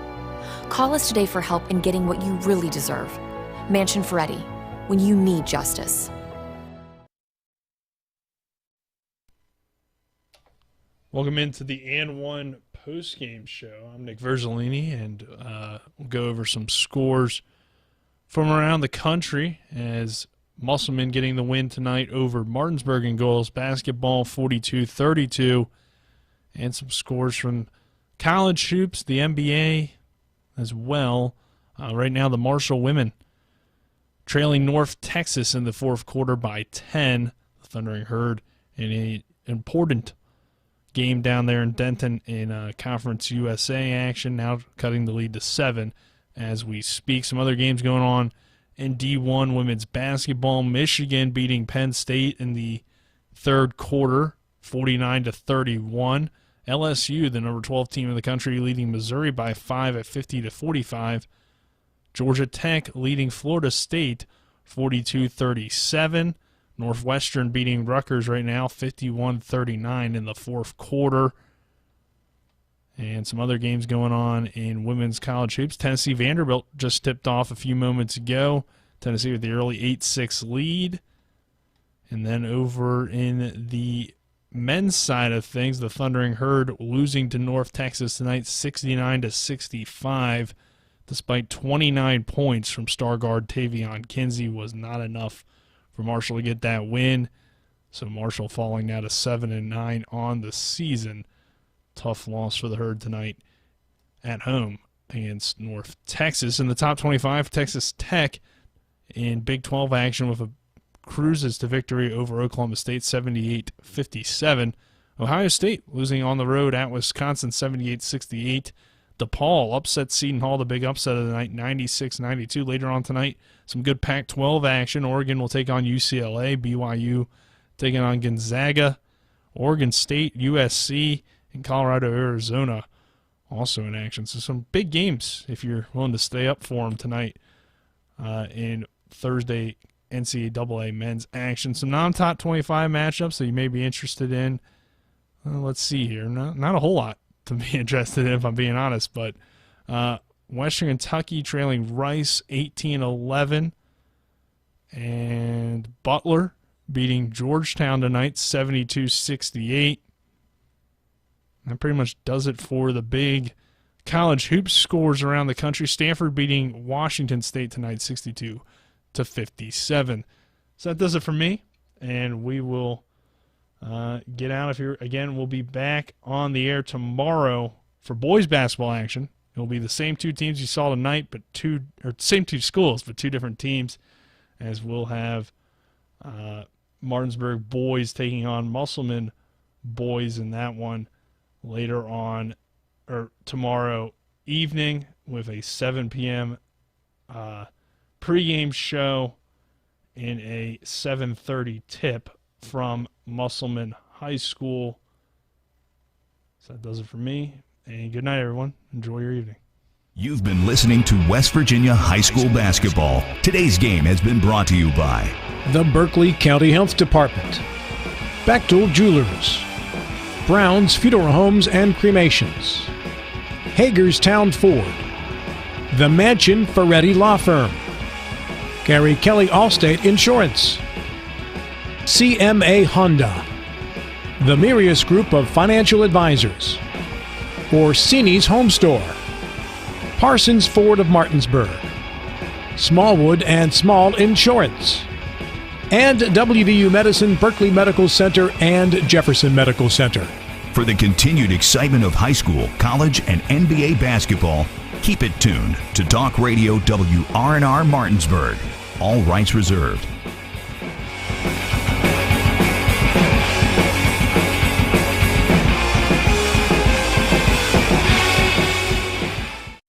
Call us today for help in getting what you really deserve. Mansion Ferretti, when you need justice. Welcome into the And One post-game show. I'm Nick Verzolini, and we'll go over some scores from around the country as Musselman getting the win tonight over Martinsburg in girls basketball, 42-32, and some scores from college hoops, the NBA as well. Right now, the Marshall women trailing North Texas in the fourth quarter by 10. The Thundering Herd in an important game down there in Denton in Conference USA action, now cutting the lead to 7 as we speak. Some other games going on in D1 women's basketball. Michigan beating Penn State in the third quarter, 49-31. LSU, the number 12 team in the country, leading Missouri by 5 at 50-45. Georgia Tech leading Florida State 42-37. Northwestern beating Rutgers right now 51-39 in the fourth quarter. And some other games going on in women's college hoops. Tennessee Vanderbilt just tipped off a few moments ago. Tennessee with the early 8-6 lead. And then over in the men's side of things, the Thundering Herd losing to North Texas tonight 69-65. Despite 29 points from star guard Tavion Kinsey, was not enough for Marshall to get that win. So Marshall falling now to 7-9 on the season. Tough loss for the Herd tonight at home against North Texas. In the top 25, Texas Tech in Big 12 action with a cruises to victory over Oklahoma State 78-57. Ohio State losing on the road at Wisconsin 78-68. DePaul upset Seton Hall, the big upset of the night, 96-92. Later on tonight, some good Pac-12 action. Oregon will take on UCLA. BYU taking on Gonzaga. Oregon State, USC, and Colorado, Arizona also in action. So some big games if you're willing to stay up for them tonight in Thursday NCAA men's action. Some non-top 25 matchups that you may be interested in. Let's see here. Not a whole lot to be interested in, if I'm being honest, but Western Kentucky trailing Rice 18-11, and Butler beating Georgetown tonight 72-68. That pretty much does it for the big college hoops scores around the country. Stanford beating Washington State tonight 62-57. So that does it for me, and we will get out of here. Again, we'll be back on the air tomorrow for boys basketball action. It'll be the same two teams you saw tonight, but same two schools, but two different teams, as we'll have Martinsburg boys taking on Musselman boys in that one later on, or tomorrow evening with a 7 p.m. pregame show and a 7:30 tip from Musselman High School. So that does it for me. And good night, everyone. Enjoy your evening. You've been listening to West Virginia High School Basketball. Today's game has been brought to you by the Berkeley County Health Department, Bechtel Jewelers, Brown's Funeral Homes and Cremations, Hagerstown Ford, the Mansion Ferretti Law Firm, Gary Kelly Allstate Insurance, CMA Honda, the Mirius Group of Financial Advisors, Orsini's Home Store, Parsons Ford of Martinsburg, Smallwood and Small Insurance, and WVU Medicine, Berkeley Medical Center, and Jefferson Medical Center. For the continued excitement of high school, college, and NBA basketball, keep it tuned to Talk Radio WRNR Martinsburg. All rights reserved.